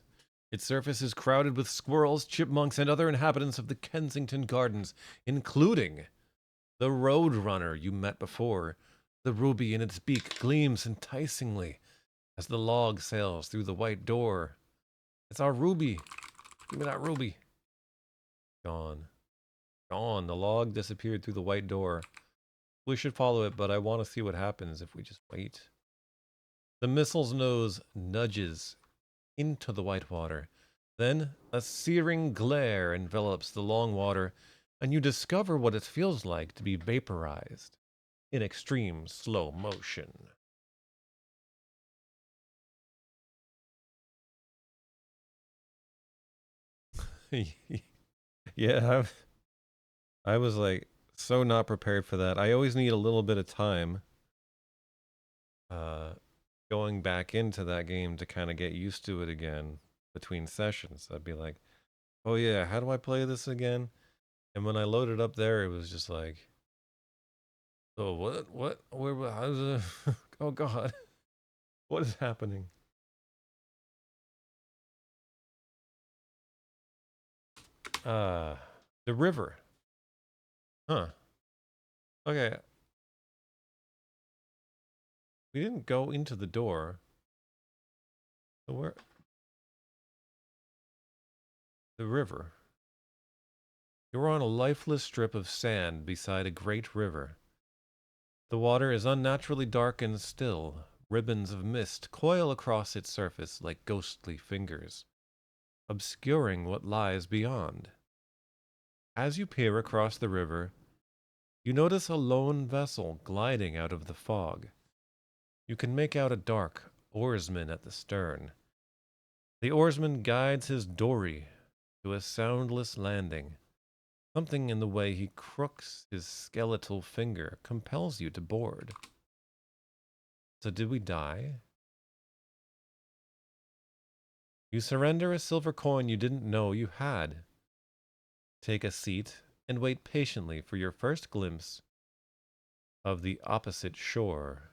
Its surface is crowded with squirrels, chipmunks, and other inhabitants of the Kensington Gardens, including the road runner you met before. The ruby in its beak gleams enticingly as the log sails through the white door. It's our ruby. Give me that ruby. Gone. Gone. The log disappeared through the white door. We should follow it, but I want to see what happens if we just wait. The missile's nose nudges into the white water. Then a searing glare envelops the long water, and you discover what it feels like to be vaporized in extreme slow motion. Yeah, I was like so not prepared for that. I always need a little bit of time uh, going back into that game to kind of get used to it again between sessions. I'd be like, oh yeah, how do I play this again? And when I loaded up there, it was just like, oh, what, where, how's it? Oh God, what is happening? Uh, the river. Huh. Okay, we didn't go into the door. So where? The river. You're on a lifeless strip of sand beside a great river. The water is unnaturally dark and still. Ribbons of mist coil across its surface like ghostly fingers, obscuring what lies beyond. As you peer across the river, you notice a lone vessel gliding out of the fog. You can make out a dark oarsman at the stern. The oarsman guides his dory to a soundless landing. Something in the way he crooks his skeletal finger compels you to board. So did we die? You surrender a silver coin you didn't know you had. Take a seat and wait patiently for your first glimpse of the opposite shore.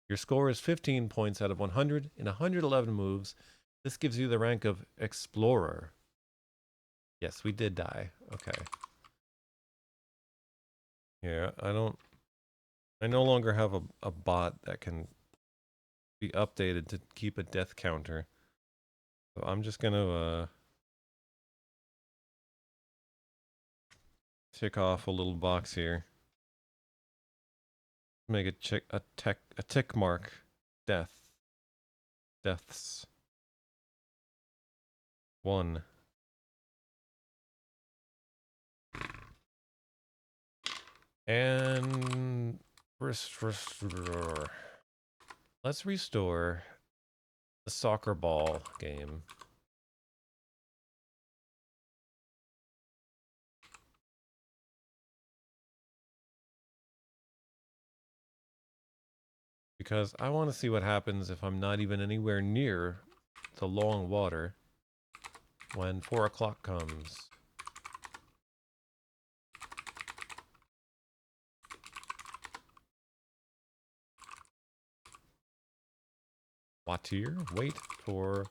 Your score is 15 points out of 100 in 111 moves. This gives you the rank of Explorer. Yes, we did die. Okay. Yeah, I no longer have a bot that can be updated to keep a death counter. So I'm just gonna tick off a little box here. Make a tick mark. Deaths. 1. And let's restore the soccer ball game. Because I want to see what happens if I'm not even anywhere near the long water when 4 o'clock comes. Watir, wait for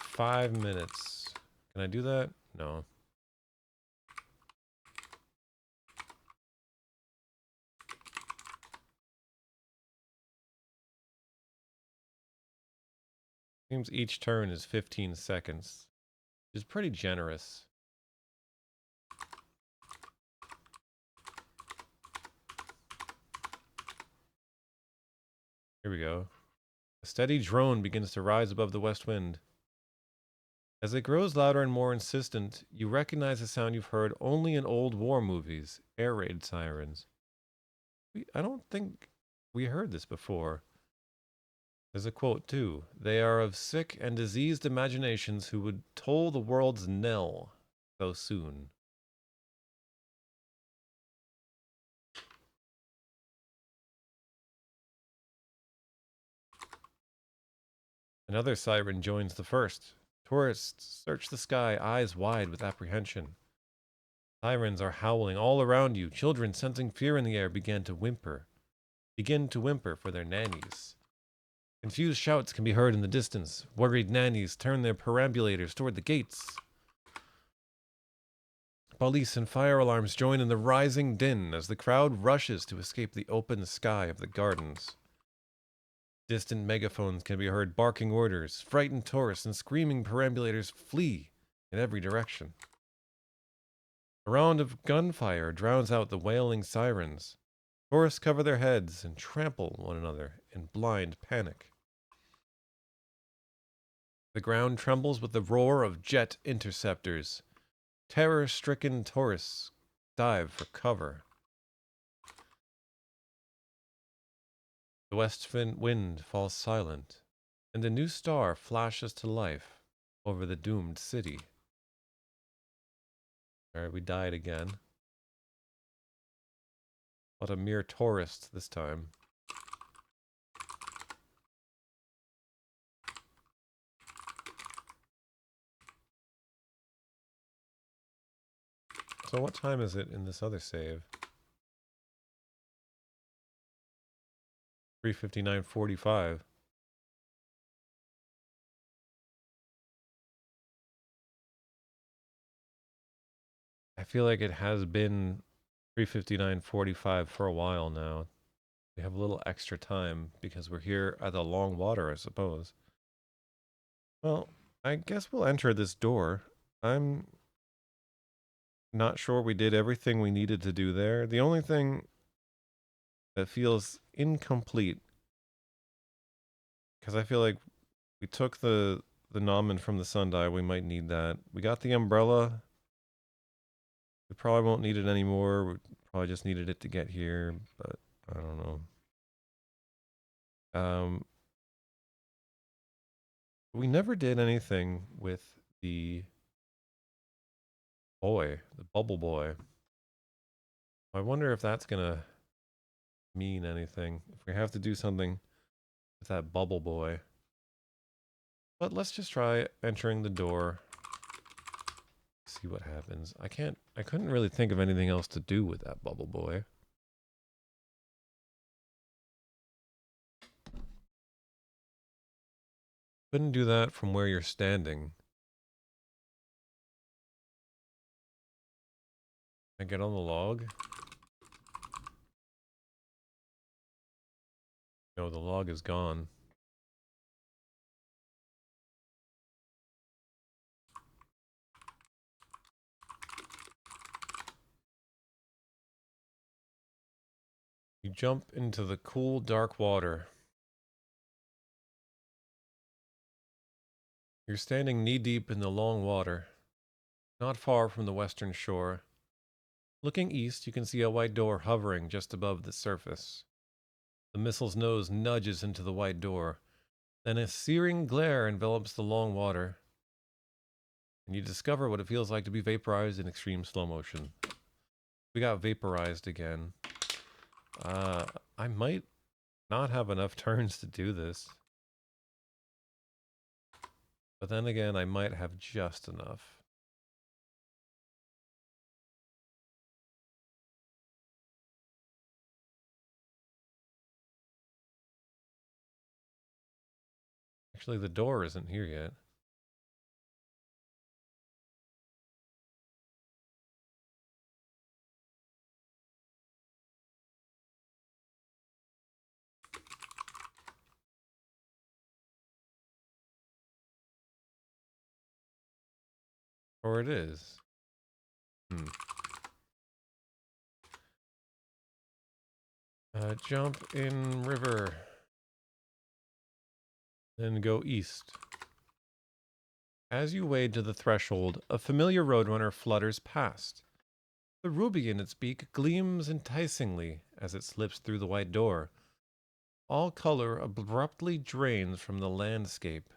5 minutes. Can I do that? No. Seems each turn is 15 seconds, which is pretty generous. Here we go. A steady drone begins to rise above the west wind. As it grows louder and more insistent, you recognize a sound you've heard only in old war movies, air raid sirens. I don't think we heard this before. There's a quote too. They are of sick and diseased imaginations who would toll the world's knell so soon. Another siren joins the first. Tourists search the sky, eyes wide with apprehension. Sirens are howling all around you. Children, sensing fear in the air, begin to whimper for their nannies. Confused shouts can be heard in the distance. Worried nannies turn their perambulators toward the gates. Police and fire alarms join in the rising din as the crowd rushes to escape the open sky of the gardens. Distant megaphones can be heard barking orders. Frightened tourists and screaming perambulators flee in every direction. A round of gunfire drowns out the wailing sirens. Tourists cover their heads and trample one another in blind panic. The ground trembles with the roar of jet interceptors. Terror-stricken tourists dive for cover. The west wind falls silent, and a new star flashes to life over the doomed city. Alright, we died again. But a mere tourist this time. So what time is it in this other save? 3:59:45. I feel like it has been 3:59:45 for a while now. We have a little extra time because we're here at the long water, I suppose. Well, I guess we'll enter this door. I'm not sure we did everything we needed to do there. The only thing that feels incomplete, because I feel like we took the Namen from the sundial. We might need that. We got the umbrella. We probably won't need it anymore. We probably just needed it to get here, but I don't know. We never did anything with the boy, the bubble boy. I wonder if that's gonna mean anything. If we have to do something with that bubble boy. But let's just try entering the door. See what happens. I couldn't really think of anything else to do with that bubble boy. Couldn't do that from where you're standing. I get on the log? No, the log is gone. You jump into the cool, dark water. You're standing knee-deep in the long water, not far from the western shore. Looking east, you can see a white door hovering just above the surface. The missile's nose nudges into the white door. Then a searing glare envelops the long water, and you discover what it feels like to be vaporized in extreme slow motion. We got vaporized again. I might not have enough turns to do this. But then again, I might have just enough. Actually, the door isn't here yet. Or it is. Jump in river. Then go east. As you wade to the threshold, a familiar roadrunner flutters past. The ruby in its beak gleams enticingly as it slips through the white door. All color abruptly drains from the landscape.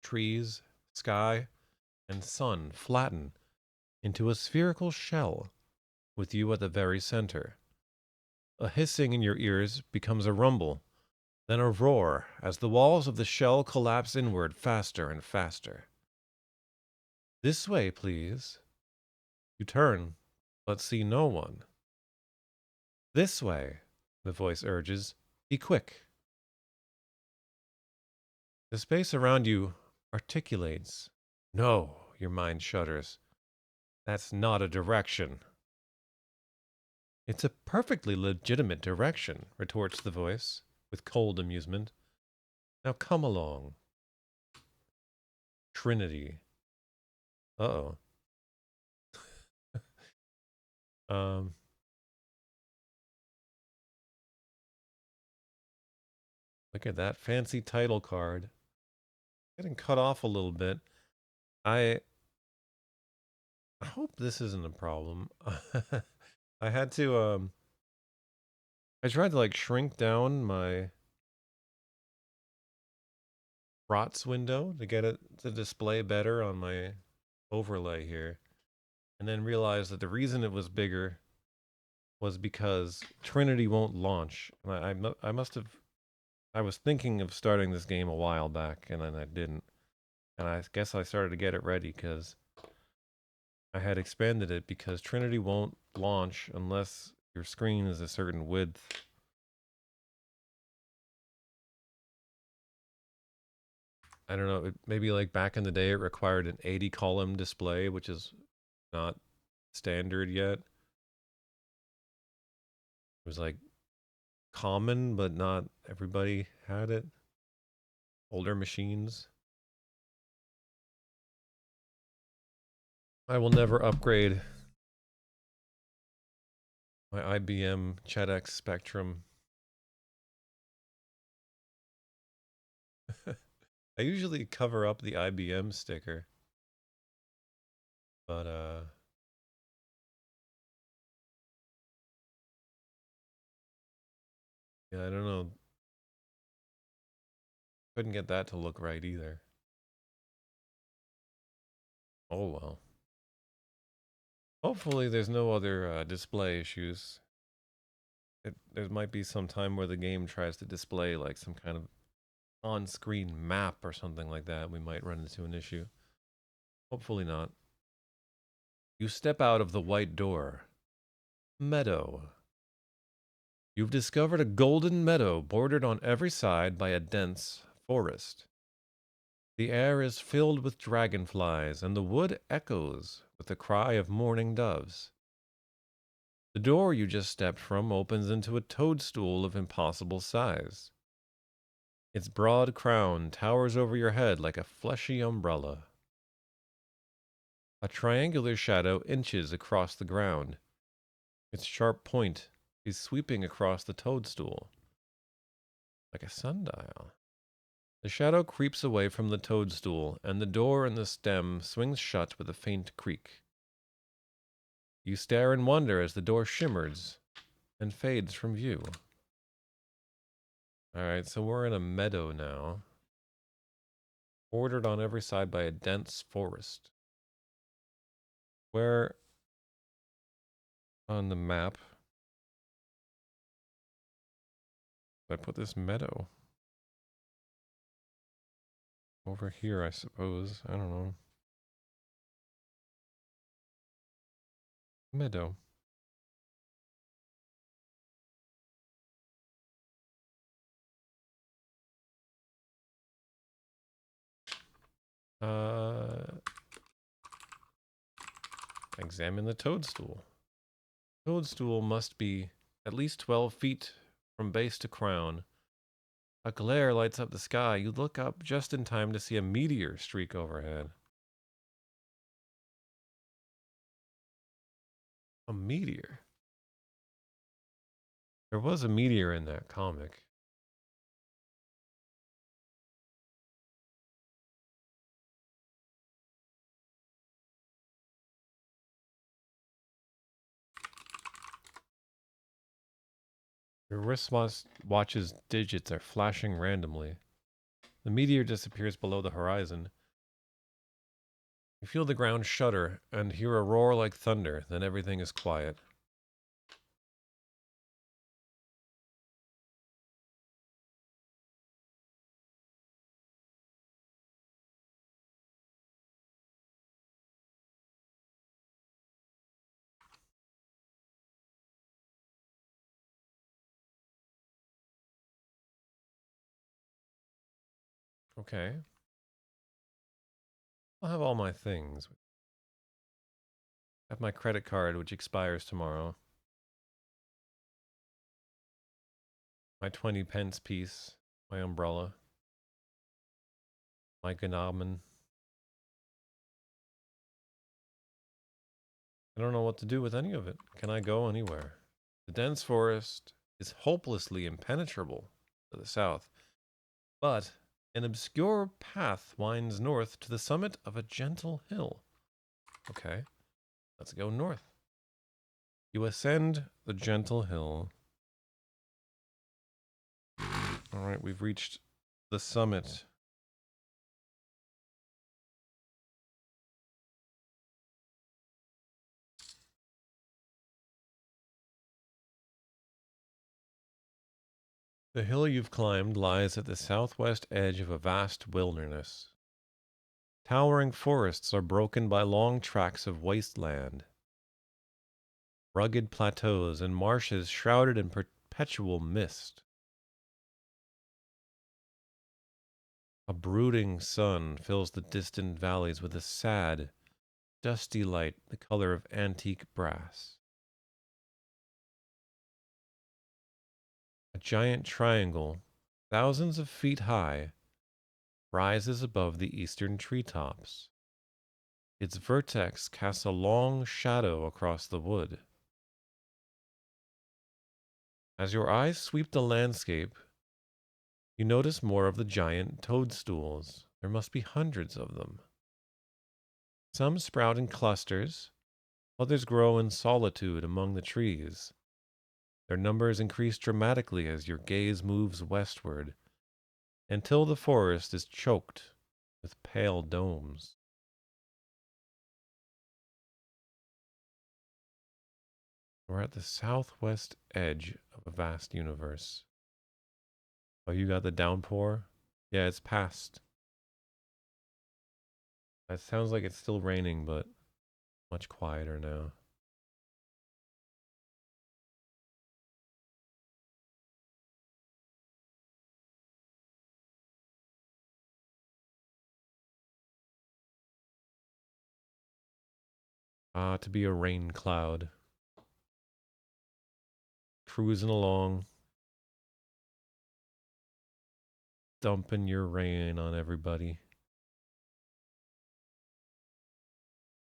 Trees, sky, and sun flatten into a spherical shell, with you at the very center. A hissing in your ears becomes a rumble, then a roar as the walls of the shell collapse inward faster and faster. This way, please. You turn, but see no one. This way, the voice urges. Be quick. The space around you articulates. No, your mind shudders. That's not a direction. It's a perfectly legitimate direction, retorts the voice, with cold amusement. Now come along. Trinity. Uh-oh. Um, Look at that fancy title card. Getting cut off a little bit. I hope this isn't a problem. I had to, I tried to like shrink down my ROTS window to get it to display better on my overlay here. And then realized that the reason it was bigger was because Trinity won't launch. I must have, I was thinking of starting this game a while back and then I didn't. And I guess I started to get it ready because I had expanded it because Trinity won't launch unless your screen is a certain width. I don't know, maybe like back in the day it required an 80 column display, which is not standard yet. It was like common, but not everybody had it. Older machines. I will never upgrade my IBM ChedX Spectrum. I usually cover up the IBM sticker, but yeah, I don't know. Couldn't get that to look right either. Oh well. Hopefully there's no other display issues. There might be some time where the game tries to display like some kind of on-screen map or something like that. We might run into an issue. Hopefully not. You step out of the white door. Meadow. You've discovered a golden meadow bordered on every side by a dense forest. The air is filled with dragonflies, and the wood echoes with the cry of mourning doves. The door you just stepped from opens into a toadstool of impossible size. Its broad crown towers over your head like a fleshy umbrella. A triangular shadow inches across the ground. Its sharp point is sweeping across the toadstool like a sundial. The shadow creeps away from the toadstool, and the door in the stem swings shut with a faint creak. You stare in wonder as the door shimmers and fades from view. Alright, so we're in a meadow now, bordered on every side by a dense forest. Where on the map did I put this meadow? Over here, I suppose. I don't know. Meadow. Examine the toadstool. Toadstool must be at least 12 feet from base to crown. A glare lights up the sky. You look up just in time to see a meteor streak overhead. A meteor? There was a meteor in that comic. Your wristwatch's digits are flashing randomly. The meteor disappears below the horizon. You feel the ground shudder and hear a roar like thunder, then everything is quiet. Okay. I'll have all my things. I have my credit card, which expires tomorrow. My 20 pence piece. My umbrella. My gnomon. I don't know what to do with any of it. Can I go anywhere? The dense forest is hopelessly impenetrable to the south, but an obscure path winds north to the summit of a gentle hill. Okay, let's go north. You ascend the gentle hill. All right, we've reached the summit. The hill you've climbed lies at the southwest edge of a vast wilderness. Towering forests are broken by long tracts of wasteland, rugged plateaus and marshes shrouded in perpetual mist. A brooding sun fills the distant valleys with a sad, dusty light the color of antique brass. A giant triangle, thousands of feet high, rises above the eastern treetops. Its vertex casts a long shadow across the wood. As your eyes sweep the landscape, you notice more of the giant toadstools. There must be hundreds of them. Some sprout in clusters, others grow in solitude among the trees. Their numbers increase dramatically as your gaze moves westward, until the forest is choked with pale domes. We're at the southwest edge of a vast universe. Oh, you got the downpour? Yeah, it's past. It sounds like it's still raining, but much quieter now. Ah, to be a rain cloud. Cruising along, dumping your rain on everybody.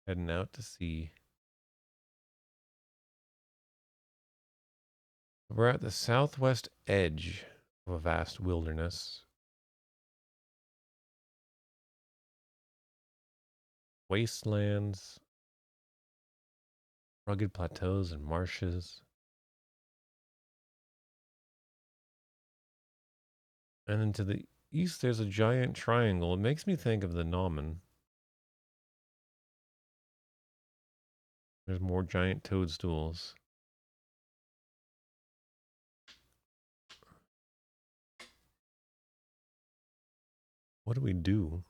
Heading out to sea. We're at the southwest edge of a vast wilderness. Wastelands, rugged plateaus and marshes. And then to the east, there's a giant triangle. It makes me think of the Nauman. There's more giant toadstools. What do we do?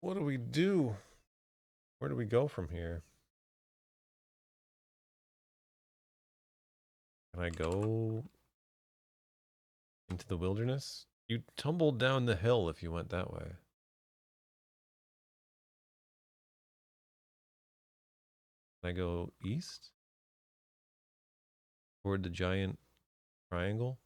What do we do? Where do we go from here? Can I go into the wilderness? You tumbled down the hill if you went that way. Can I go east? Toward the giant triangle?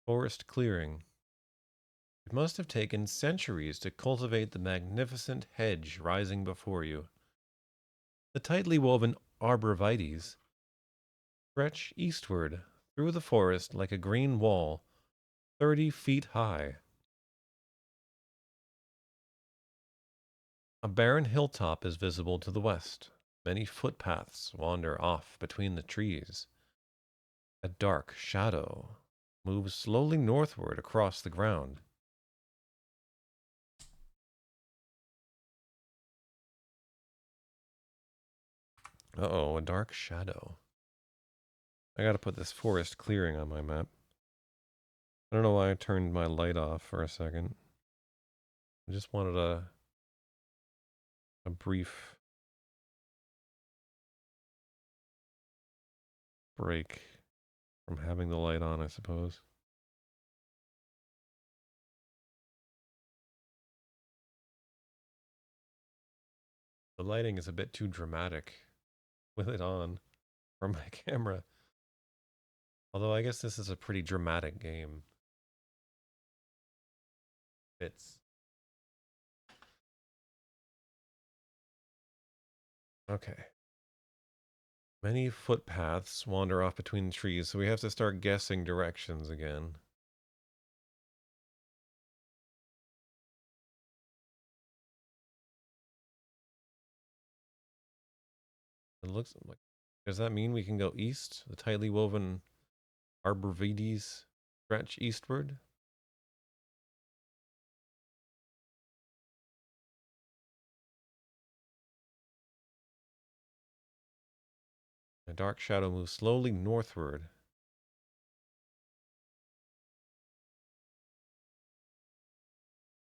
Forest clearing. It must have taken centuries to cultivate the magnificent hedge rising before you. The tightly woven arborvitaes stretch eastward through the forest like a green wall, 30 feet high. A barren hilltop is visible to the west. Many footpaths wander off between the trees. A dark shadow moves slowly northward across the ground. Uh-oh, a dark shadow. I gotta put this forest clearing on my map. I don't know why I turned my light off for a second. I just wanted a brief break from having the light on, I suppose. The lighting is a bit too dramatic with it on for my camera. Although I guess this is a pretty dramatic game. It's okay. Many footpaths wander off between trees, so we have to start guessing directions again. It looks like. Does that mean we can go east? The tightly woven arborvitaes stretch eastward? A dark shadow moves slowly northward.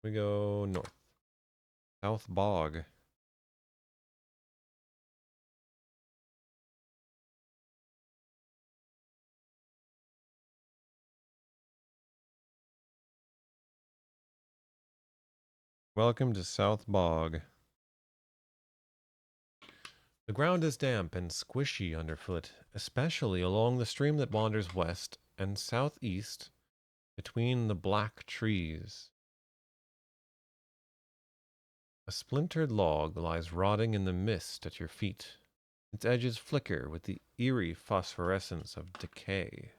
We go north. South Bog. Welcome to South Bog. The ground is damp and squishy underfoot, especially along the stream that wanders west and southeast between the black trees. A splintered log lies rotting in the mist at your feet. Its edges flicker with the eerie phosphorescence of decay.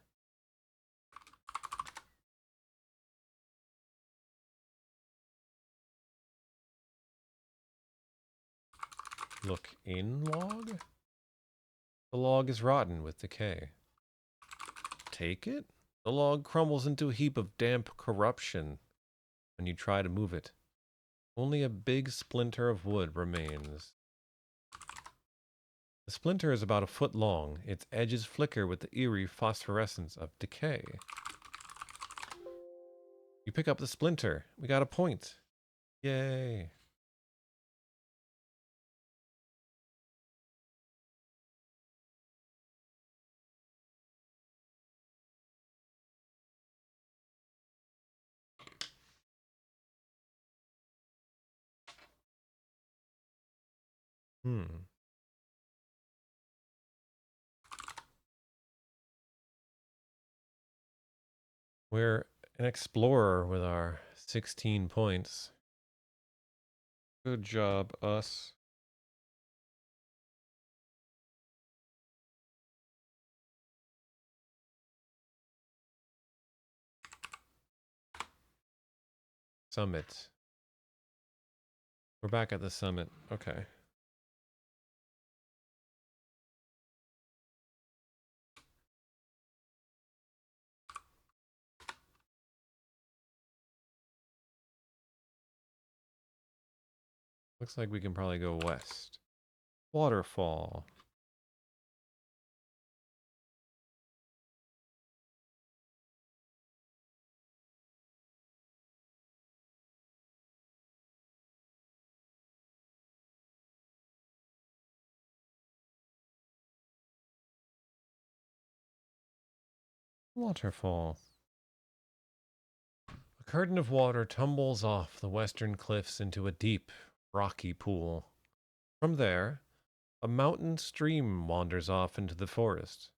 Look in log? The log is rotten with decay. Take it? The log crumbles into a heap of damp corruption when you try to move it. Only a big splinter of wood remains. The splinter is about a foot long. Its edges flicker with the eerie phosphorescence of decay. You pick up the splinter. We got a point. Yay. We're an explorer with our 16 points. Good job, us. Summit. We're back at the summit. Okay. Looks like we can probably go west. Waterfall. Waterfall. A curtain of water tumbles off the western cliffs into a deep, rocky pool. From there, a mountain stream wanders off into the forest.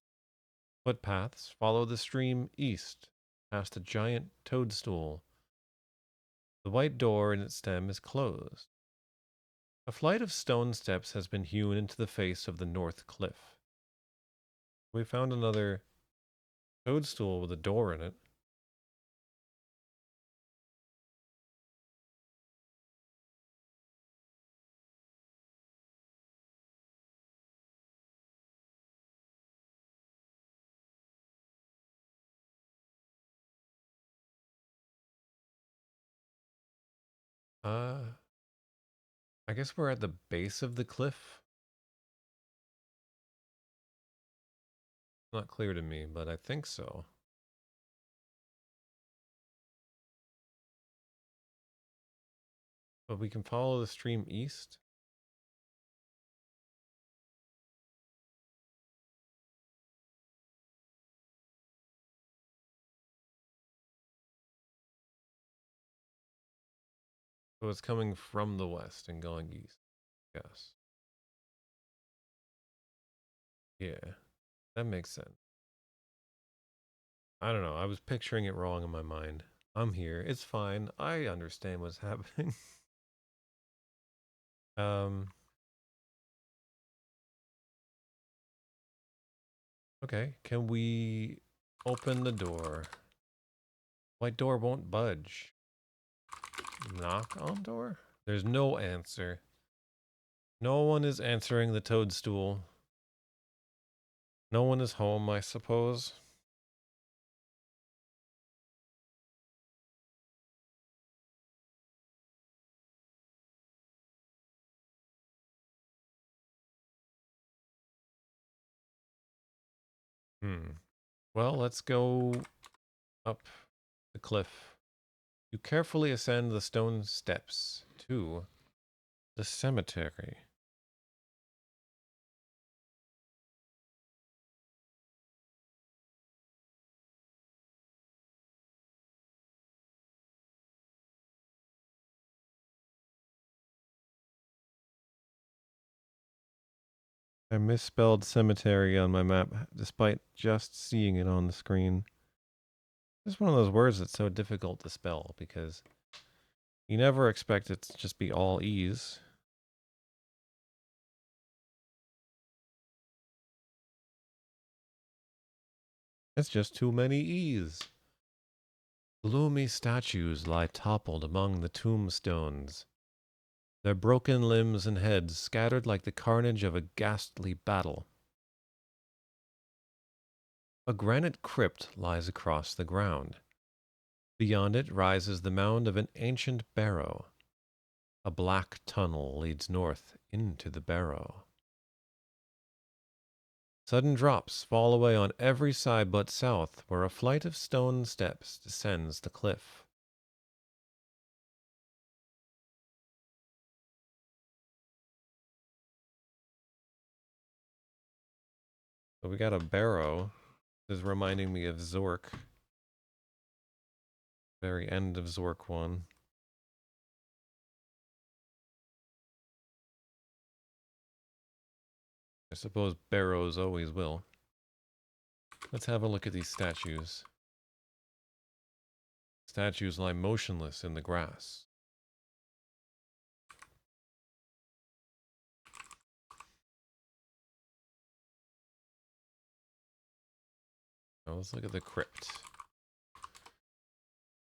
Footpaths follow the stream east, past a giant toadstool. The white door in its stem is closed. A flight of stone steps has been hewn into the face of the north cliff. We found another toadstool with a door in it. I guess we're at the base of the cliff. Not clear to me, but I think so. But we can follow the stream east. So it's coming from the west and going east. Yes. Yeah, that makes sense. I don't know. I was picturing it wrong in my mind. I'm here. It's fine. I understand what's happening. um. Okay. Can we open the door? White door won't budge. Knock on door? There's no answer. No one is answering the toadstool. No one is home, I suppose. Well, let's go up the cliff. You carefully ascend the stone steps to the cemetery. I misspelled cemetery on my map despite just seeing it on the screen. It's one of those words that's so difficult to spell because you never expect it to just be all E's. It's just too many E's. Gloomy statues lie toppled among the tombstones, their broken limbs and heads scattered like the carnage of a ghastly battle. A granite crypt lies across the ground. Beyond it rises the mound of an ancient barrow. A black tunnel leads north into the barrow. Sudden drops fall away on every side but south, where a flight of stone steps descends the cliff. So we got a barrow. This is reminding me of Zork. Very end of Zork 1. I suppose barrows always will. Let's have a look at these statues. Statues lie motionless in the grass. Now let's look at the crypt.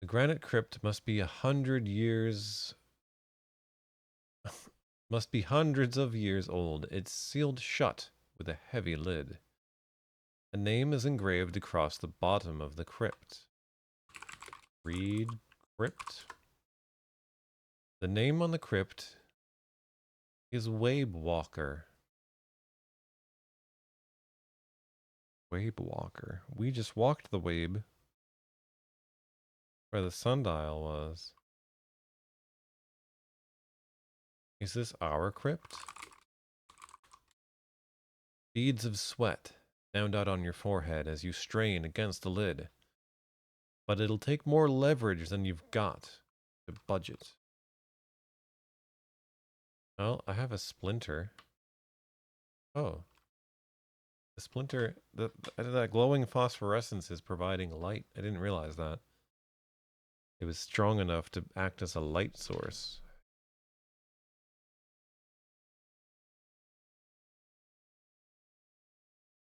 The granite crypt must be 100 years... must be hundreds of years old. It's sealed shut with a heavy lid. A name is engraved across the bottom of the crypt. Read crypt. The name on the crypt is Wabe Walker. Wabe Walker. We just walked the Wabe where the sundial was. Is this our crypt? Beads of sweat bound out on your forehead as you strain against the lid. But it'll take more leverage than you've got to budget. Well, I have a splinter. Oh. The splinter, that glowing phosphorescence is providing light. I didn't realize that. It was strong enough to act as a light source.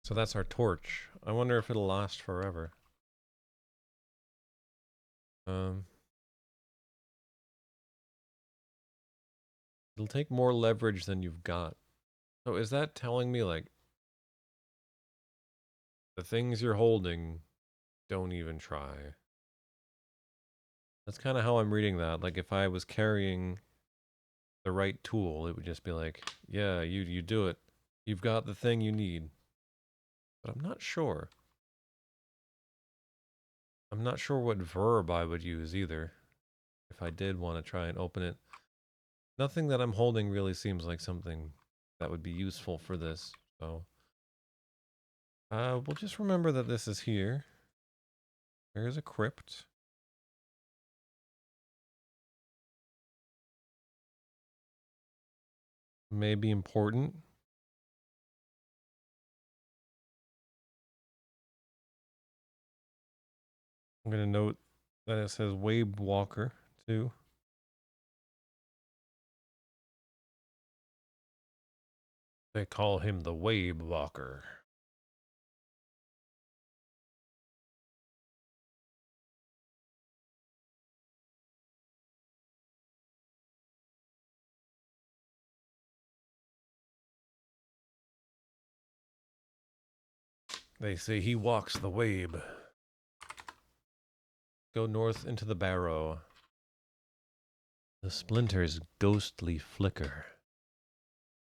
So that's our torch. I wonder if it'll last forever. It'll take more leverage than you've got. So is that telling me, like, the things you're holding, don't even try? That's kind of how I'm reading that. Like, if I was carrying the right tool, it would just be like, yeah, you do it. You've got the thing you need. But I'm not sure. I'm not sure what verb I would use either. If I did want to try and open it. Nothing that I'm holding really seems like something that would be useful for this. So, we'll just remember that this is here. There's a crypt. May be important. I'm going to note that it says Wabe Walker, too. They call him the Wabe Walker. They say he walks the Wabe. Go north into the barrow. The splinter's ghostly flicker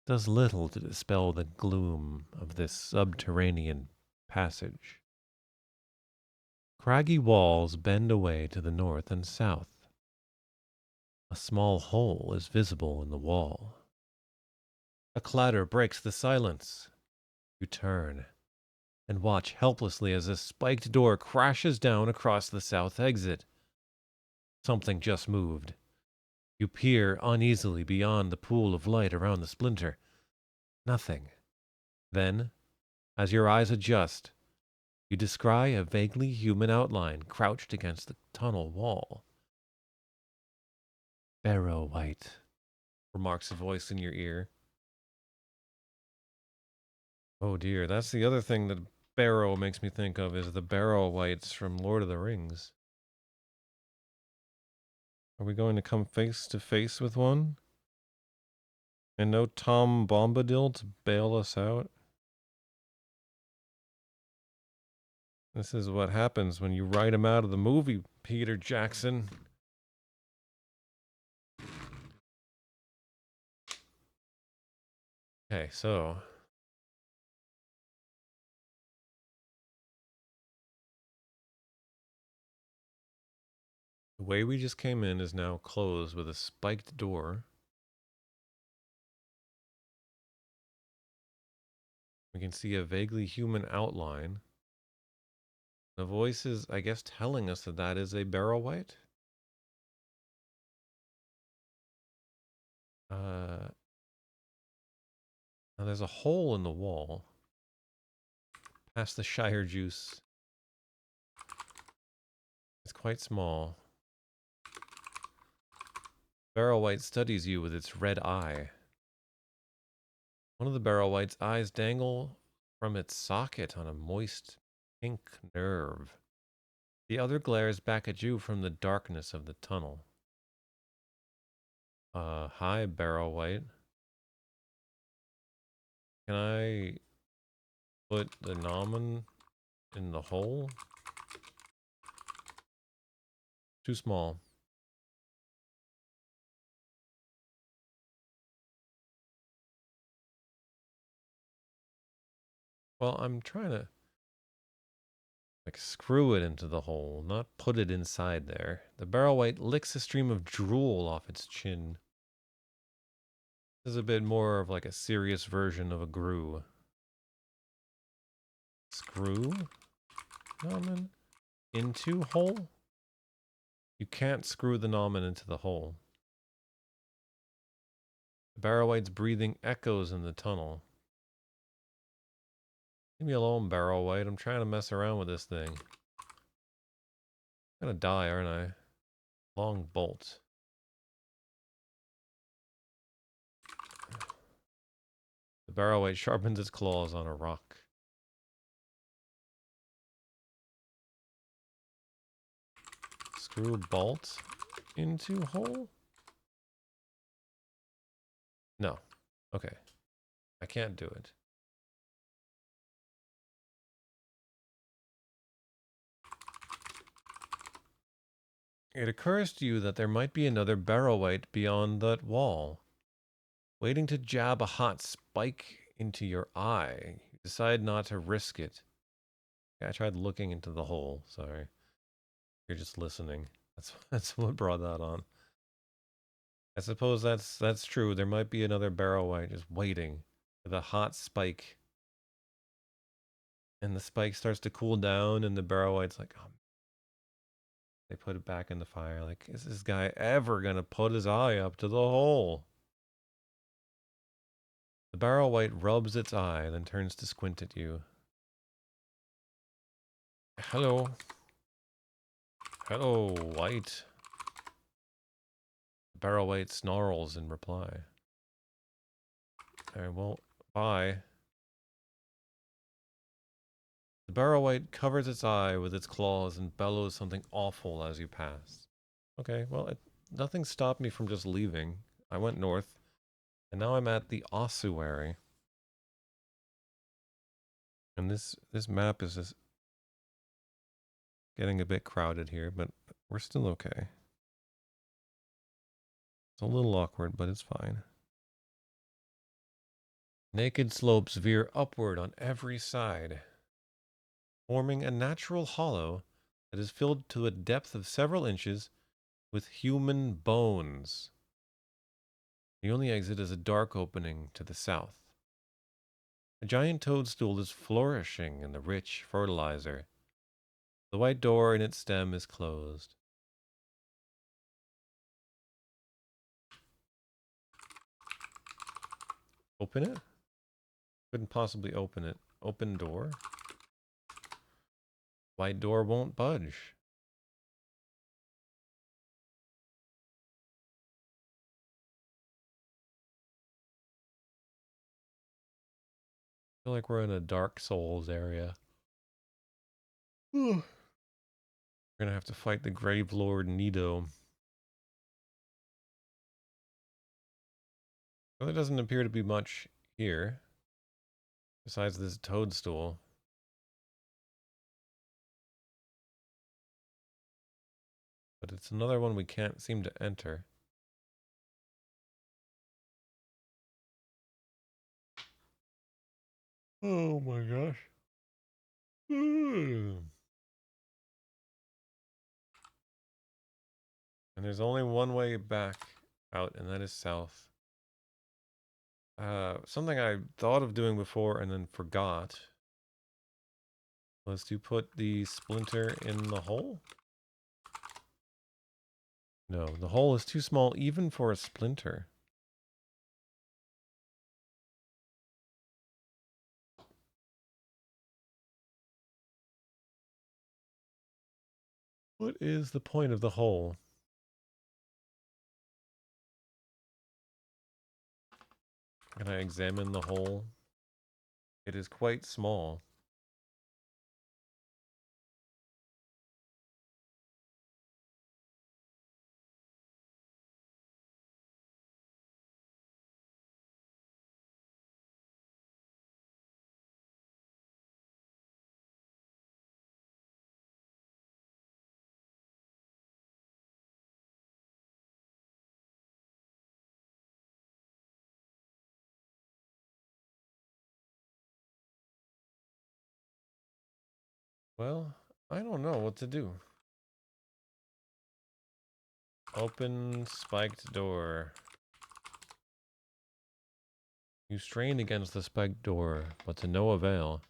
does little to dispel the gloom of this subterranean passage. Craggy walls bend away to the north and south. A small hole is visible in the wall. A clatter breaks the silence. You turn and watch helplessly as a spiked door crashes down across the south exit. Something just moved. You peer uneasily beyond the pool of light around the splinter. Nothing. Then, as your eyes adjust, you descry a vaguely human outline crouched against the tunnel wall. "Barrow White," remarks a voice in your ear. Oh dear, that's the other thing that Barrow makes me think of, is the Barrow Whites from Lord of the Rings. Are we going to come face to face with one? And no Tom Bombadil to bail us out? This is what happens when you write him out of the movie, Peter Jackson. Okay, so the way we just came in is now closed with a spiked door. We can see a vaguely human outline. The voice is, I guess, telling us that that is a Barrow White. Now there's a hole in the wall past the Shire Juice. It's quite small. Barrow White studies you with its red eye. One of the Barrow White's eyes dangle from its socket on a moist pink nerve. The other glares back at you from the darkness of the tunnel. Hi, Barrow White. Can I put the Nomen in the hole? Too small. Well, I'm trying to like screw it into the hole, not put it inside there. The Barrow White licks a stream of drool off its chin. This is a bit more of like a serious version of a grue. Screw? Nomen? Into hole? You can't screw the Nomen into the hole. The Barrow White's breathing echoes in the tunnel. Leave me alone, Barrow White. I'm trying to mess around with this thing. I'm gonna die, aren't I? Long bolt. The Barrow White sharpens its claws on a rock. Screw bolt into hole? No. Okay. I can't do it. It occurs to you that there might be another Barrow White beyond that wall, waiting to jab a hot spike into your eye. You decide not to risk it. Yeah, I tried looking into the hole. Sorry. You're just listening. That's what brought that on. I suppose that's true. There might be another Barrow White just waiting with a hot spike. And the spike starts to cool down and the Barrow White's like, oh, they put it back in the fire. Like, is this guy ever gonna put his eye up to the hole? The Barrow White rubs its eye, then turns to squint at you. Hello. Hello, White. The Barrow White snarls in reply. Alright, well, bye. The Barrow White covers its eye with its claws and bellows something awful as you pass. Okay, well, nothing stopped me from just leaving. I went north, and now I'm at the ossuary. And this map is just getting a bit crowded here, but we're still okay. It's a little awkward, but it's fine. Naked slopes veer upward on every side. forming a natural hollow that is filled to a depth of several inches with human bones. The only exit is a dark opening to the south. A giant toadstool is flourishing in the rich fertilizer. The white door in its stem is closed. Open it? Couldn't possibly open it. Open door? White door won't budge. I feel like we're in a Dark Souls area. We're gonna have to fight the Grave Lord Nido. Well, there doesn't appear to be much here. Besides this toadstool. But it's another one we can't seem to enter. Oh my gosh. And there's only one way back out, and that is south. Something I thought of doing before and then forgot was to put the splinter in the hole. No, the hole is too small even for a splinter. What is the point of the hole? Can I examine the hole? It is quite small. Well, I don't know what to do. Open spiked door. You strain against the spiked door, but to no avail.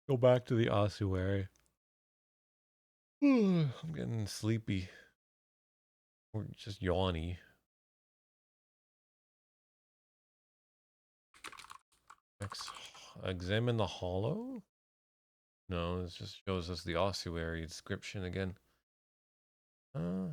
Go back to the ossuary. I'm getting sleepy. Or just yawny. Examine the hollow? No, this just shows us the ossuary description again. Uh,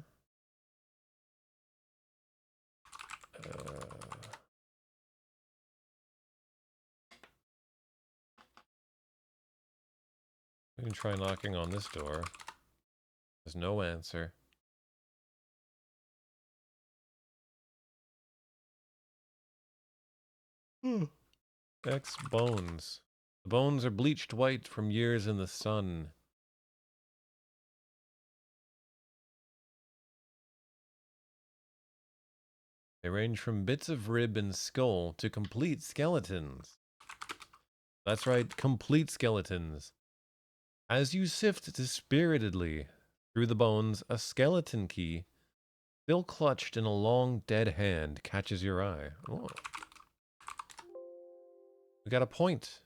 we can try knocking on this door. There's no answer. X bones. The bones are bleached white from years in the sun. They range from bits of rib and skull to complete skeletons. That's right, complete skeletons. As you sift dispiritedly through the bones, a skeleton key, still clutched in a long dead hand, catches your eye. Oh. We got a point.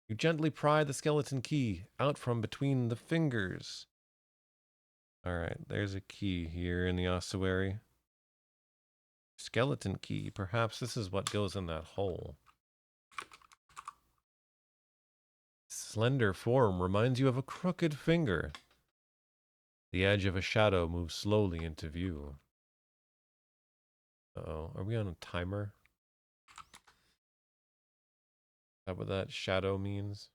You gently pry the skeleton key out from between the fingers. Alright, there's a key here in the ossuary. Skeleton key. Perhaps this is what goes in that hole. Slender form reminds you of a crooked finger. The edge of a shadow moves slowly into view. Uh-oh, are we on a timer? Is that what that shadow means?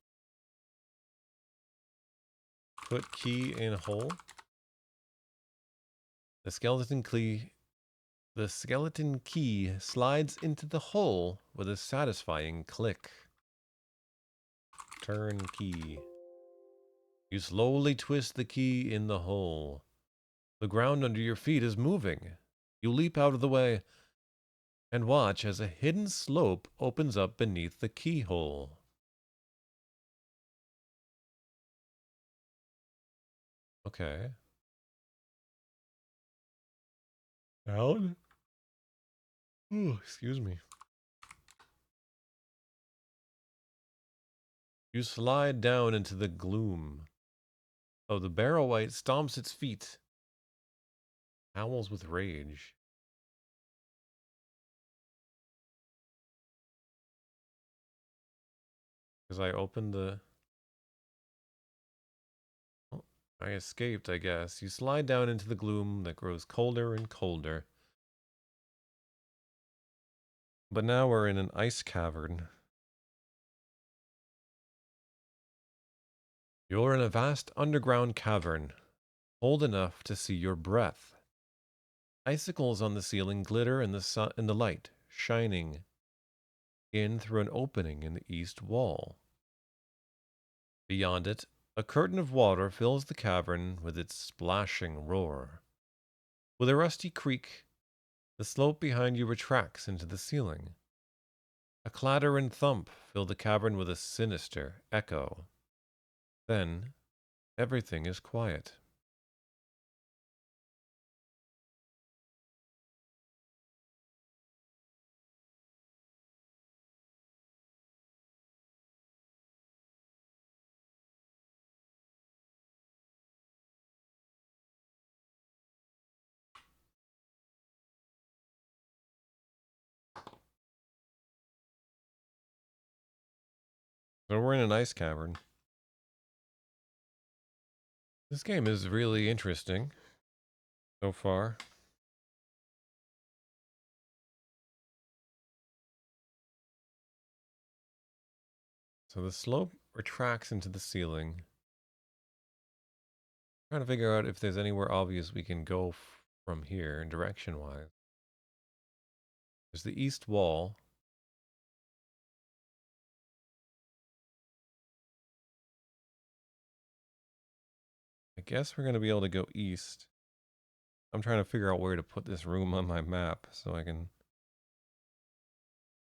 Put key in hole. The skeleton key slides into the hole with a satisfying click. Turn key. You slowly twist the key in the hole. The ground under your feet is moving. You leap out of the way and watch as a hidden slope opens up beneath the keyhole. Okay. Down? Oh, excuse me. You slide down into the gloom. Oh, the barrel white stomps its feet, howls with rage. Because I opened the... Oh, I escaped, I guess. You slide down into the gloom that grows colder and colder. But now we're in an ice cavern. You're in a vast underground cavern, cold enough to see your breath. Icicles on the ceiling glitter in the light, shining in through an opening in the east wall. Beyond it, a curtain of water fills the cavern with its splashing roar. With a rusty creak, the slope behind you retracts into the ceiling. A clatter and thump fill the cavern with a sinister echo. Then, everything is quiet. So we're in an ice cavern. This game is really interesting so far. So the slope retracts into the ceiling. Trying to figure out if there's anywhere obvious we can go from here, direction-wise. There's the east wall. I guess we're going to be able to go east. I'm trying to figure out where to put this room on my map so I can...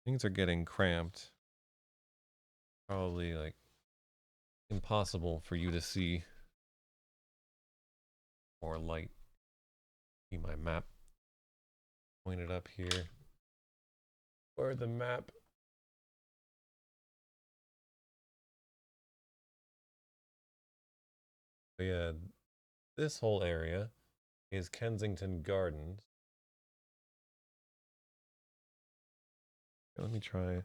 Things are getting cramped. Probably, like, impossible for you to see. More light. See my map. Point it up here. Where the map? But yeah, this whole area is Kensington Gardens. Let me try.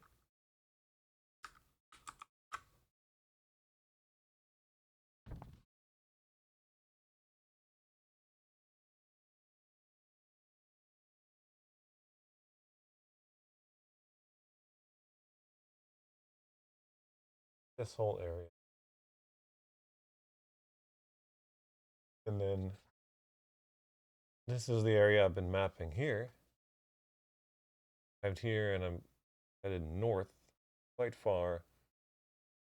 This whole area. And then this is the area I've been mapping here. Out here, and I'm headed north quite far.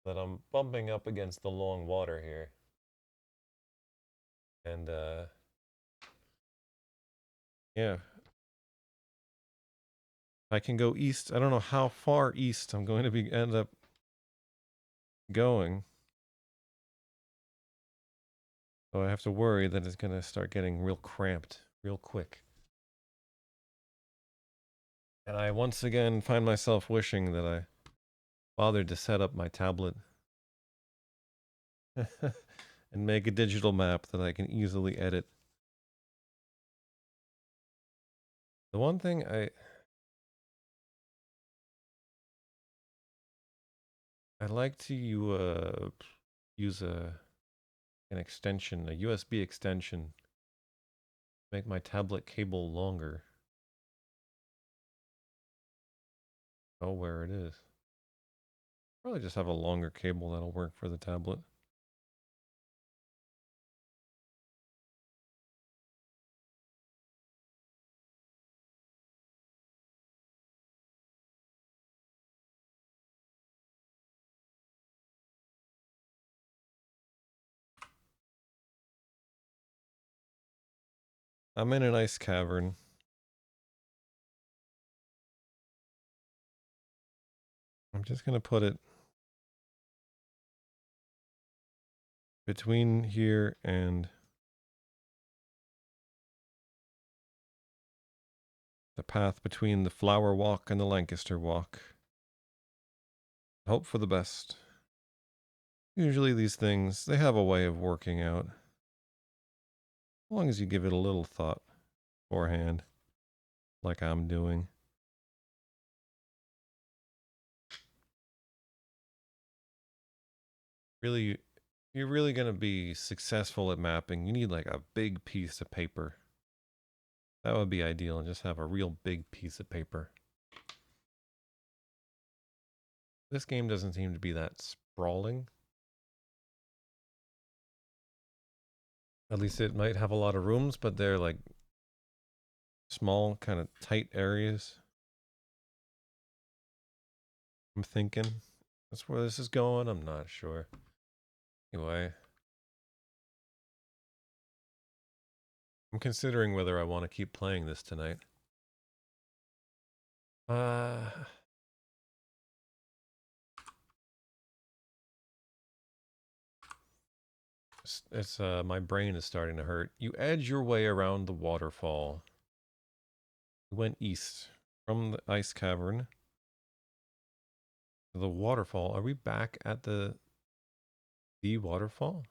That I'm bumping up against the long water here. And yeah. I can go east. I don't know how far east I'm going to be end up going. So I have to worry that it's going to start getting real cramped real quick. And I once again find myself wishing that I bothered to set up my tablet and make a digital map that I can easily edit. The one thing I like to use an extension, a USB extension, make my tablet cable longer. Oh, where it is. Probably just have a longer cable that'll work for the tablet. I'm in an ice cavern. I'm just going to put it between here and the path between the Flower Walk and the Lancaster Walk. Hope for the best. Usually these things, they have a way of working out. As long as you give it a little thought beforehand, like I'm doing. Really, you're really going to be successful at mapping. You need like a big piece of paper. That would be ideal, and just have a real big piece of paper. This game doesn't seem to be that sprawling. At least it might have a lot of rooms, but they're like small, kind of tight areas. I'm thinking that's where this is going. I'm not sure. Anyway, I'm considering whether I want to keep playing this tonight. It's my brain is starting to hurt. You edge your way around the waterfall. We went east from the ice cavern to the waterfall. Are we back at the waterfall?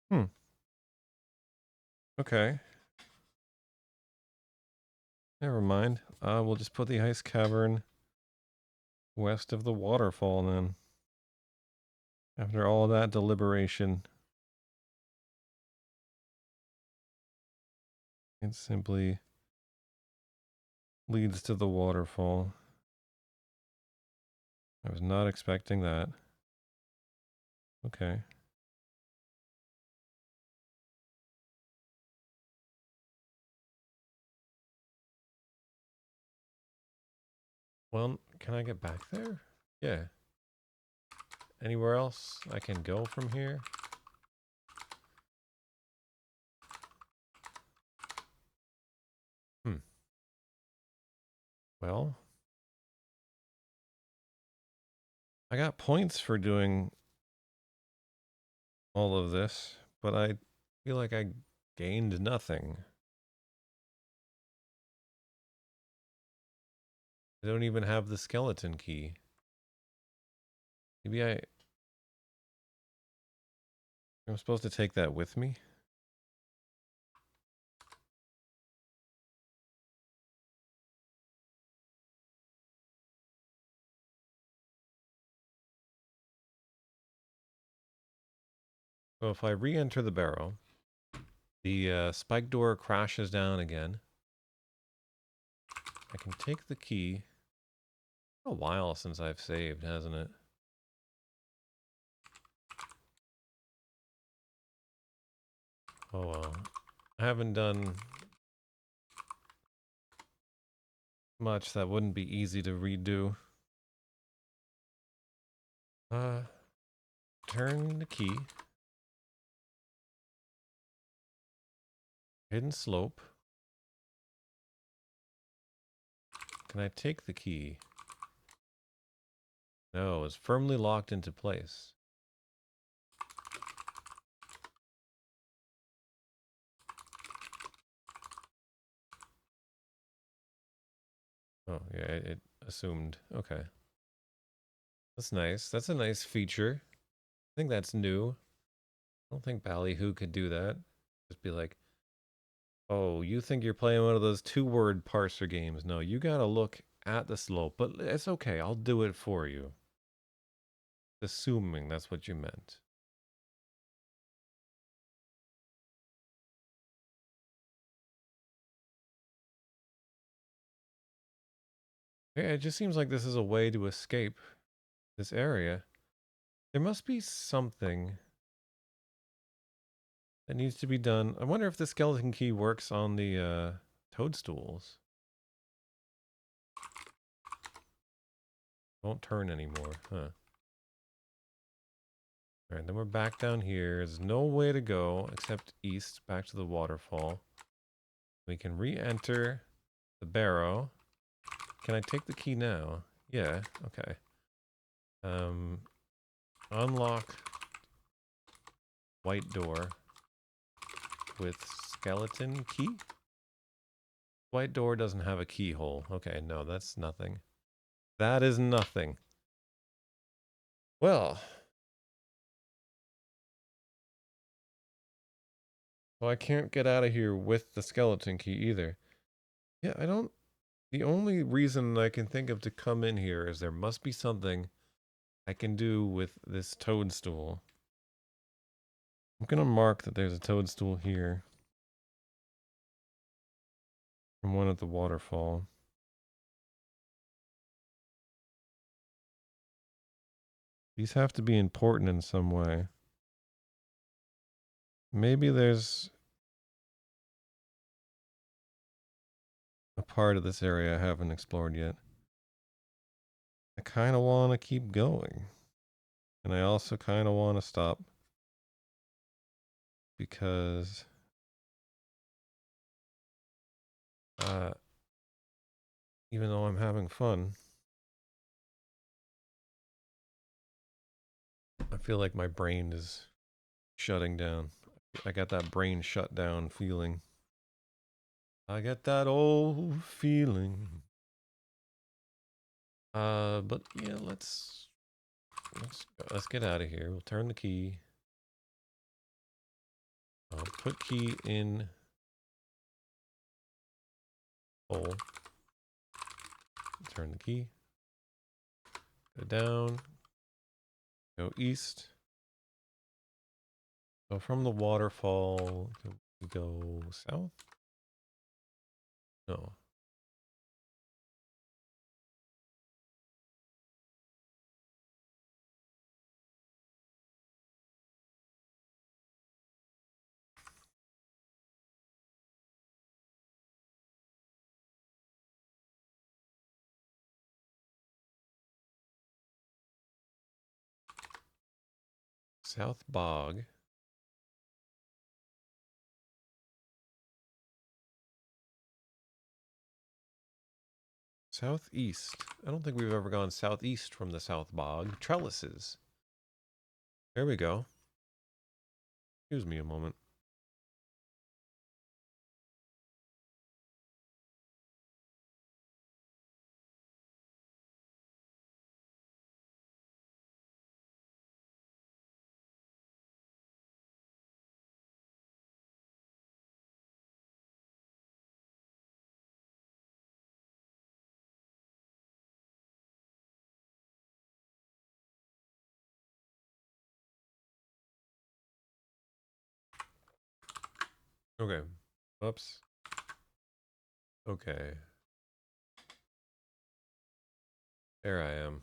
Hmm. Okay. Never mind. We'll just put the ice cavern west of the waterfall then. After all that deliberation, it simply leads to the waterfall. I was not expecting that. Okay. Well, can I get back there? Yeah. Anywhere else I can go from here? Hmm. Well, I got points for doing all of this, but I feel like I gained nothing. I don't even have the skeleton key. Maybe I'm supposed to take that with me? So if I re-enter the barrow, the spike door crashes down again. I can take the key. A while since I've saved, hasn't it? Oh well. I haven't done much that wouldn't be easy to redo. Turn the key. Hidden slope. Can I take the key? No, it's firmly locked into place. Oh, yeah, it assumed. Okay. That's nice. That's a nice feature. I think that's new. I don't think Ballyhoo could do that. Just be like, oh, you think you're playing one of those two-word parser games. No, you gotta look at the slope. But it's okay. I'll do it for you. Assuming that's what you meant. Yeah, it just seems like this is a way to escape this area. There must be something that needs to be done. I wonder if the skeleton key works on the toadstools. Won't turn anymore, huh? Alright, then we're back down here. There's no way to go except east, back to the waterfall. We can re-enter the barrow. Can I take the key now? Yeah, okay. Unlock white door with skeleton key? White door doesn't have a keyhole. Okay, no, that's nothing. That is nothing. Well, I can't get out of here with the skeleton key either. Yeah, I don't... The only reason I can think of to come in here is there must be something I can do with this toadstool. I'm gonna mark that there's a toadstool here. From one at the waterfall. These have to be important in some way. Maybe there's a part of this area I haven't explored yet. I kind of want to keep going. And I also kind of want to stop. Because... even though I'm having fun, I feel like my brain is shutting down. I got that brain shut down feeling. I get that old feeling. But yeah, let's get out of here. We'll turn the key. I'll put key in hole. Turn the key. Go down. Go east. So from the waterfall, we go south? No. South Bog. Southeast. I don't think we've ever gone southeast from the South Bog. Trellises. There we go. Excuse me a moment. Okay. Oops. Okay. There I am.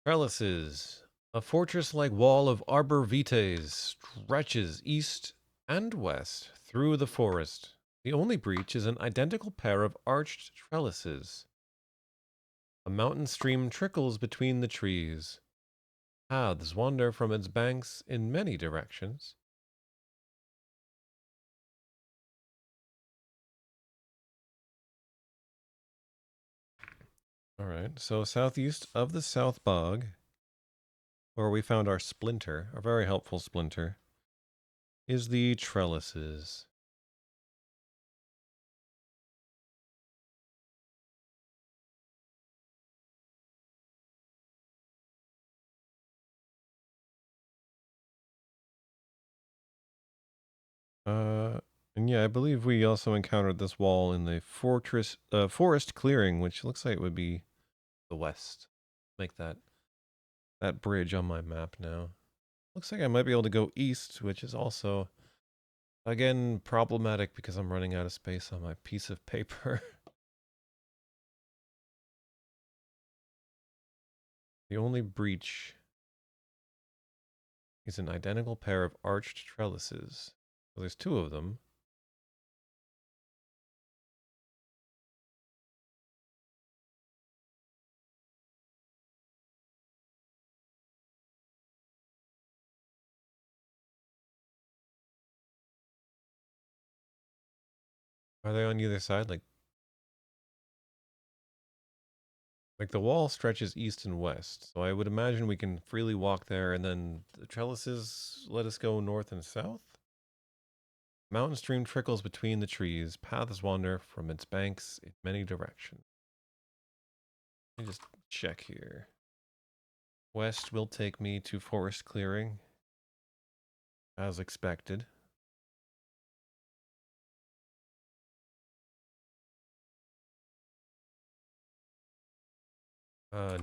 Trellises. A fortress-like wall of arbor vitaes stretches east and west through the forest. The only breach is an identical pair of arched trellises. A mountain stream trickles between the trees. Paths wander from its banks in many directions. Alright, so southeast of the South Bog, where we found our splinter, our very helpful splinter, is the trellises. And yeah, I believe we also encountered this wall in the forest clearing, which looks like it would be the west. Make that bridge on my map now. Looks like I might be able to go east, which is also, again, problematic because I'm running out of space on my piece of paper. The only breach is an identical pair of arched trellises. So there's two of them. Are they on either side? Like the wall stretches east and west, so I would imagine we can freely walk there, and then the trellises let us go north and south. Mountain stream trickles between the trees. Paths wander from its banks in many directions. Let me just check here. West will take me to forest clearing, as expected.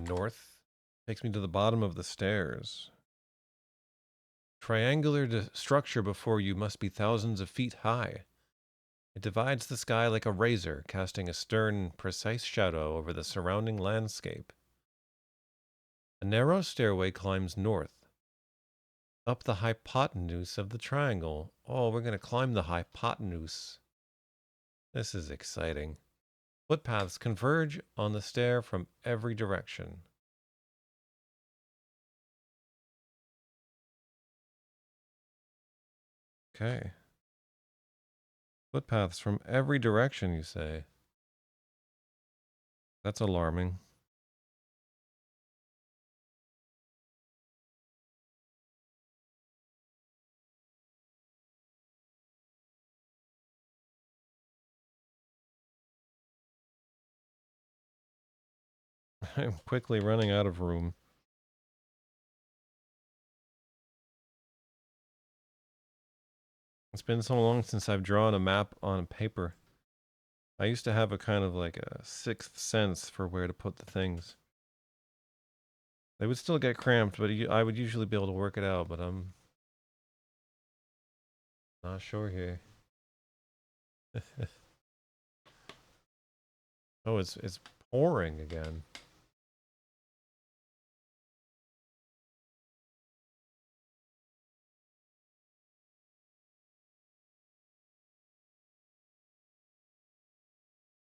North takes me to the bottom of the stairs. Triangular structure before you must be thousands of feet high. It divides the sky like a razor, casting a stern, precise shadow over the surrounding landscape. A narrow stairway climbs north, up the hypotenuse of the triangle. Oh, we're going to climb the hypotenuse. This is exciting. Footpaths converge on the stair from every direction. Okay. Footpaths from every direction, you say? That's alarming. I'm quickly running out of room. It's been so long since I've drawn a map on paper. I used to have a kind of like a sixth sense for where to put the things. They would still get cramped, but I would usually be able to work it out, but I'm not sure here. Oh, it's pouring again.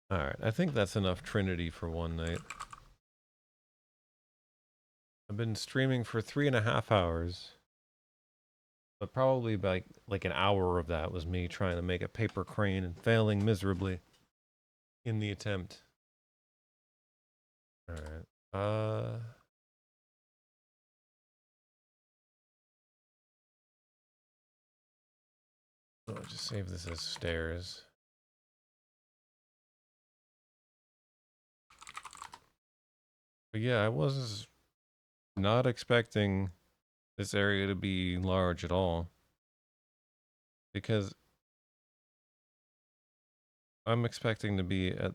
Alright, I think that's enough Trinity for one night. I've been streaming for 3.5 hours. But probably like an hour of that was me trying to make a paper crane and failing miserably in the attempt. Alright. I'll just save this as stairs. But yeah, I was not expecting this area to be large at all. Because I'm expecting to be at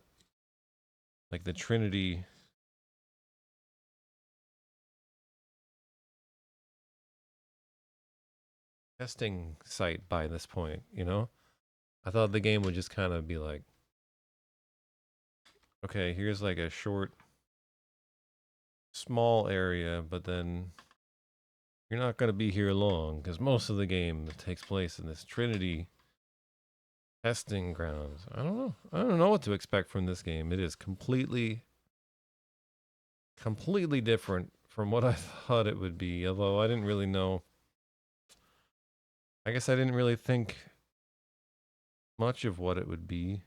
like the Trinity testing site by this point, you know? I thought the game would just kind of be like, okay, here's like a short, small area, but then you're not going to be here long because most of the game takes place in this Trinity testing grounds. I don't know. I don't know what to expect from this game. It is completely different from what I thought it would be, although I didn't really know. I guess I didn't really think much of what it would be.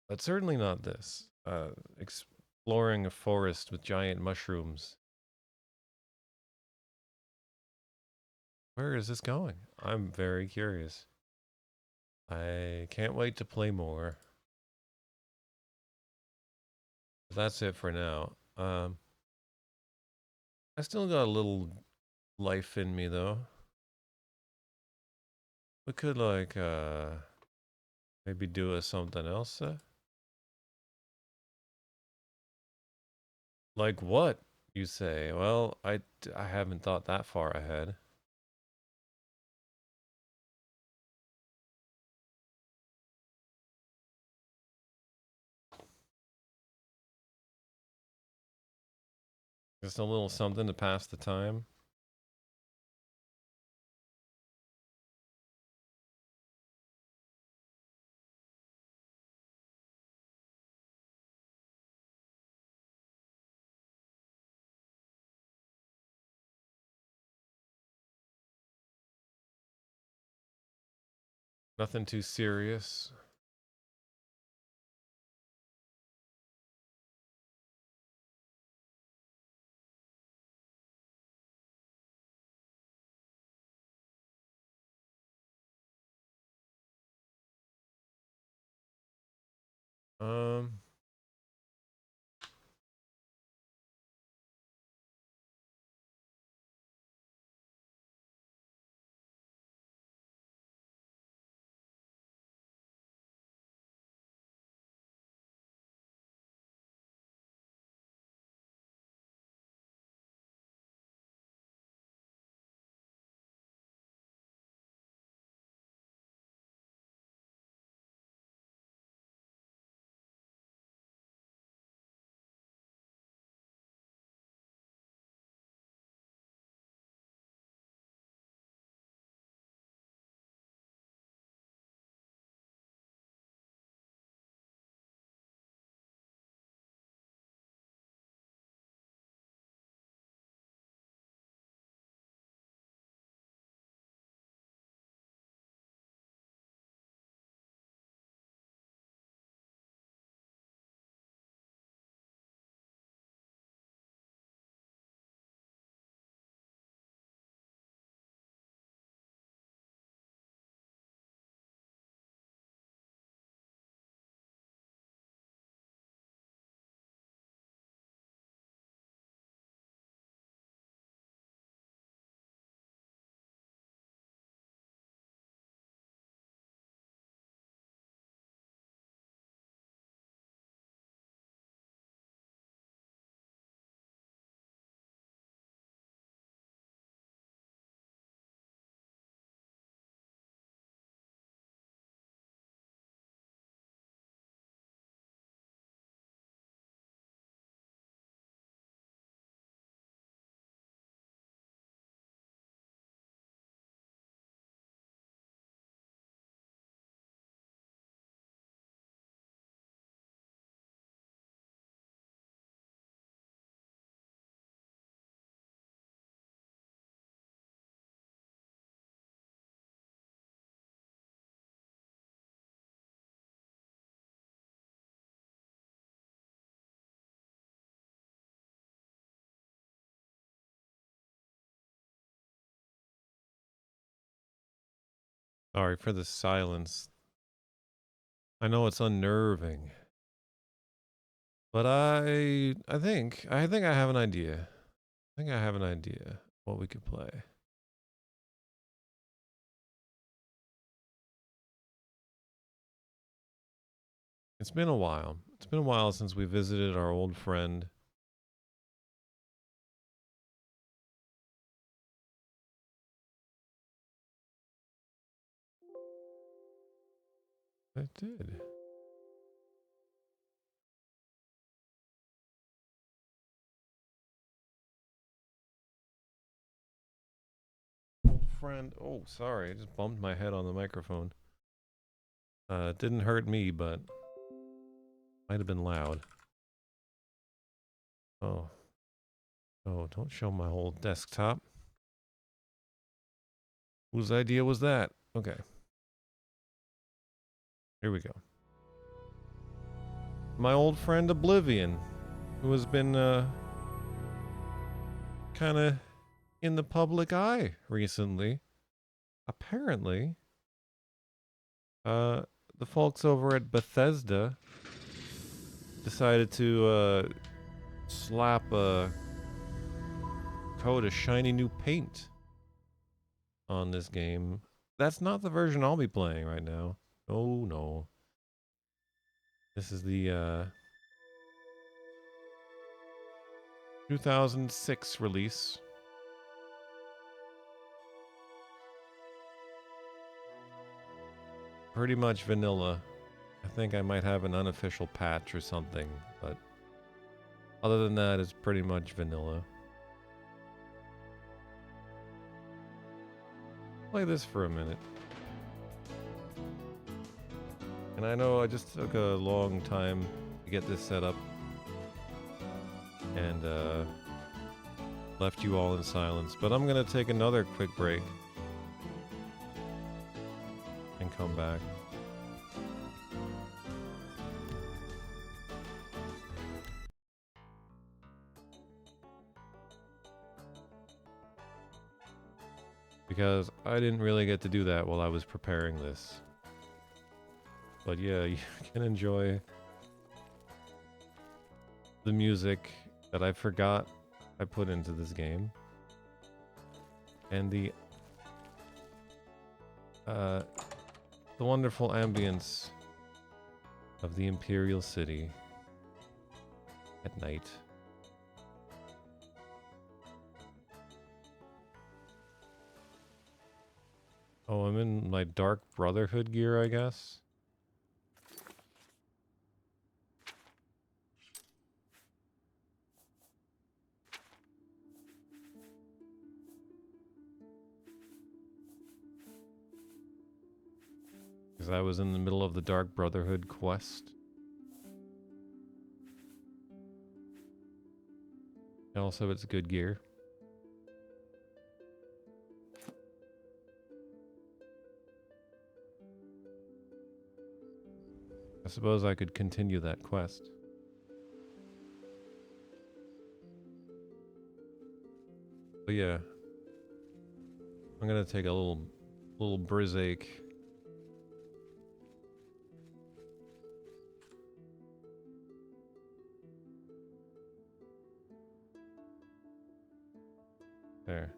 But certainly not this. Exploring a forest with giant mushrooms. Where is this going? I'm very curious. I can't wait to play more. That's it for now. I still got a little life in me though. We could like maybe do something else. Like what, you say? Well, I haven't thought that far ahead. Just a little something to pass the time. Nothing too serious. Um, Sorry for the silence. I know it's unnerving, but I think I have an idea. I think I have an idea what we could play. It's been a while. It's been a while since we visited our old friend. I did. Old friend. Oh, sorry. I just bumped my head on the microphone. It didn't hurt me, but might have been loud. Oh. Oh, don't show my whole desktop. Whose idea was that? Okay. Here we go. My old friend Oblivion, who has been kind of in the public eye recently. Apparently, the folks over at Bethesda decided to slap a coat of shiny new paint on this game. That's not the version I'll be playing right now. Oh no. This is the 2006 release. Pretty much vanilla. I think I might have an unofficial patch or something, but other than that, it's pretty much vanilla. Play this for a minute. And I know I just took a long time to get this set up and left you all in silence, but I'm gonna take another quick break and come come back. Because I didn't really get to do that while I was preparing this. But yeah, you can enjoy the music that I forgot I put into this game. And the wonderful ambience of the Imperial City at night. Oh, I'm in my Dark Brotherhood gear, I guess. Because I was in the middle of the Dark Brotherhood quest. And also, it's good gear. I suppose I could continue that quest. But yeah, I'm gonna take a little brizache. There.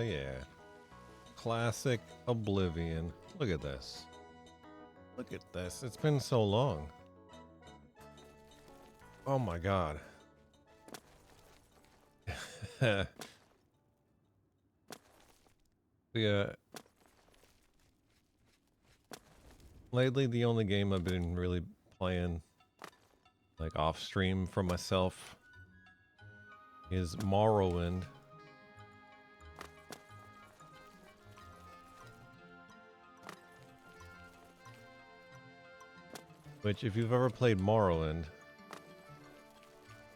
yeah. Classic Oblivion. Look at this. Look at this. It's been so long. Oh my god. Yeah. Lately, the only game I've been really playing, like off stream for myself, is Morrowind. Which, if you've ever played Morrowind,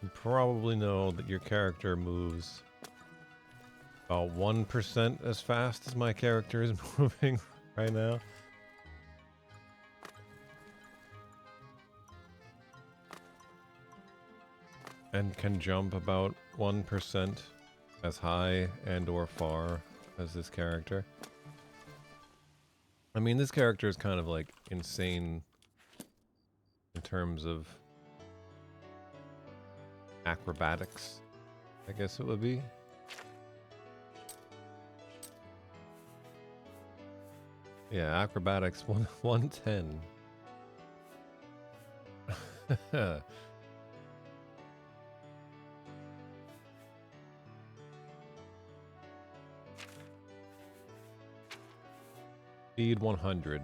you probably know that your character moves about 1% as fast as my character is moving right now. And can jump about 1% as high and or far as this character. I mean, this character is kind of like insane in terms of acrobatics, I guess it would be. Yeah, acrobatics 110. Speed 100.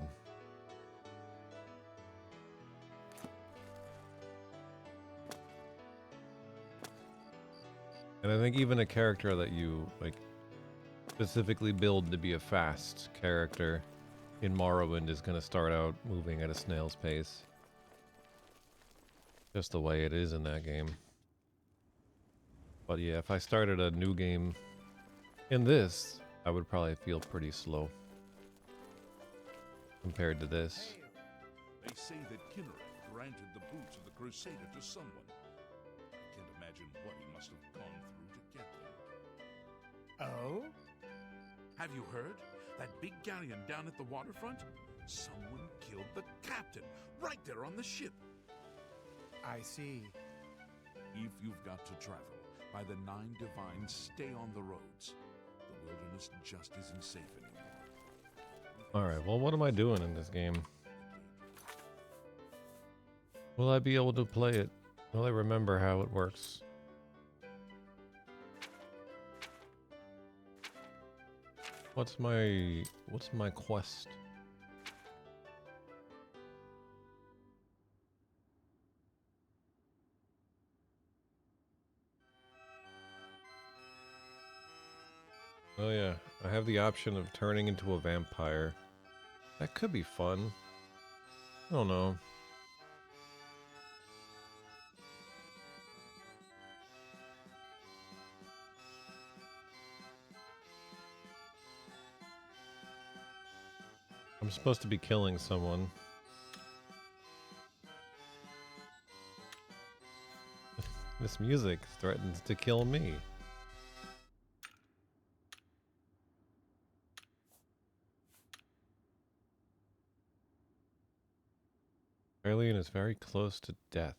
And I think even a character that you like specifically build to be a fast character in Morrowind is going to start out moving at a snail's pace. Just the way it is in that game. But yeah, if I started a new game in this, I would probably feel pretty slow compared to this. They say that Kinnereth granted the boots of the Crusader to someone. I can't imagine what he must have gone through to get them. Oh? Have you heard? That big galleon down at the waterfront? Someone killed the captain, right there on the ship. I see. If you've got to travel, by the 9 divines, stay on the roads. The wilderness just isn't safe anymore. Alright, well what am I doing in this game? Will I be able to play it? Will I remember how it works? What's my quest? Oh yeah, I have the option of turning into a vampire. That could be fun. I don't know. I'm supposed to be killing someone. This music threatens to kill me. Alien is very close to death.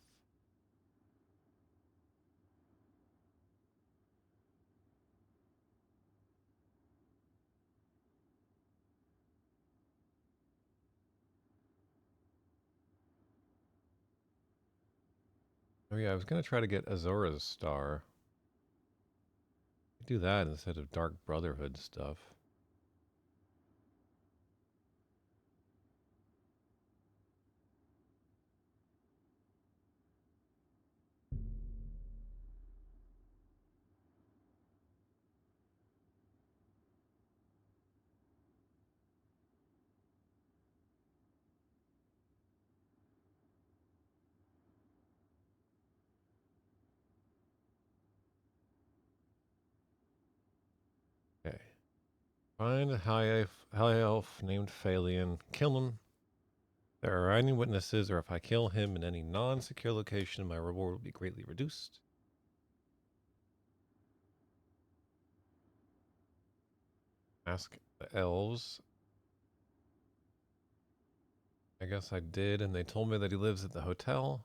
Oh yeah, I was gonna try to get Azora's Star. Do that instead of Dark Brotherhood stuff. Okay. Find a high elf named Phalion. Kill him. If there are any witnesses, or if I kill him in any non-secure location, my reward will be greatly reduced. Ask the elves. I guess I did, and they told me that he lives at the hotel.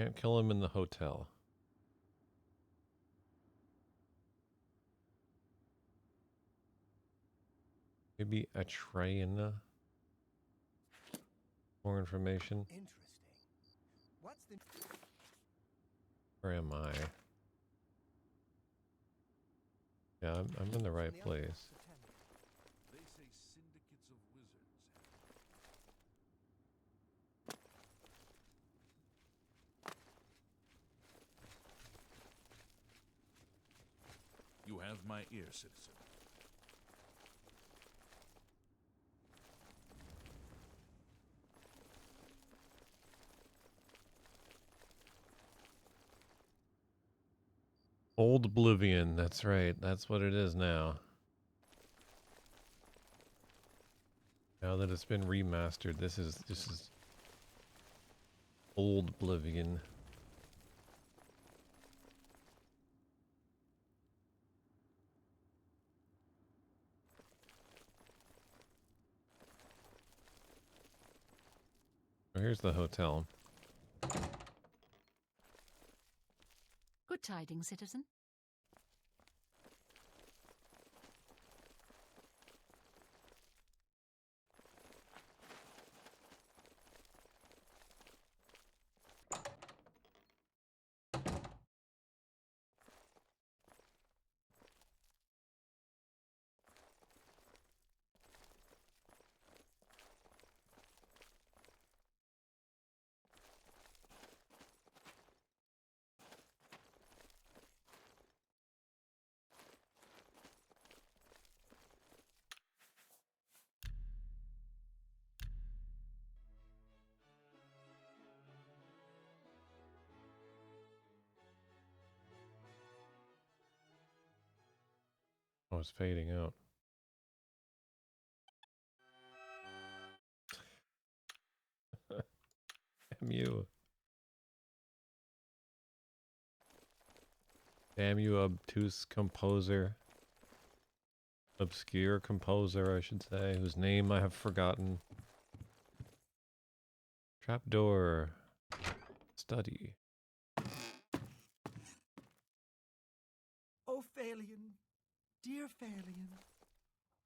Can't kill him in the hotel. Maybe a train. More information. Interesting. What's the... Where am I? Yeah, I'm in the right place. They say syndicates of wizards. You have my ear, citizen. Old Oblivion, that's right. That's what it is now. Now that it's been remastered, this is Old Oblivion. Oh, here's the hotel. Good tidings, citizen. Oh, it's fading out. Damn you. Damn you, obtuse composer. Obscure composer, I should say, whose name I have forgotten. Trapdoor. Study. Oh, Phalion, dear Phalion,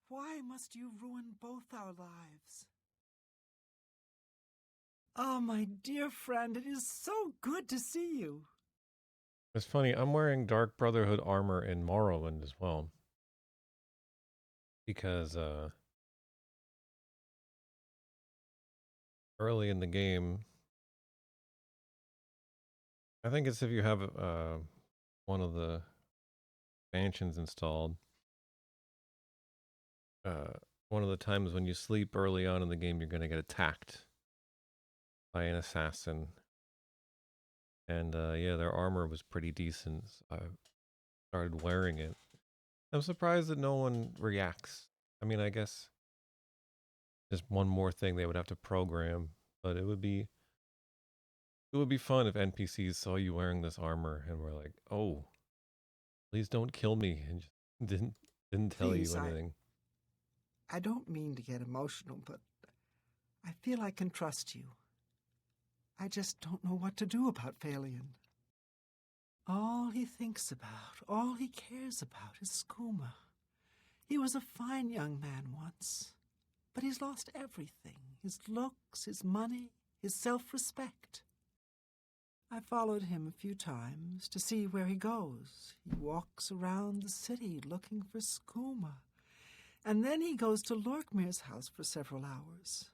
why must you ruin both our lives? Oh, my dear friend, it is so good to see you. It's funny, I'm wearing Dark Brotherhood armor in Morrowind as well. Because, early in the game, I think it's if you have, one of the expansions installed. One of the times when you sleep early on in the game, you're going to get attacked by an assassin. And yeah, their armor was pretty decent. So I started wearing it. I'm surprised that no one reacts. I mean, I guess just one more thing they would have to program, but it would be fun if NPCs saw you wearing this armor and were like, "Oh, please don't kill me," and just didn't tell Please, you anything. I don't mean to get emotional, but I feel I can trust you. I just don't know what to do about Phalion. All he thinks about, all he cares about is skooma. He was a fine young man once, but he's lost everything. His looks, his money, his self-respect. I followed him a few times to see where he goes. He walks around the city looking for skooma. And then he goes to Lorkmir's house for several hours.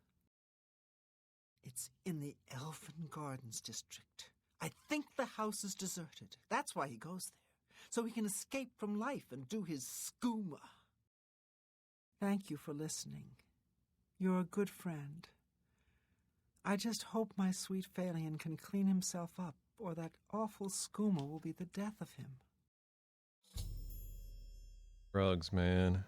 It's in the Elfin Gardens district. I think the house is deserted. That's why he goes there, so he can escape from life and do his skooma. Thank you for listening. You're a good friend. I just hope my sweet Phalion can clean himself up, or that awful skooma will be the death of him. Drugs, man.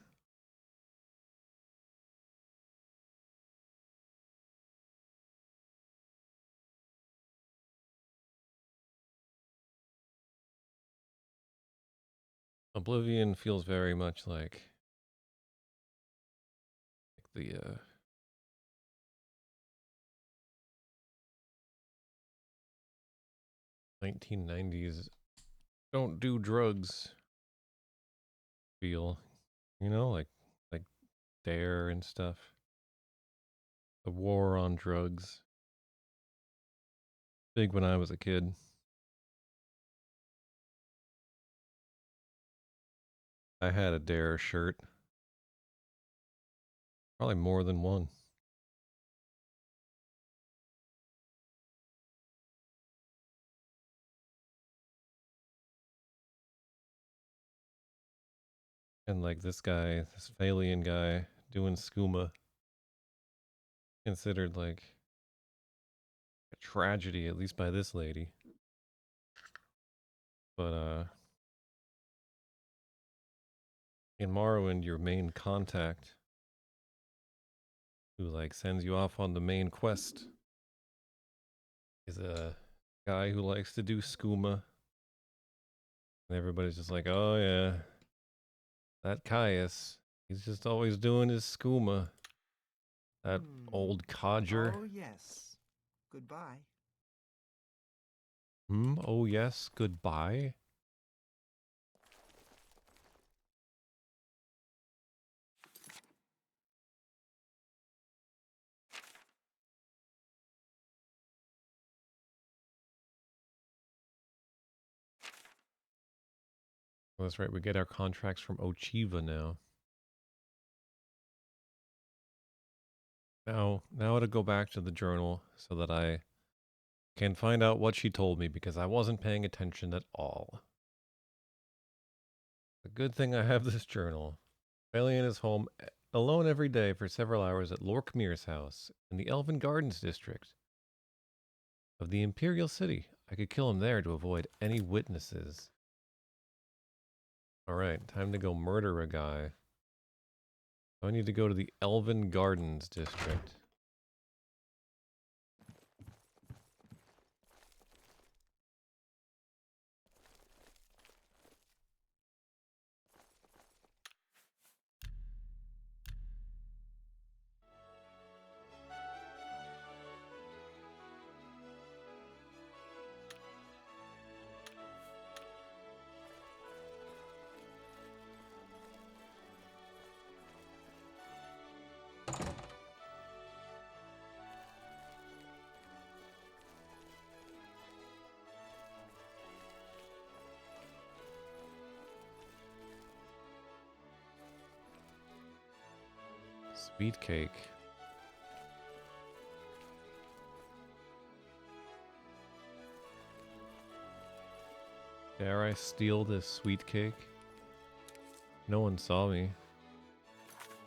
Oblivion feels very much like the 1990s don't do drugs feel, you know, like Dare and stuff. The war on drugs. Big when I was a kid. I had a Dare shirt. Probably more than one. And like this guy, this Phalian guy doing skooma, considered like a tragedy, at least by this lady. But in Morrowind, your main contact, who like sends you off on the main quest, is a guy who likes to do skooma. And everybody's just like, oh yeah, that Caius, he's just always doing his skooma. That old codger. Oh, yes. Goodbye. Oh yes, goodbye. Well, that's right, we get our contracts from Ochiva now. Now to go back to the journal so that I can find out what she told me because I wasn't paying attention at all. The good thing I have this journal. Alien is home alone every day for several hours at Lorkmir's house in the Elven Gardens district of the Imperial City. I could kill him there to avoid any witnesses. Alright, time to go murder a guy. I need to go to the Elven Gardens district. Sweet cake. Dare I steal this sweet cake? No one saw me.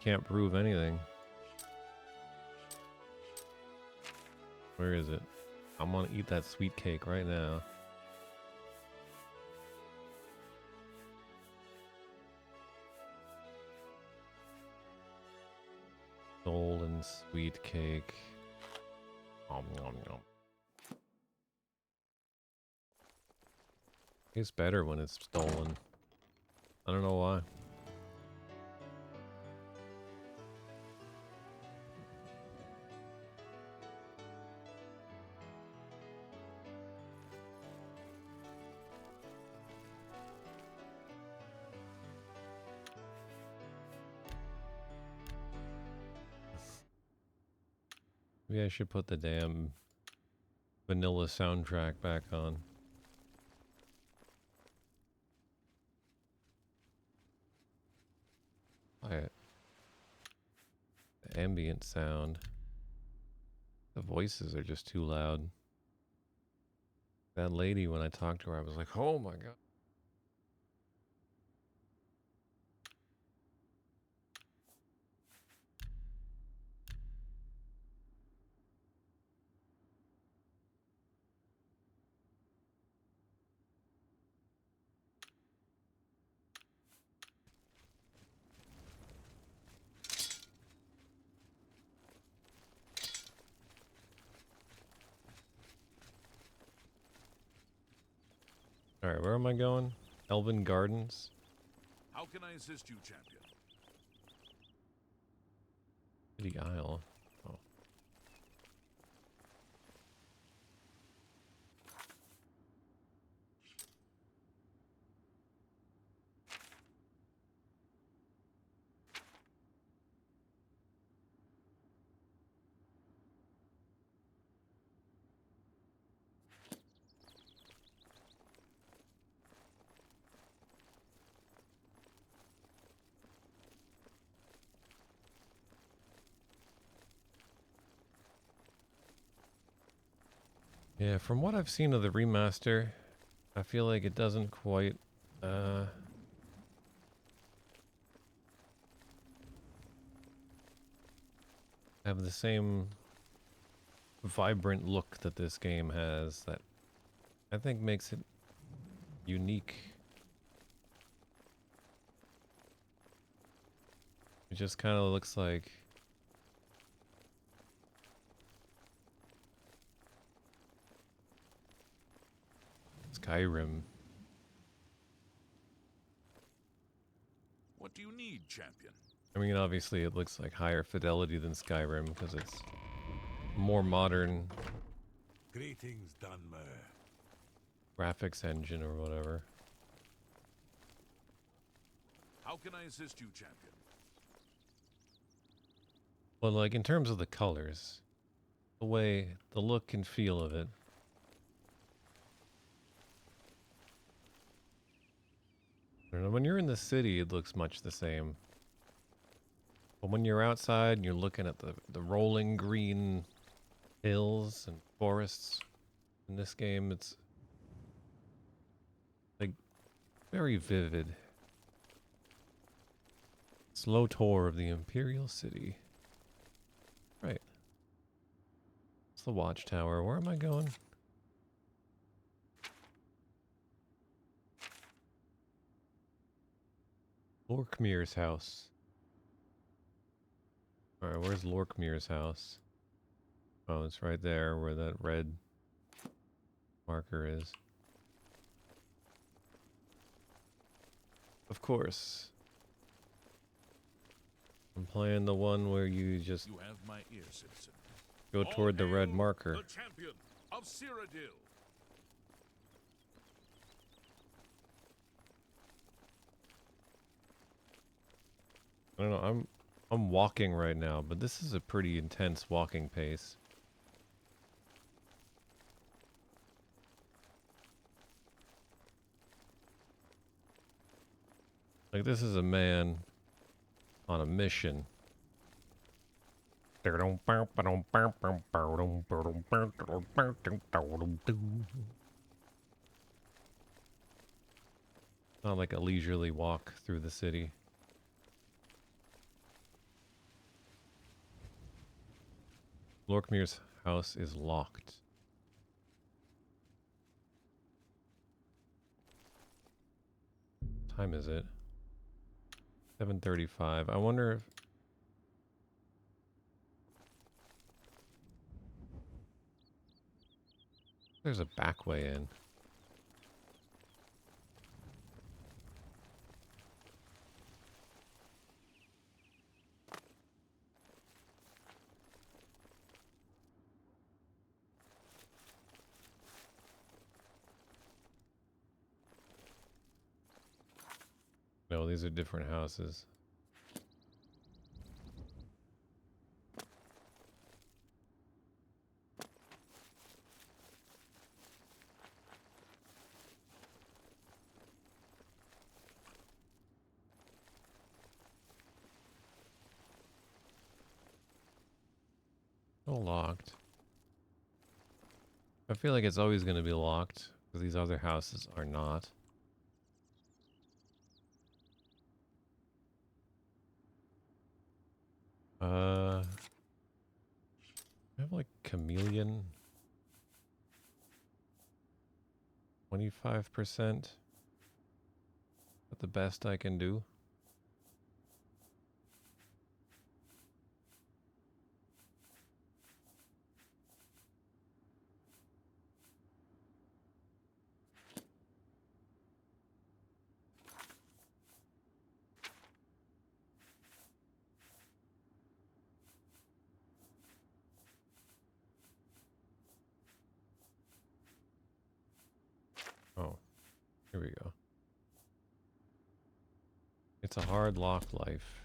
Can't prove anything. Where is it? I'm gonna eat that sweet cake right now. Stolen sweet cake. Nom nom nom. Tastes better when it's stolen. I don't know why. Maybe I should put the damn vanilla soundtrack back on. Quiet. The ambient sound. The voices are just too loud. That lady, when I talked to her, I was like, oh my god. Alright, where am I going? Elven Gardens? How can I assist you, champion? City Isle. Oh. Yeah, from what I've seen of the remaster, I feel like it doesn't quite have the same vibrant look that this game has that I think makes it unique. It just kind of looks like Skyrim. What do you need, champion? I mean, obviously it looks like higher fidelity than Skyrim because it's more modern Greetings, Dunmer. graphics engine or whatever. How can I assist you, champion? But like in terms of the colors, the way, the look and feel of it. I don't know, when you're in the city, it looks much the same. But when you're outside and you're looking at the rolling green hills and forests in this game, it's like very vivid. Slow tour of the Imperial City. Right. It's the watchtower. Where am I going? Lorkmir's house. Alright, where's Lorkmir's house? Oh, it's right there where that red marker is. Of course. I'm playing the one where you just You have my ear, citizen. go toward the All red hail marker. The champion of Cyrodiil. I don't know, I'm walking right now, but this is a pretty intense walking pace. Like this is a man on a mission. Not like a leisurely walk through the city. Lorkmir's house is locked. What time is it? 7:35. I wonder if there's a back way in. No, these are different houses. All locked. I feel like it's always going to be locked because these other houses are not. I have like chameleon. 25%. That's the best I can do. Oh, here we go. It's a hard lock life.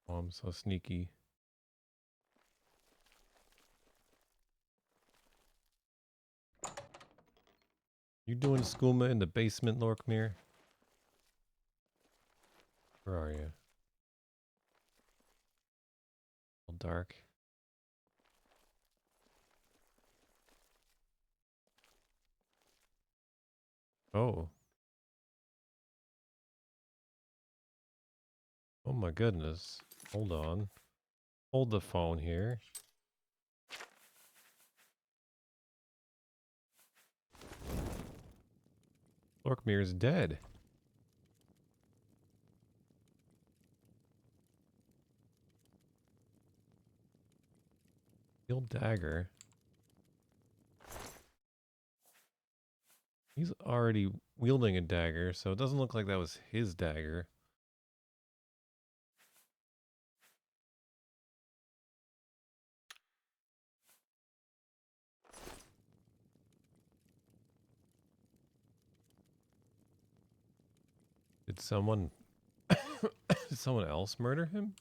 Oh, I'm so sneaky. You doing skooma in the basement, Lorkmere? Where are you? All dark. Oh. Oh my goodness. Hold on. Hold the phone here. Lorkmere's dead. Steel dagger. He's already wielding a dagger, so it doesn't look like that was his dagger. Did someone did someone else murder him?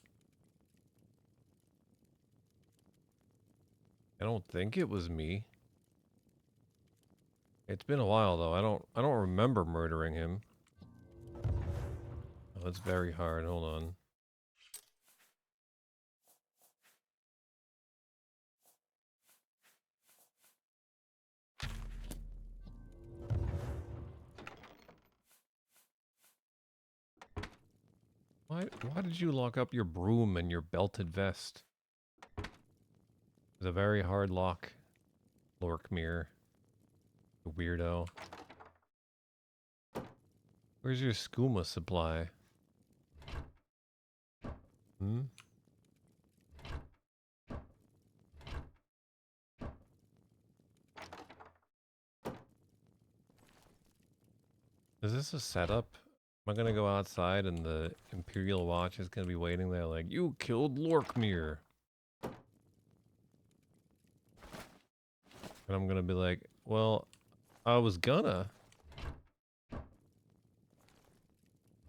I don't think it was me. It's been a while though. I don't remember murdering him. Oh, that's very hard. Hold on. Why did you lock up your broom and your belted vest? It's a very hard lock, Lorkmere. Weirdo. Where's your skooma supply? Hmm? Is this a setup? Am I gonna go outside and the Imperial Watch is gonna be waiting there like, you killed Lorkmere? And I'm gonna be like, well, I was gonna.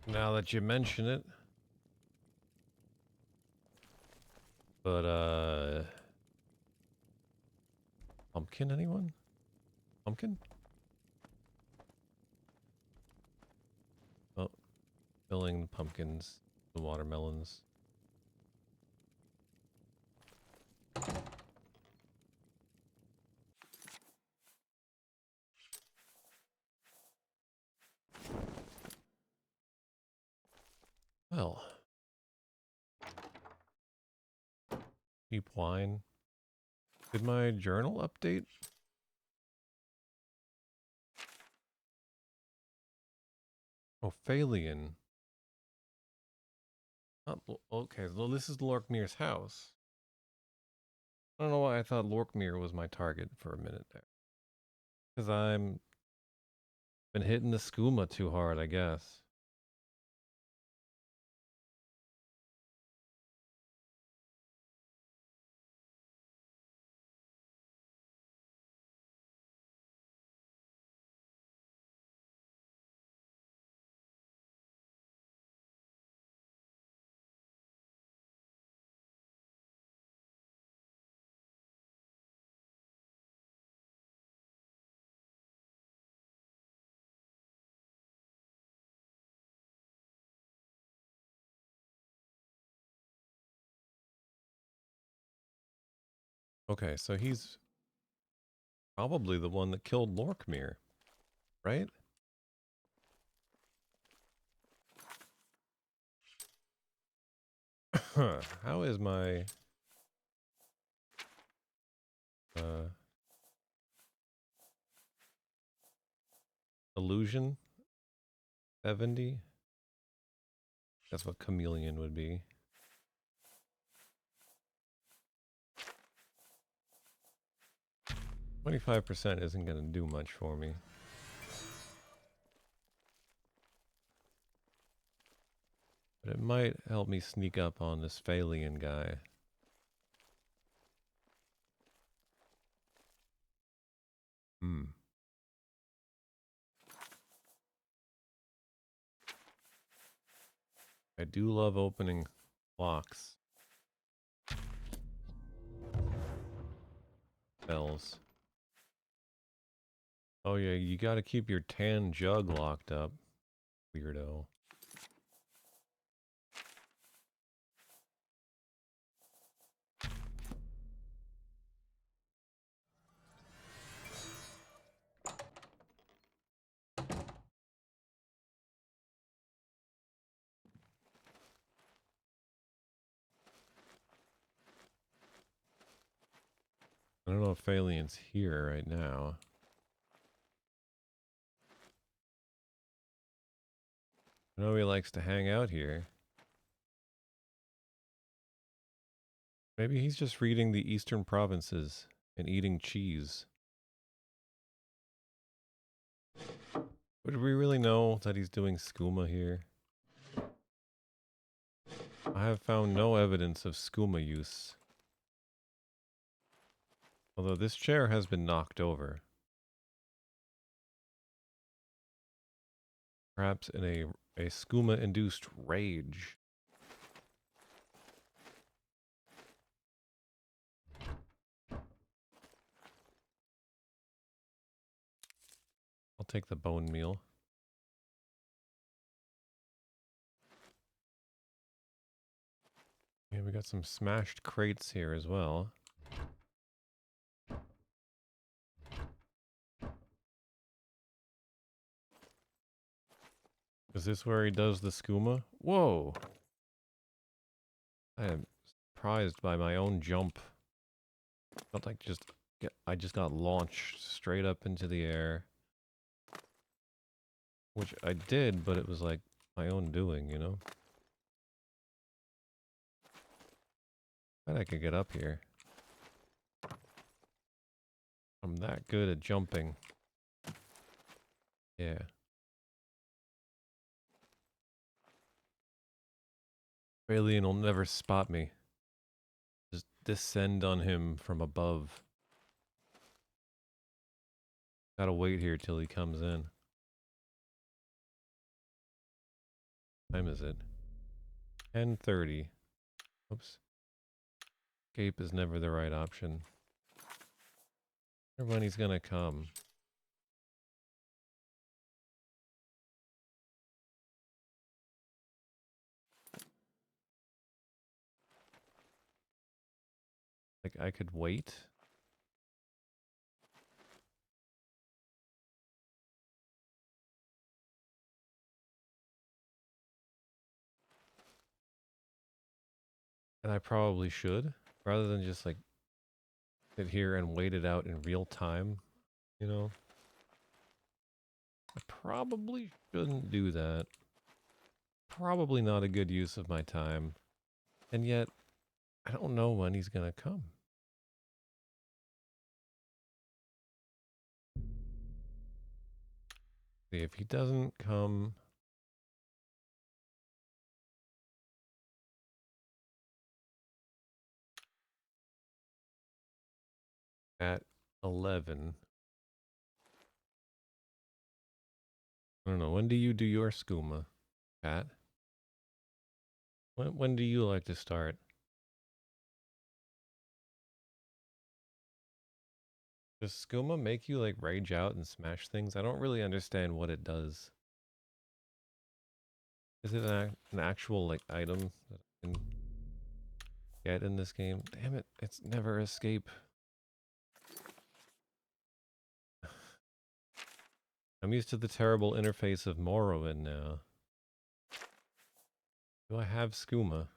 Now that you mention it. But, pumpkin, anyone? Pumpkin? Oh, filling the pumpkins, the watermelons. Well. Cheap wine. Did my journal update? Oh, Phalian. Okay, so this is Lorkmere's house. I don't know why I thought Lorkmere was my target for a minute there. Because I'm been hitting the skooma too hard, I guess. Okay, so he's probably the one that killed Lorkmere, right? How is my illusion 70? That's what chameleon would be. 25% isn't going to do much for me. But it might help me sneak up on this Phalian guy. Hmm. I do love opening locks. Bells. Oh yeah, you gotta keep your tan jug locked up, weirdo. I don't know if Alien's here right now. I know he likes to hang out here. Maybe he's just reading the Eastern Provinces and eating cheese. Would we really know that he's doing skooma here? I have found no evidence of skooma use. Although this chair has been knocked over. Perhaps in a skooma-induced rage. I'll take the bone meal. Yeah, we got some smashed crates here as well. Is this where he does the skooma? Whoa! I am surprised by my own jump. Felt like I just got launched straight up into the air. Which I did, but it was like my own doing, you know? Bet I could get up here. I'm that good at jumping. Yeah. Alien will never spot me. Just descend on him from above. Gotta wait here till he comes in. What time is it? 10:30. Oops. Escape is never the right option. Wonder when he's gonna come. Like, I could wait. And I probably should. Rather than just, like, sit here and wait it out in real time. You know? I probably shouldn't do that. Probably not a good use of my time. And yet, I don't know when he's gonna come. See, if he doesn't come at 11, I don't know. When do you do your skooma, Pat? When do you like to start? Does skooma make you like rage out and smash things? I don't really understand what it does. Is it an actual like item that I can get in this game? Damn it, it's never escape. I'm used to the terrible interface of Morrowind now. Do I have skooma?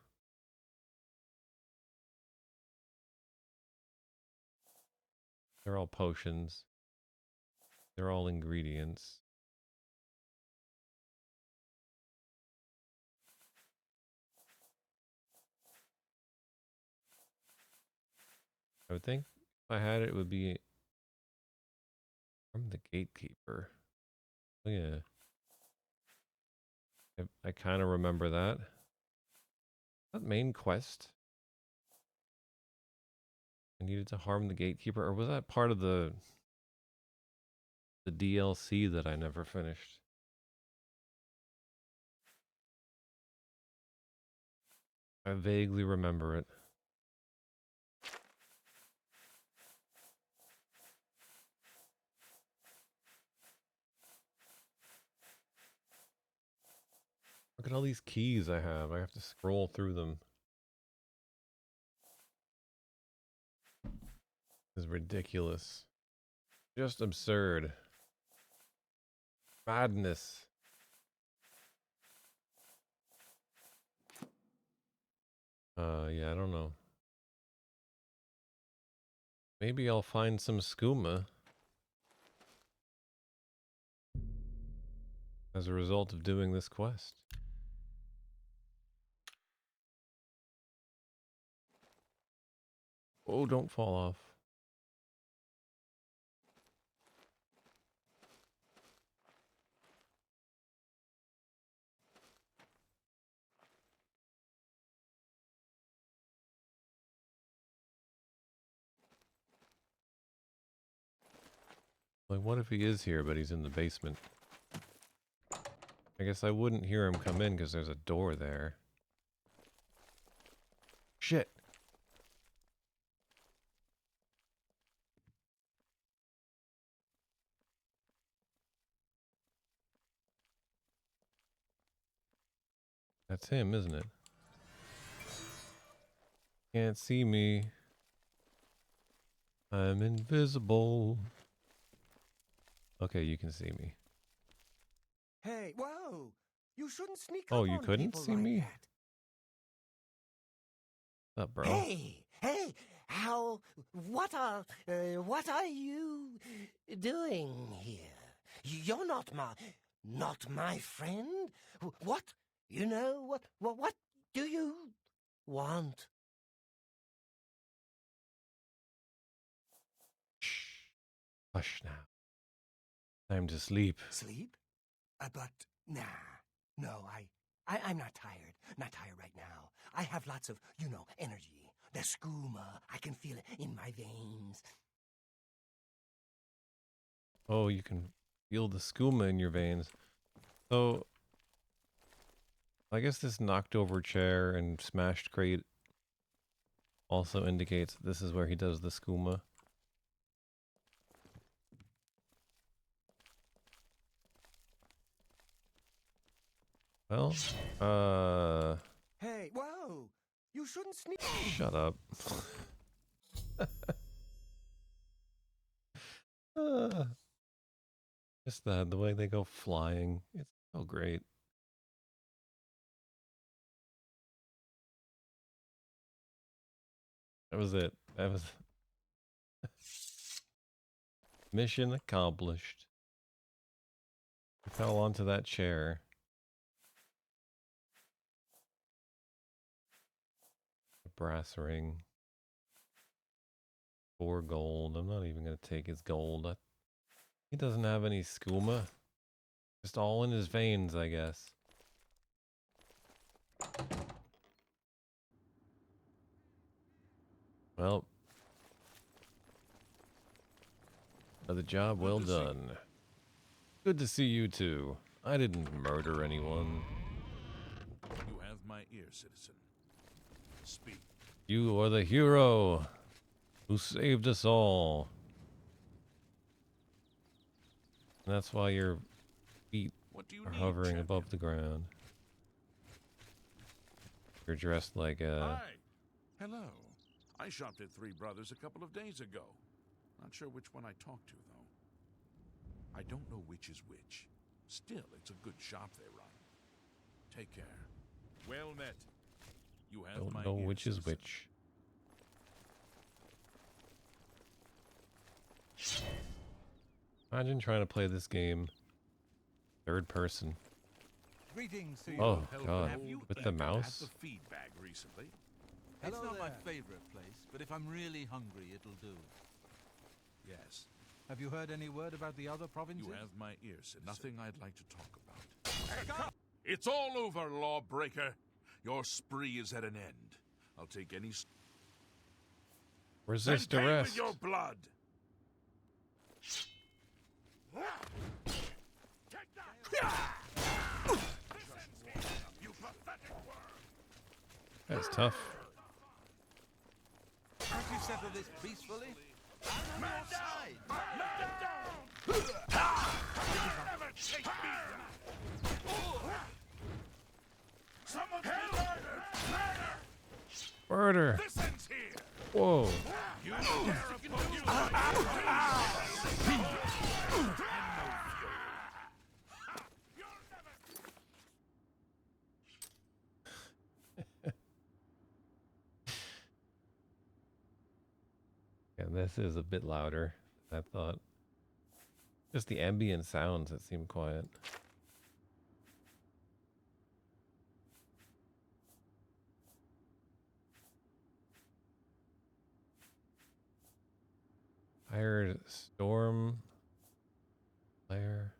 They're all potions. They're all ingredients. I would think if I had it, it would be from the gatekeeper. Oh yeah. I kind of remember that. That main quest? I needed to harm the gatekeeper, or was that part of the DLC that I never finished? I vaguely remember it. Look at all these keys I have. I have to scroll through them. This is ridiculous. Just absurd. Madness. Yeah, I don't know. Maybe I'll find some skooma as a result of doing this quest. Oh, don't fall off. Like, what if he is here, but he's in the basement? I guess I wouldn't hear him come in because there's a door there. Shit. That's him, isn't it? Can't see me. I'm invisible. Okay, you can see me. Hey, whoa! You shouldn't sneak Oh, up you on couldn't people see like me? that. What's up, bro? Hey, what are you doing here? You're not my friend. What, what do you want? Shh. Hush now. Time to sleep. Sleep? But nah. No, I'm not tired. Not tired right now. I have lots of, energy. The skooma. I can feel it in my veins. Oh, you can feel the skooma in your veins. So, I guess this knocked over chair and smashed crate also indicates this is where he does the skooma. Well, Hey, whoa! You shouldn't sneak. shut up. Just the way they go flying. It's so great. That was it. That was mission accomplished. He fell onto that chair. A brass ring. 4 gold. I'm not even going to take his gold. He doesn't have any skooma. Just all in his veins, I guess. Well, another job well done. Good to see you too. I didn't murder anyone. You have my ear, citizen. Speak. You are the hero who saved us all. And that's why your feet What do you are need, hovering champion? above the ground. You're dressed like a... Hi. Hello. I shopped at Three Brothers a couple of days ago. Not sure which one I talked to, though. I don't know which is which. Still, it's a good shop they run. Take care. Well met. You have my Don't know ear, which is citizen. which. Imagine trying to play this game third person. Greetings to you. Oh Help, god, have you with the eaten mouse? at the feedback recently? It's Hello not my there. favorite place, but if I'm really hungry, it'll do. Yes. Have you heard any word about the other provinces? You have my ear, citizen. Nothing I'd like to talk about. It's all over, lawbreaker. Your spree is at an end. I'll take any... Resist Then pay arrest. with your blood. Take that! You pathetic worm! That's tough. Can't you settle this peacefully? Man down! Man down! You'll never take me down! Murder! This ends here. Whoa! You dare oppose my Yeah, this is a bit louder than I thought. Just the ambient sounds that seem quiet. I heard storm flare.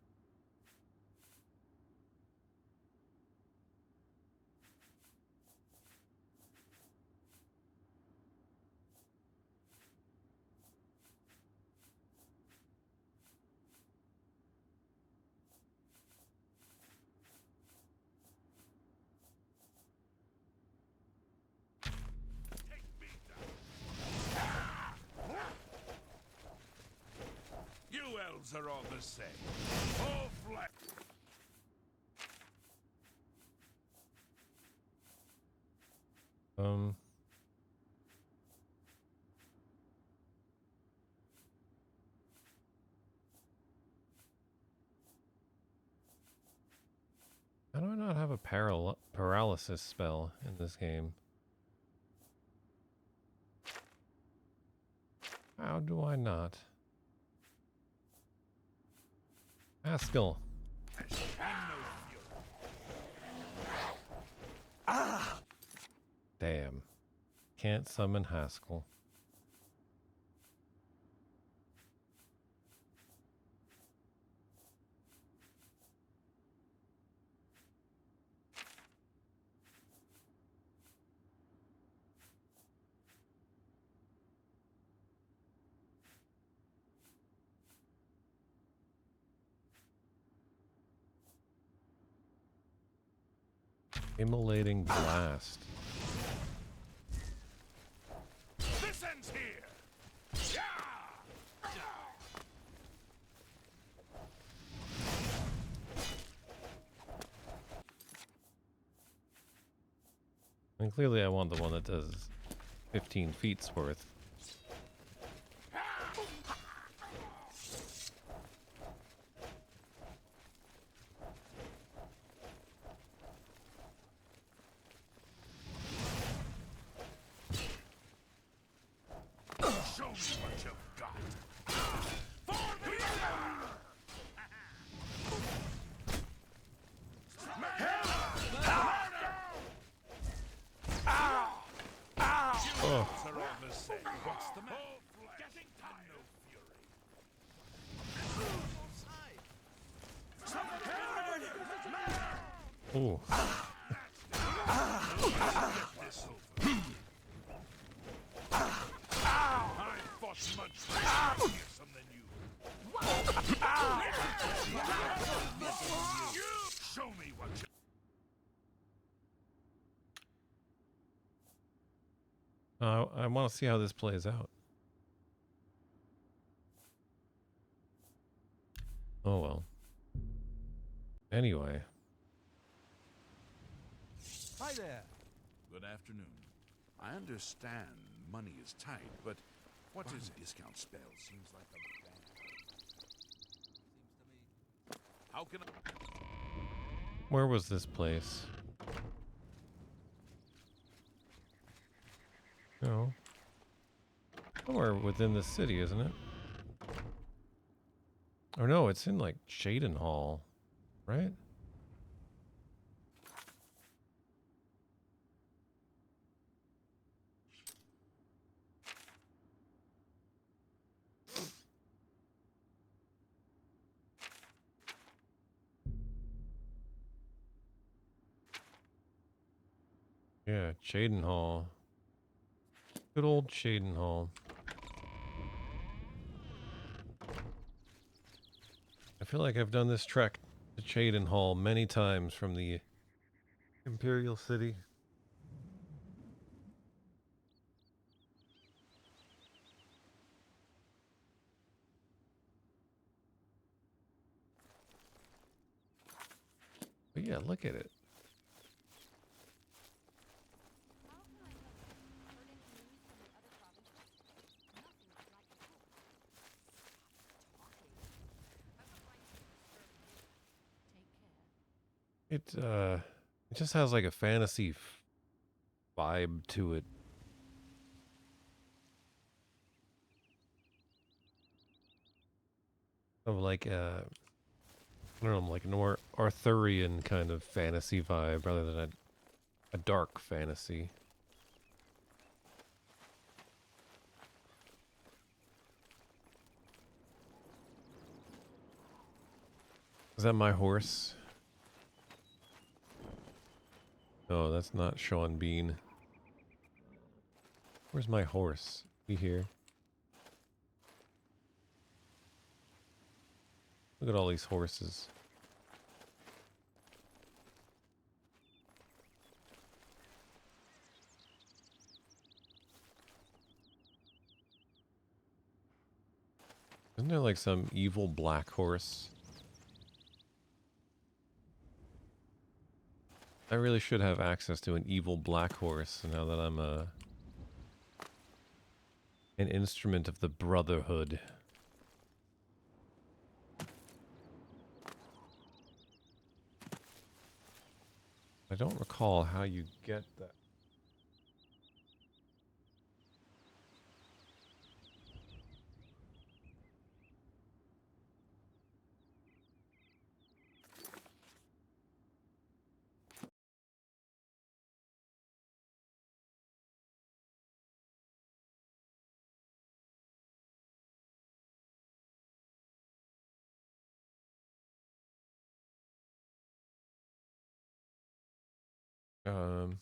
You elves are all the same. All flesh. How do I not have a paralysis spell in this game? How do I not? Haskell. Damn. Can't summon Haskell. Immolating blast. This ends here. And clearly I want the one that does 15 feet's worth. Show me what you've got. Oh. Are all the same. What's the matter? Getting tired. No fury. Ooh. This over. I fought much more fearsome than you. Show me what you. I want to see how this plays out. Oh well. Anyway. Hi there. Good afternoon. I understand money is tight, but what is a discount spell? Seems like a bad. How can I? Where was this place? No. Somewhere within the city, isn't it? Or no, it's in like Shaden Hall, right? Yeah, Shaden Hall. Good old Shaden Hall. I feel like I've done this trek to Shaden Hall many times from the Imperial City. But yeah, look at it. It just has like a fantasy vibe to it. Of like I don't know, like an Arthurian kind of fantasy vibe rather than a dark fantasy. Is that my horse? No, that's not Sean Bean. Where's my horse? He here? Look at all these horses. Isn't there like some evil black horse? I really should have access to an evil black horse now that I'm an instrument of the Brotherhood. I don't recall how you get that. Um,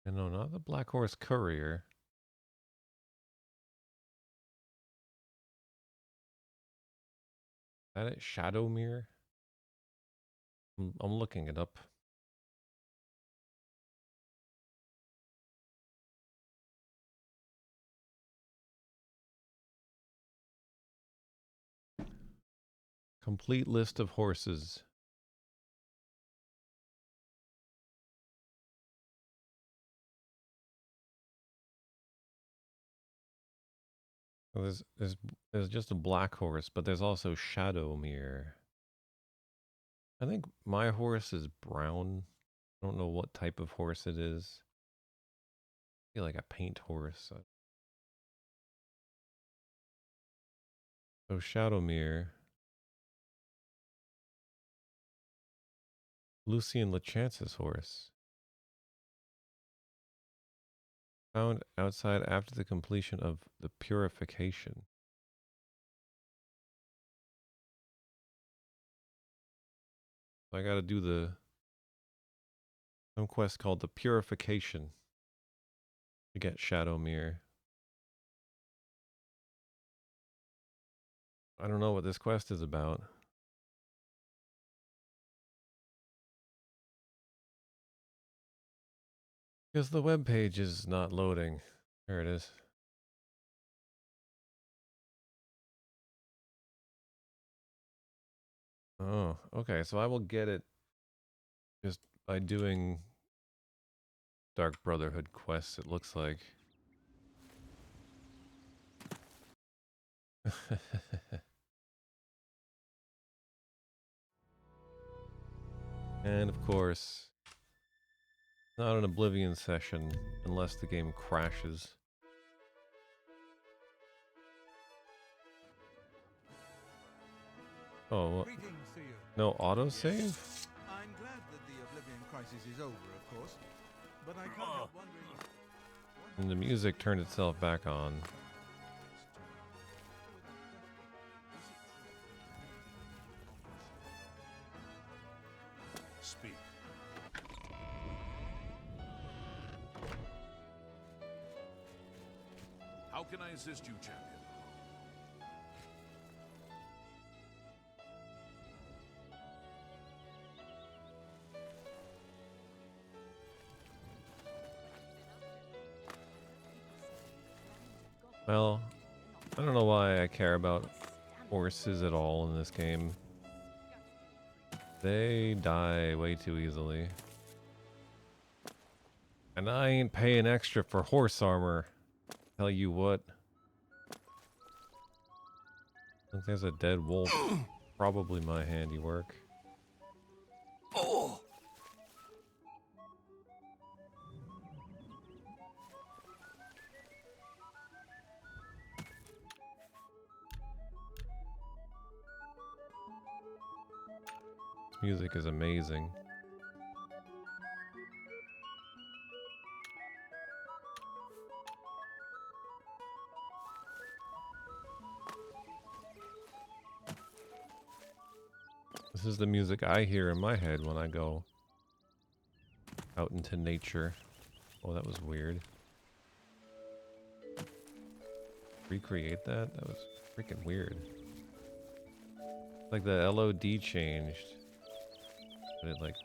no, not the Black Horse Courier. Is that it? Shadowmere? I'm looking it up. Complete list of horses. So there's just a black horse, but there's also Shadowmere. I think my horse is brown. I don't know what type of horse it is. I feel like a paint horse. So Shadowmere. Lucien Lechance's horse. Found outside after the completion of the purification. So I gotta do some quest called the purification to get Shadowmere. I don't know what this quest is about. Because the web page is not loading. There it is. Oh, okay. So I will get it just by doing Dark Brotherhood quests, it looks like. And of course, not an Oblivion session unless the game crashes. Oh, Greetings to you. no autosave? I'm glad that the Oblivion crisis is over, of course. But I can't help wondering... And the music turned itself back on. Speak. How can I assist you, champion? Well, I don't know why I care about horses at all in this game. They die way too easily. And I ain't paying extra for horse armor. Tell you what. Look, there's a dead wolf. Probably my handiwork. Oh! This music is amazing. This is the music I hear in my head when I go out into nature. Oh, that was weird. Recreate that? That was freaking weird. Like the LOD changed. But it like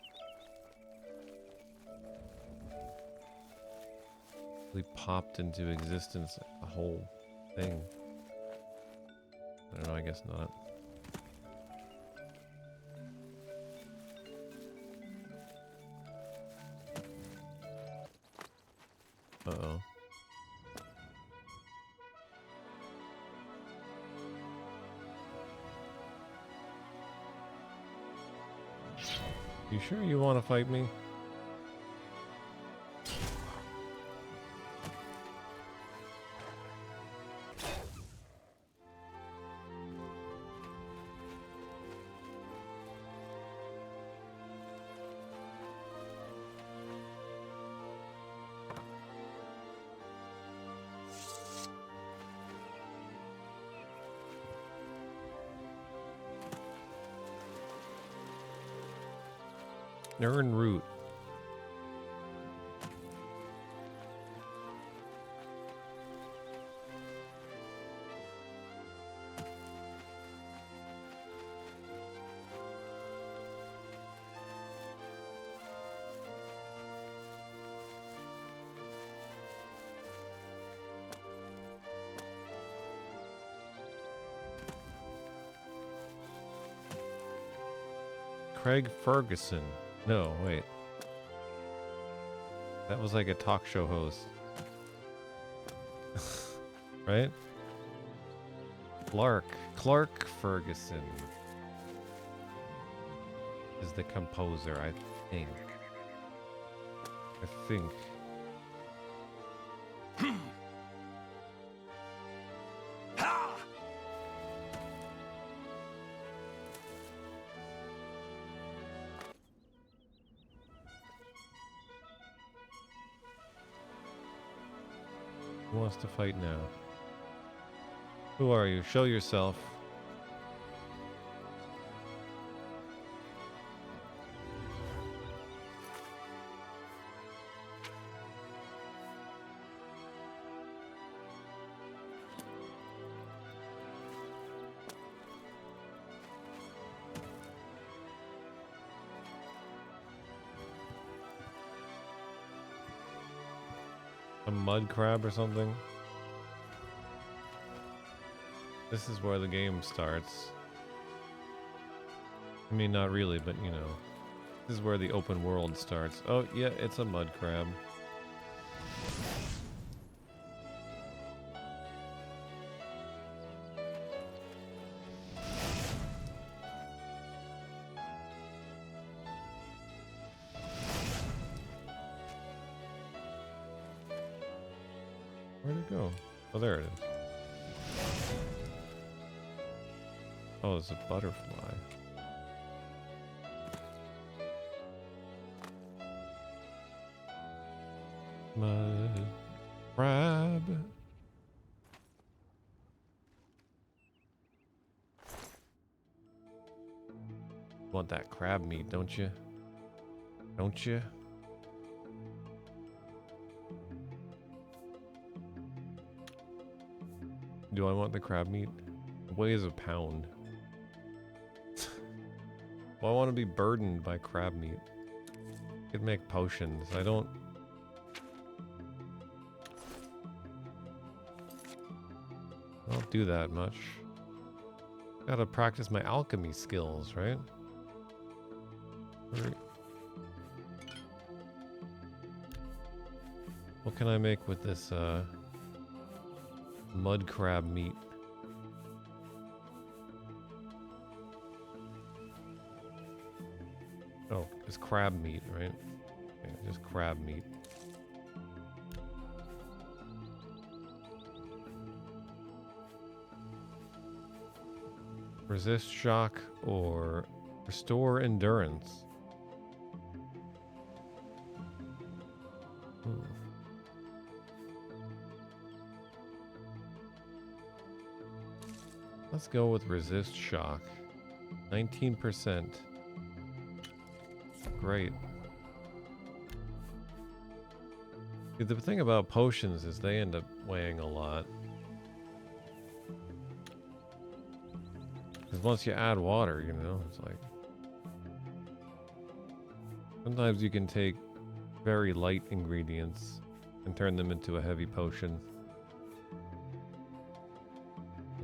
really popped into existence a whole thing. I don't know, I guess not. Uh-oh. You sure you want to fight me? Earn root. Craig Ferguson. No, wait. That was like a talk show host. Right? Clark Ferguson is the composer, I think. Ha! Who wants to fight now? Who are you? Show yourself. A mud crab or something? This is where the game starts. I mean, not really, but you know. This is where the open world starts. Oh, yeah, it's a mud crab. Where'd it go? Oh, there it is. Oh, it's a butterfly. Mud crab. Want that crab meat, don't you? Don't you? Do I want the crab meat? It weighs a pound. Well, I want to be burdened by crab meat. I could make potions. I don't do that much. Gotta practice my alchemy skills, right? What can I make with this mud crab meat? Oh, it's crab meat, right? Yeah, just crab meat. Resist shock or restore endurance. Let's go with resist shock. 19%. Great. See, the thing about potions is they end up weighing a lot. Because once you add water, you know, it's like... Sometimes you can take very light ingredients and turn them into a heavy potion.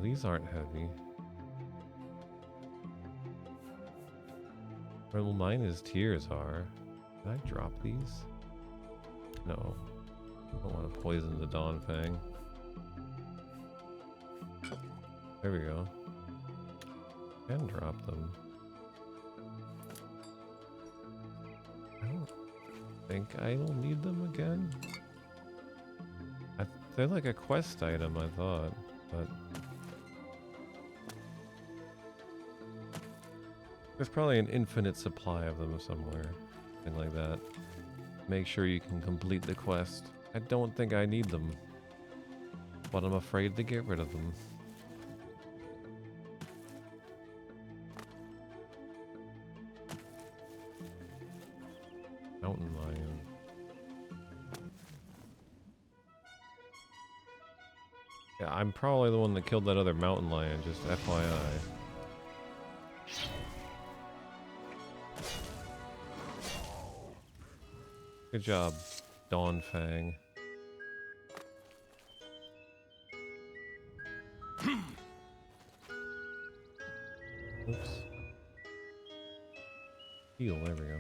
These aren't heavy. Well, mine is tears are. Can I drop these? No. I don't want to poison the Dawn Fang. There we go. Can drop them. I don't think I will need them again. They're like a quest item, I thought, but there's probably an infinite supply of them somewhere. Something like that. Make sure you can complete the quest. I don't think I need them, but I'm afraid to get rid of them. Mountain lion. Yeah, I'm probably the one that killed that other mountain lion, just FYI. Good job, Dawn Fang. Oops. Heal, there we go.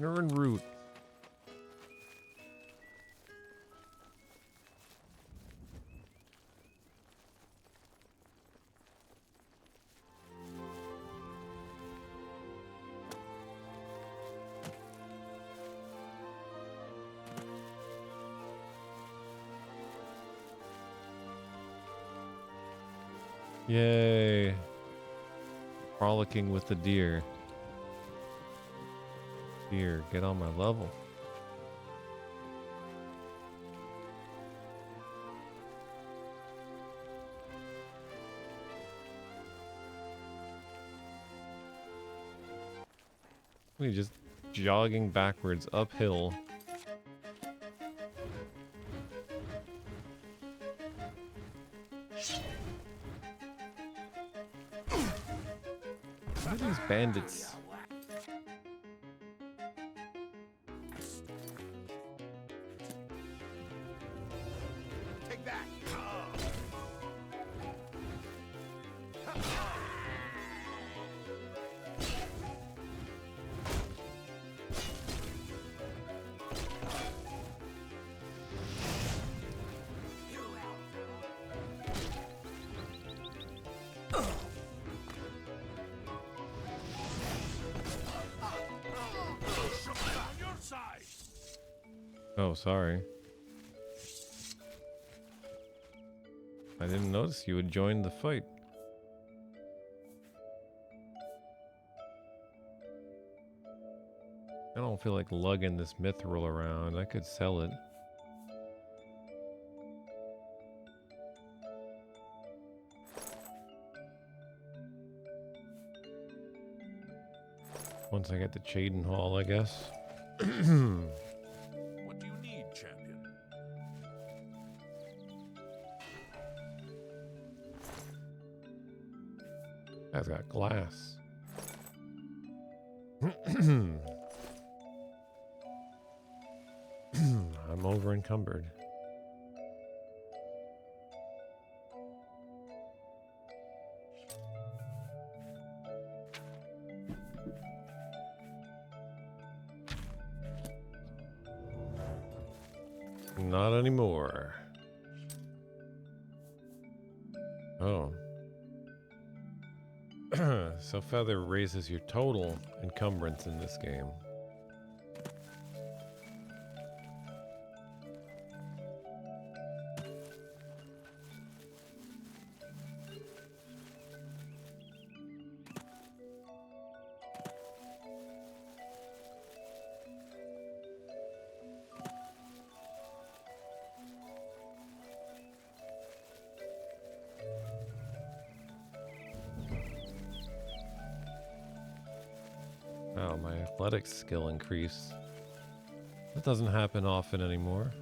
Neuron root. Yay. Frolicking with the deer. Deer, get on my level. We just jogging backwards uphill. What are these bandits? Take that! Oh, sorry. I didn't notice you had joined the fight. I don't feel like lugging this mithril around. I could sell it. Once I get to Chaden Hall, I guess. What do you need, champion? Guy's got glass. I'm over encumbered. Not anymore. Oh. So feather raises your total encumbrance in this game. Wow, my athletics skill increase. That doesn't happen often anymore.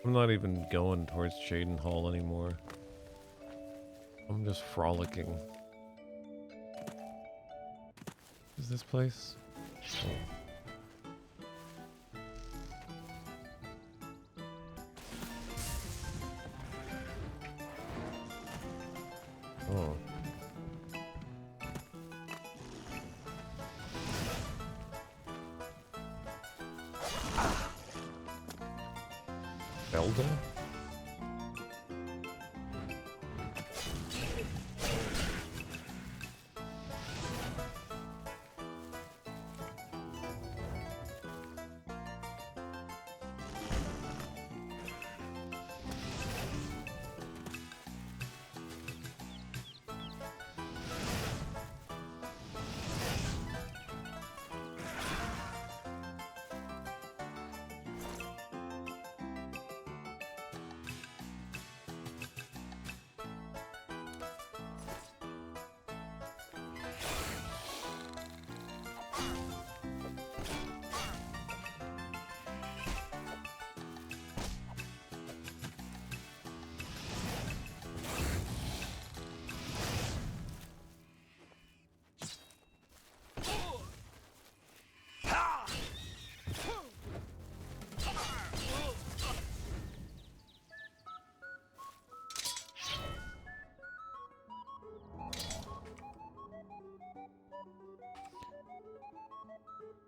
I'm not even going towards Shaden Hall anymore. I'm just frolicking. Is this place? Oh. Oh. Zelda?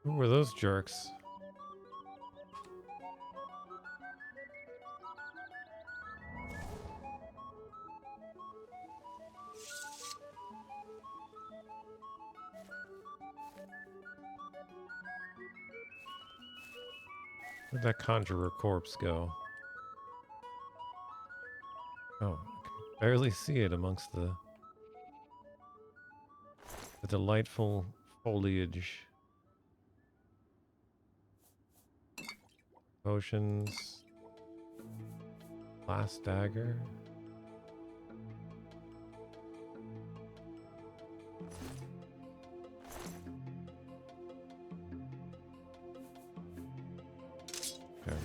Who were those jerks? Where'd that conjurer corpse go? Oh, I can barely see it amongst the delightful foliage. Potions. Last dagger. Okay,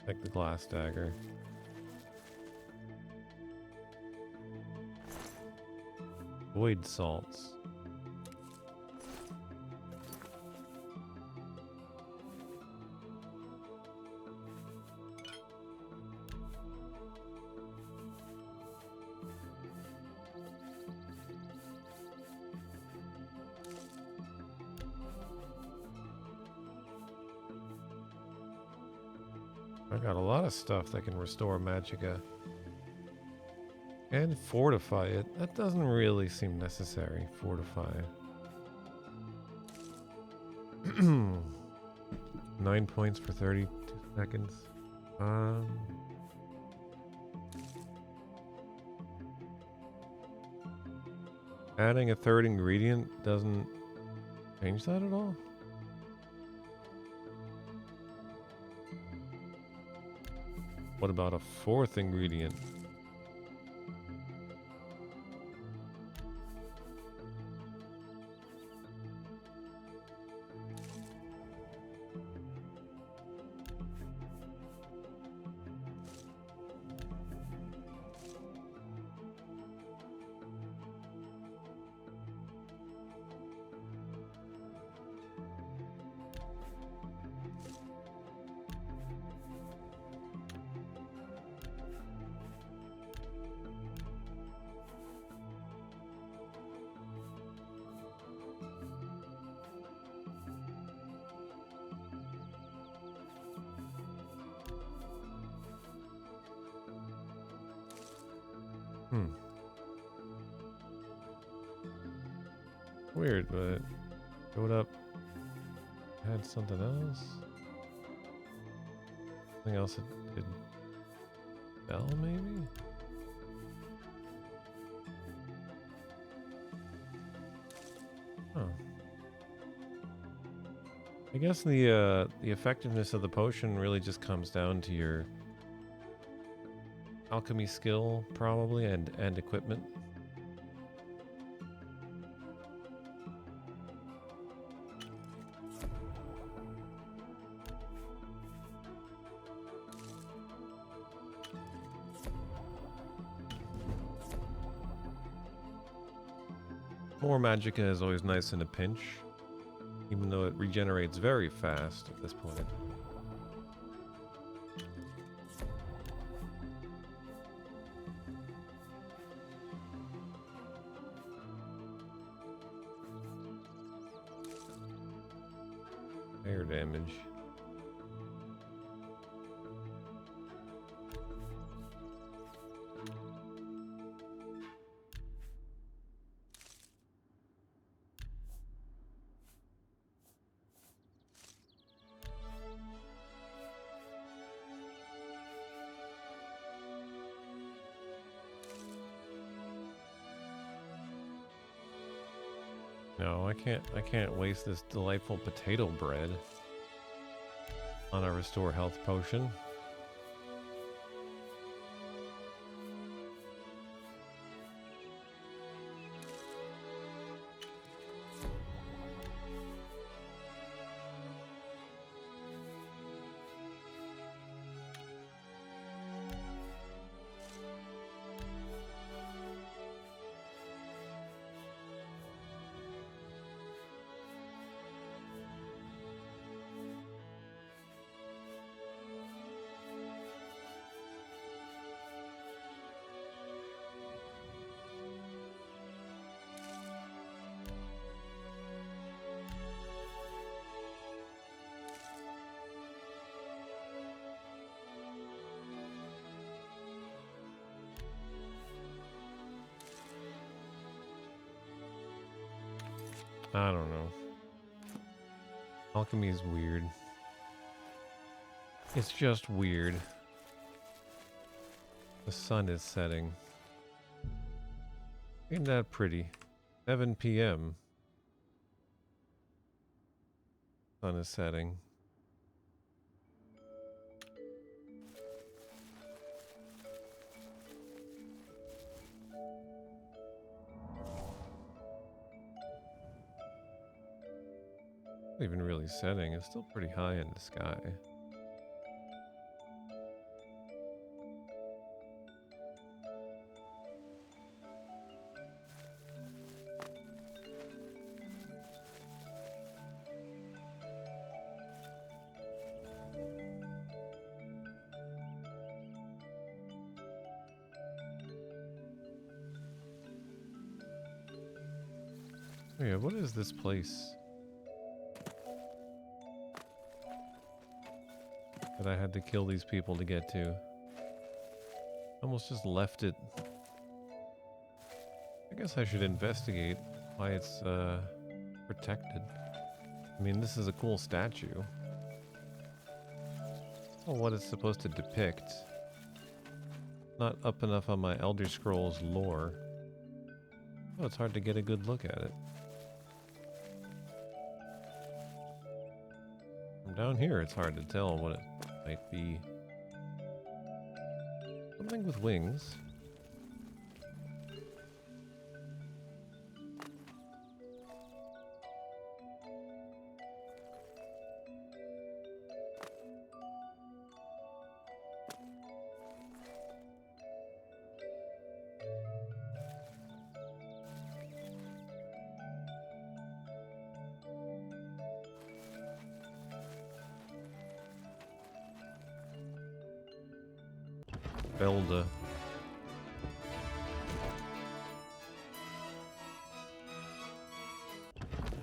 take the glass dagger. Void salts. I got a lot of stuff that can restore magicka. And fortify it. That doesn't really seem necessary. Fortify. 9 points for 32 seconds. Adding a third ingredient doesn't change that at all? What about a fourth ingredient? Hmm. Weird, but showed up. Had something else. Something else it did. Bell, maybe? Huh. I guess the effectiveness of the potion really just comes down to your alchemy skill, probably, and equipment. More magicka is always nice in a pinch, even though it regenerates very fast at this point. Air damage. No, I can't waste this delightful potato bread on a restore health potion. I don't know. Alchemy is weird. It's just weird. The sun is setting. Ain't that pretty? 7 p.m. Sun is setting. Not even really setting. It's still pretty high in the sky. Oh yeah, what is this place that I had to kill these people to get to? Almost just left it. I guess I should investigate why it's protected. I mean, this is a cool statue. Well, what it's supposed to depict. Not up enough on my Elder Scrolls lore. Oh, it's hard to get a good look at it. From down here, it's hard to tell what it might be. Something with wings. Belda.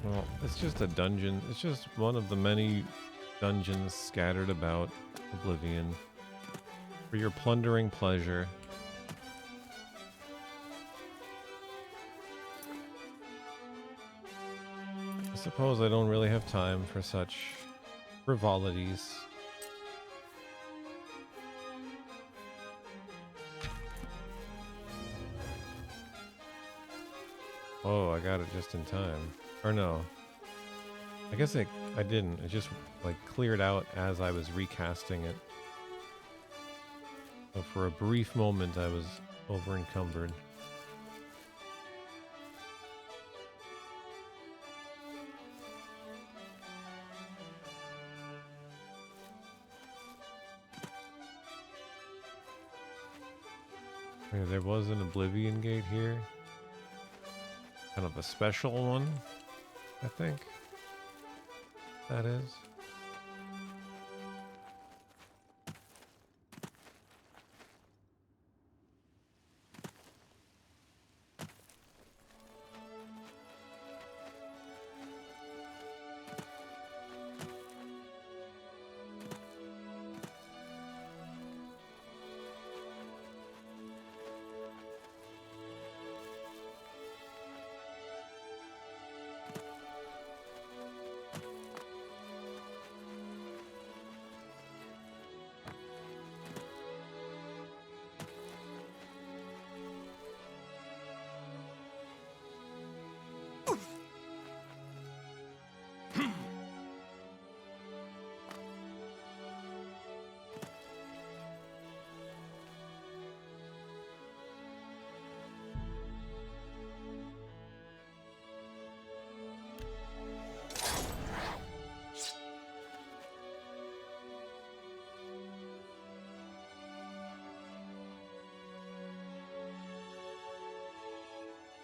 Well, it's just a dungeon. It's just one of the many dungeons scattered about Oblivion for your plundering pleasure. suppose I don't really have time for such frivolities. Oh, I got it just in time. Or no. I guess I didn't. It just like cleared out as I was recasting it. So for a brief moment I was over encumbered. Yeah, there was an Oblivion Gate here. Kind of a special one, I think. That is.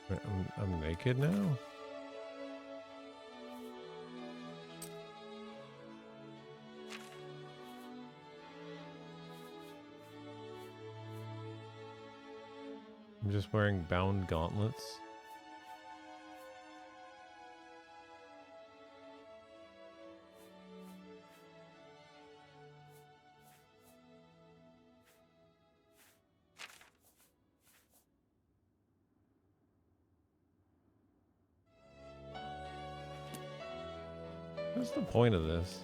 Wait, I'm naked now? I'm just wearing bound gauntlets. What's the point of this?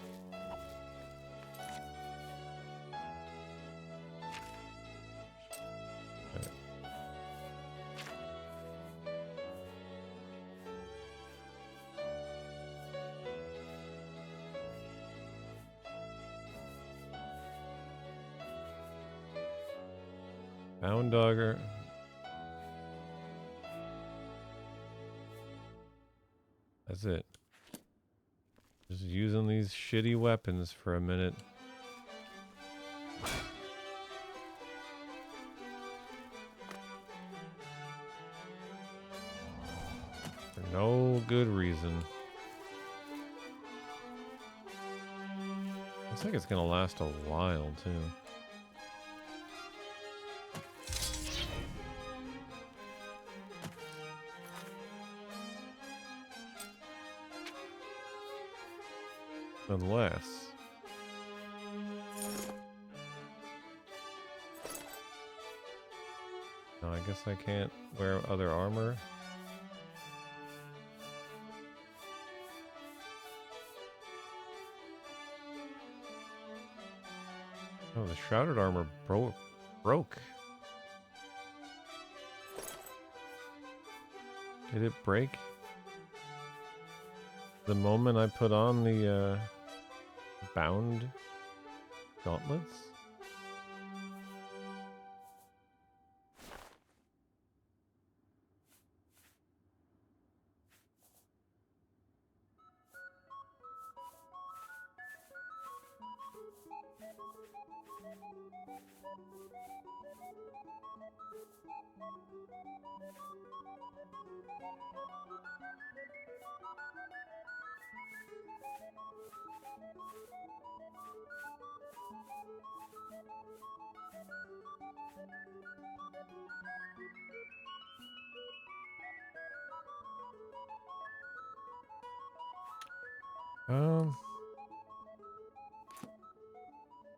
Bound dogger. That's it. Just using these shitty weapons for a minute. For no good reason. Looks like it's gonna last a while too. Unless... No, I guess I can't wear other armor. Oh, the shrouded armor broke. Did it break? The moment I put on the bound gauntlets?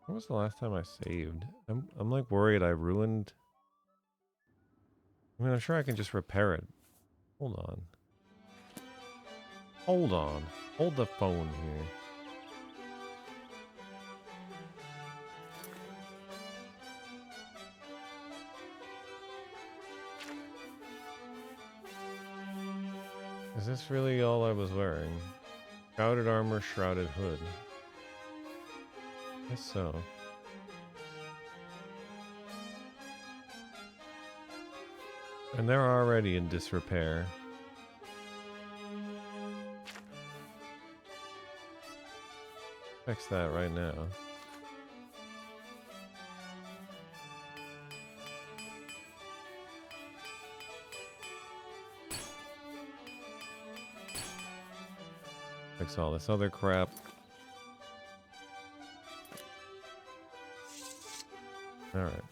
When was the last time I saved? I'm like worried I ruined. I mean, I'm sure I can just repair it. Hold on. Hold on. Hold the phone here. Is this really all I was wearing? Shrouded armor, shrouded hood. Guess so. And they're already in disrepair. Fix that right now. Fix all this other crap. Alright.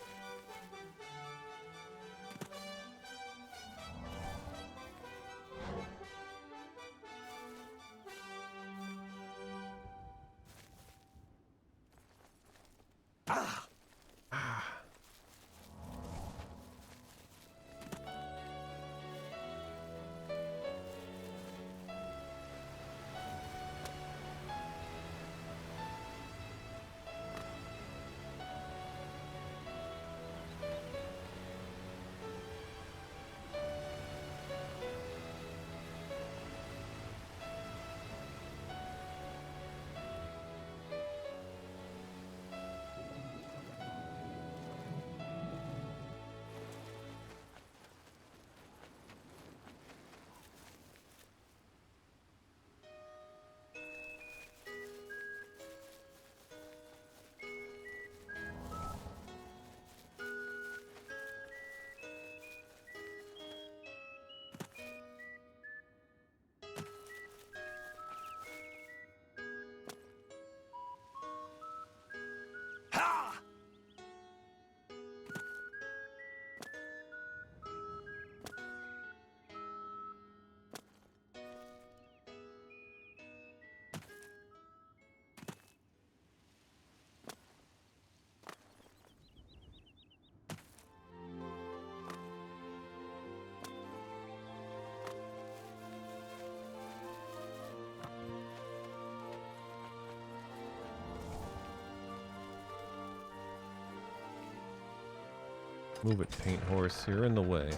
Move it, paint horse. You're in the way.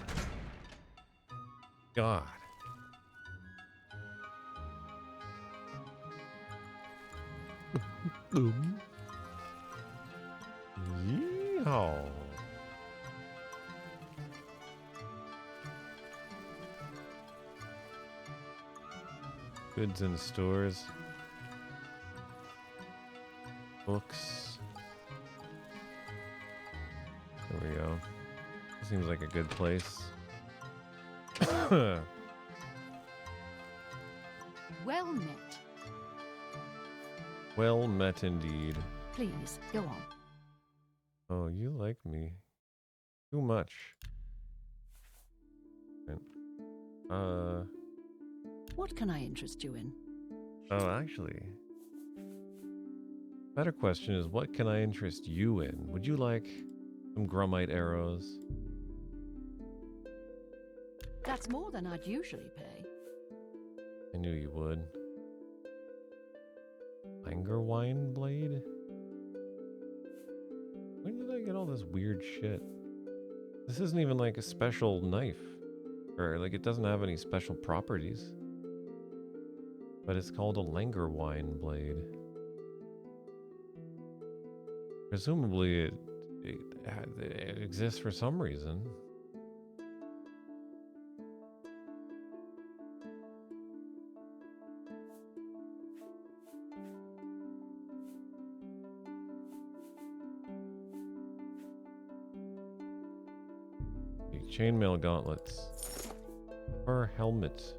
God. Yeehaw. Goods in stores. Books. There we go. Seems like a good place. Well met. Well met indeed. Please, go on. Oh, you like me. Too much. What can I interest you in? Oh, actually. Better question is, what can I interest you in? Would you like some Grummite arrows? That's more than I'd usually pay. I knew you would. Anger wine blade? When did I get all this weird shit? This isn't even like a special knife. Or like it doesn't have any special properties. But it's called a Langer wine blade. Presumably it exists for some reason. Chainmail gauntlets. Fur helmet.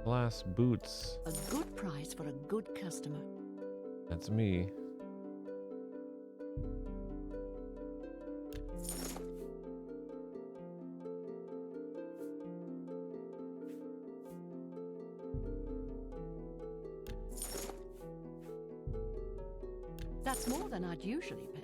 Glass boots. A good price for a good customer. That's me. That's more than I'd usually pay.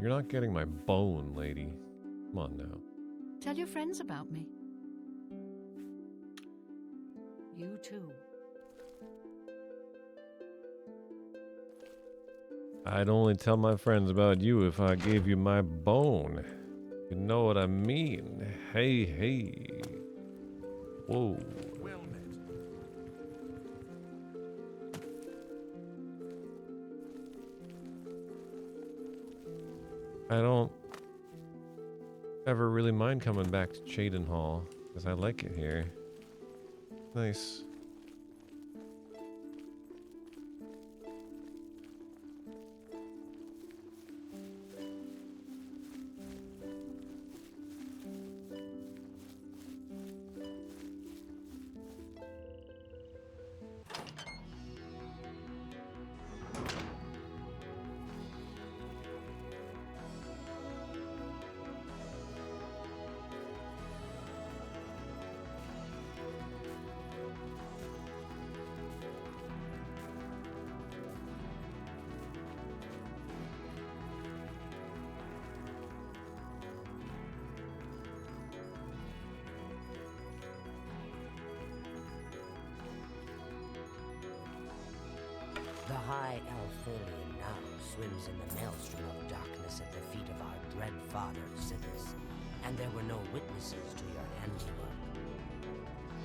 You're not getting my bone, lady. Come on now. Tell your friends about me. You too. I'd only tell my friends about you if I gave you my bone. You know what I mean? Hey, hey. Whoa. Well met. I don't ever really mind coming back to Cheydinhall, because I like it here. Nice. The High Elfolian now swims in the maelstrom of darkness at the feet of our dread father, Sithis, and there were no witnesses to your handiwork.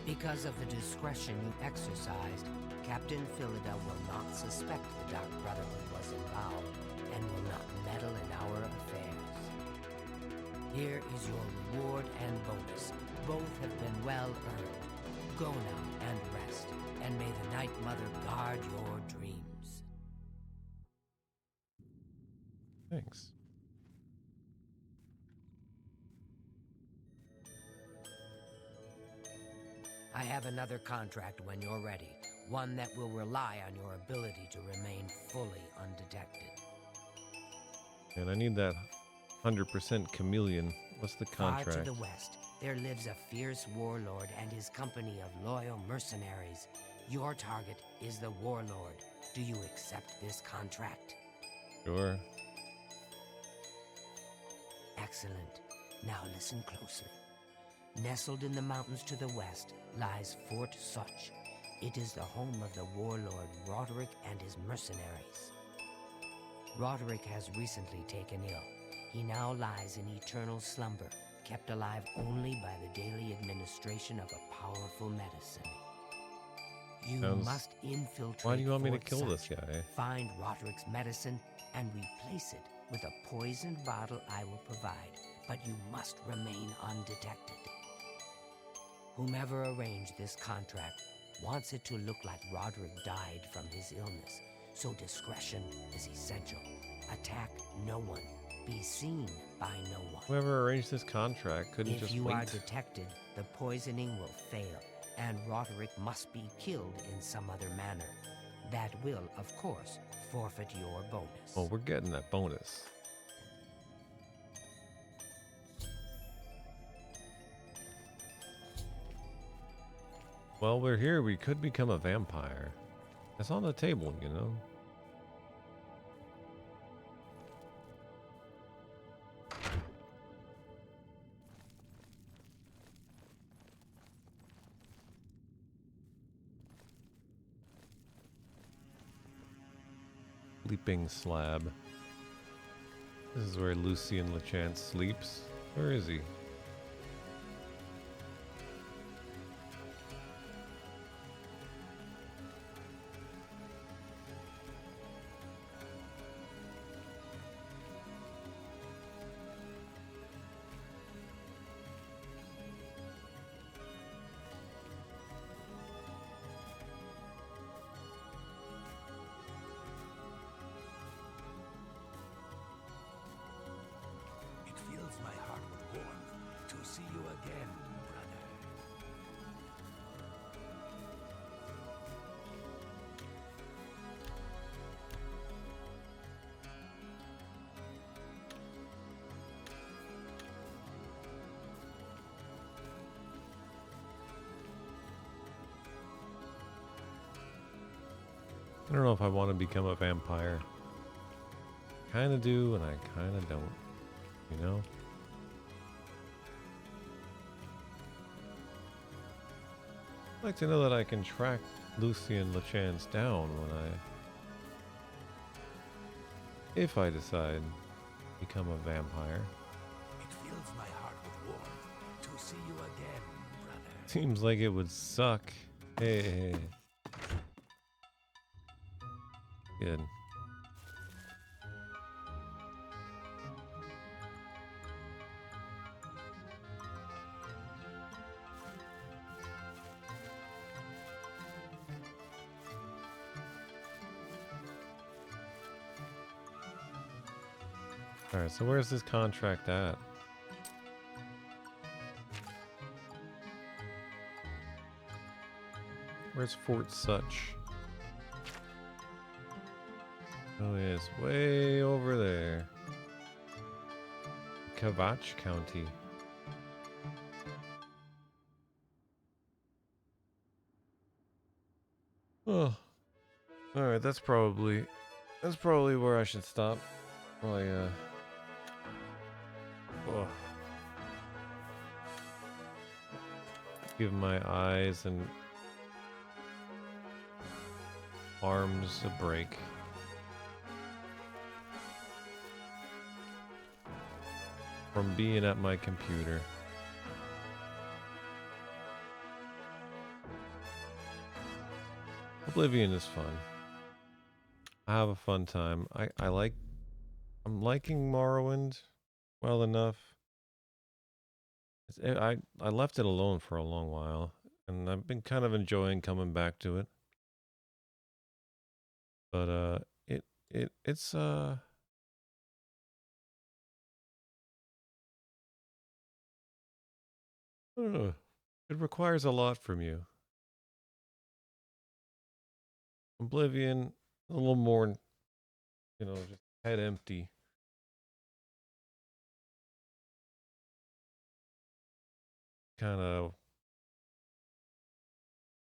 Because of the discretion you exercised, Captain Philida will not suspect the Dark Brotherhood was involved, and will not meddle in our affairs. Here is your reward and bonus. Both have been well earned. Go now and rest, and may the Night Mother guard your dreams. Thanks. I have another contract when you're ready. One that will rely on your ability to remain fully undetected. And I need that 100% chameleon. What's the contract? Far to the west, there lives a fierce warlord and his company of loyal mercenaries. Your target is the warlord. Do you accept this contract? Sure. Excellent. Now listen closely. Nestled in the mountains to the west lies Fort Such. It is the home of the warlord Roderick and his mercenaries. Roderick has recently taken ill. He now lies in eternal slumber, kept alive only by the daily administration of a powerful medicine. You must infiltrate. Why do you want me to Fort kill this Such, guy? find Roderick's medicine, and replace it with a poisoned bottle I will provide, but you must remain undetected. Whomever arranged this contract wants it to look like Roderick died from his illness, so discretion is essential. Attack no one. Be seen by no one. Whoever arranged this contract couldn't If just you wait. are detected, the poisoning will fail, and Roderick must be killed in some other manner. That will, of course, forfeit your bonus. Well, we're getting that bonus. While we're here, we could become a vampire. That's on the table, you know. Sleeping slab. This is where Lucien Lechance sleeps. Where is he? It fills my heart with warmth to see you again, brother. I don't know if I want to become a vampire. kind of do and I kind of don't, you know? I'd like to know that I can track Lucian LeChance down when if I decide to become a vampire. It fills my heart with warmth to see you again, brother. Seems like it would suck. Hey. Good. Alright, so where's this contract at? Where's Fort Such? Oh, yeah, it's way over there. Kavach County. Oh. Alright, that's probably where I should stop. Oh, yeah. Oh. Give my eyes and arms a break. From being at my computer. Oblivion is fun. I have a fun time. I'm liking Morrowind well enough. I left it alone for a long while, and I've been kind of enjoying coming back to it. But it's I don't know. It requires a lot from you. Oblivion, a little more, just head empty. Kind of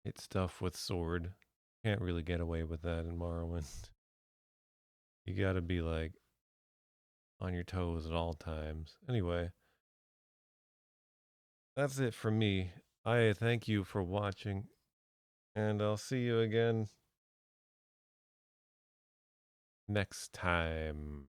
hit stuff with sword. Can't really get away with that in Morrowind. You gotta be like on your toes at all times. Anyway, that's it for me. I thank you for watching, and I'll see you again next time.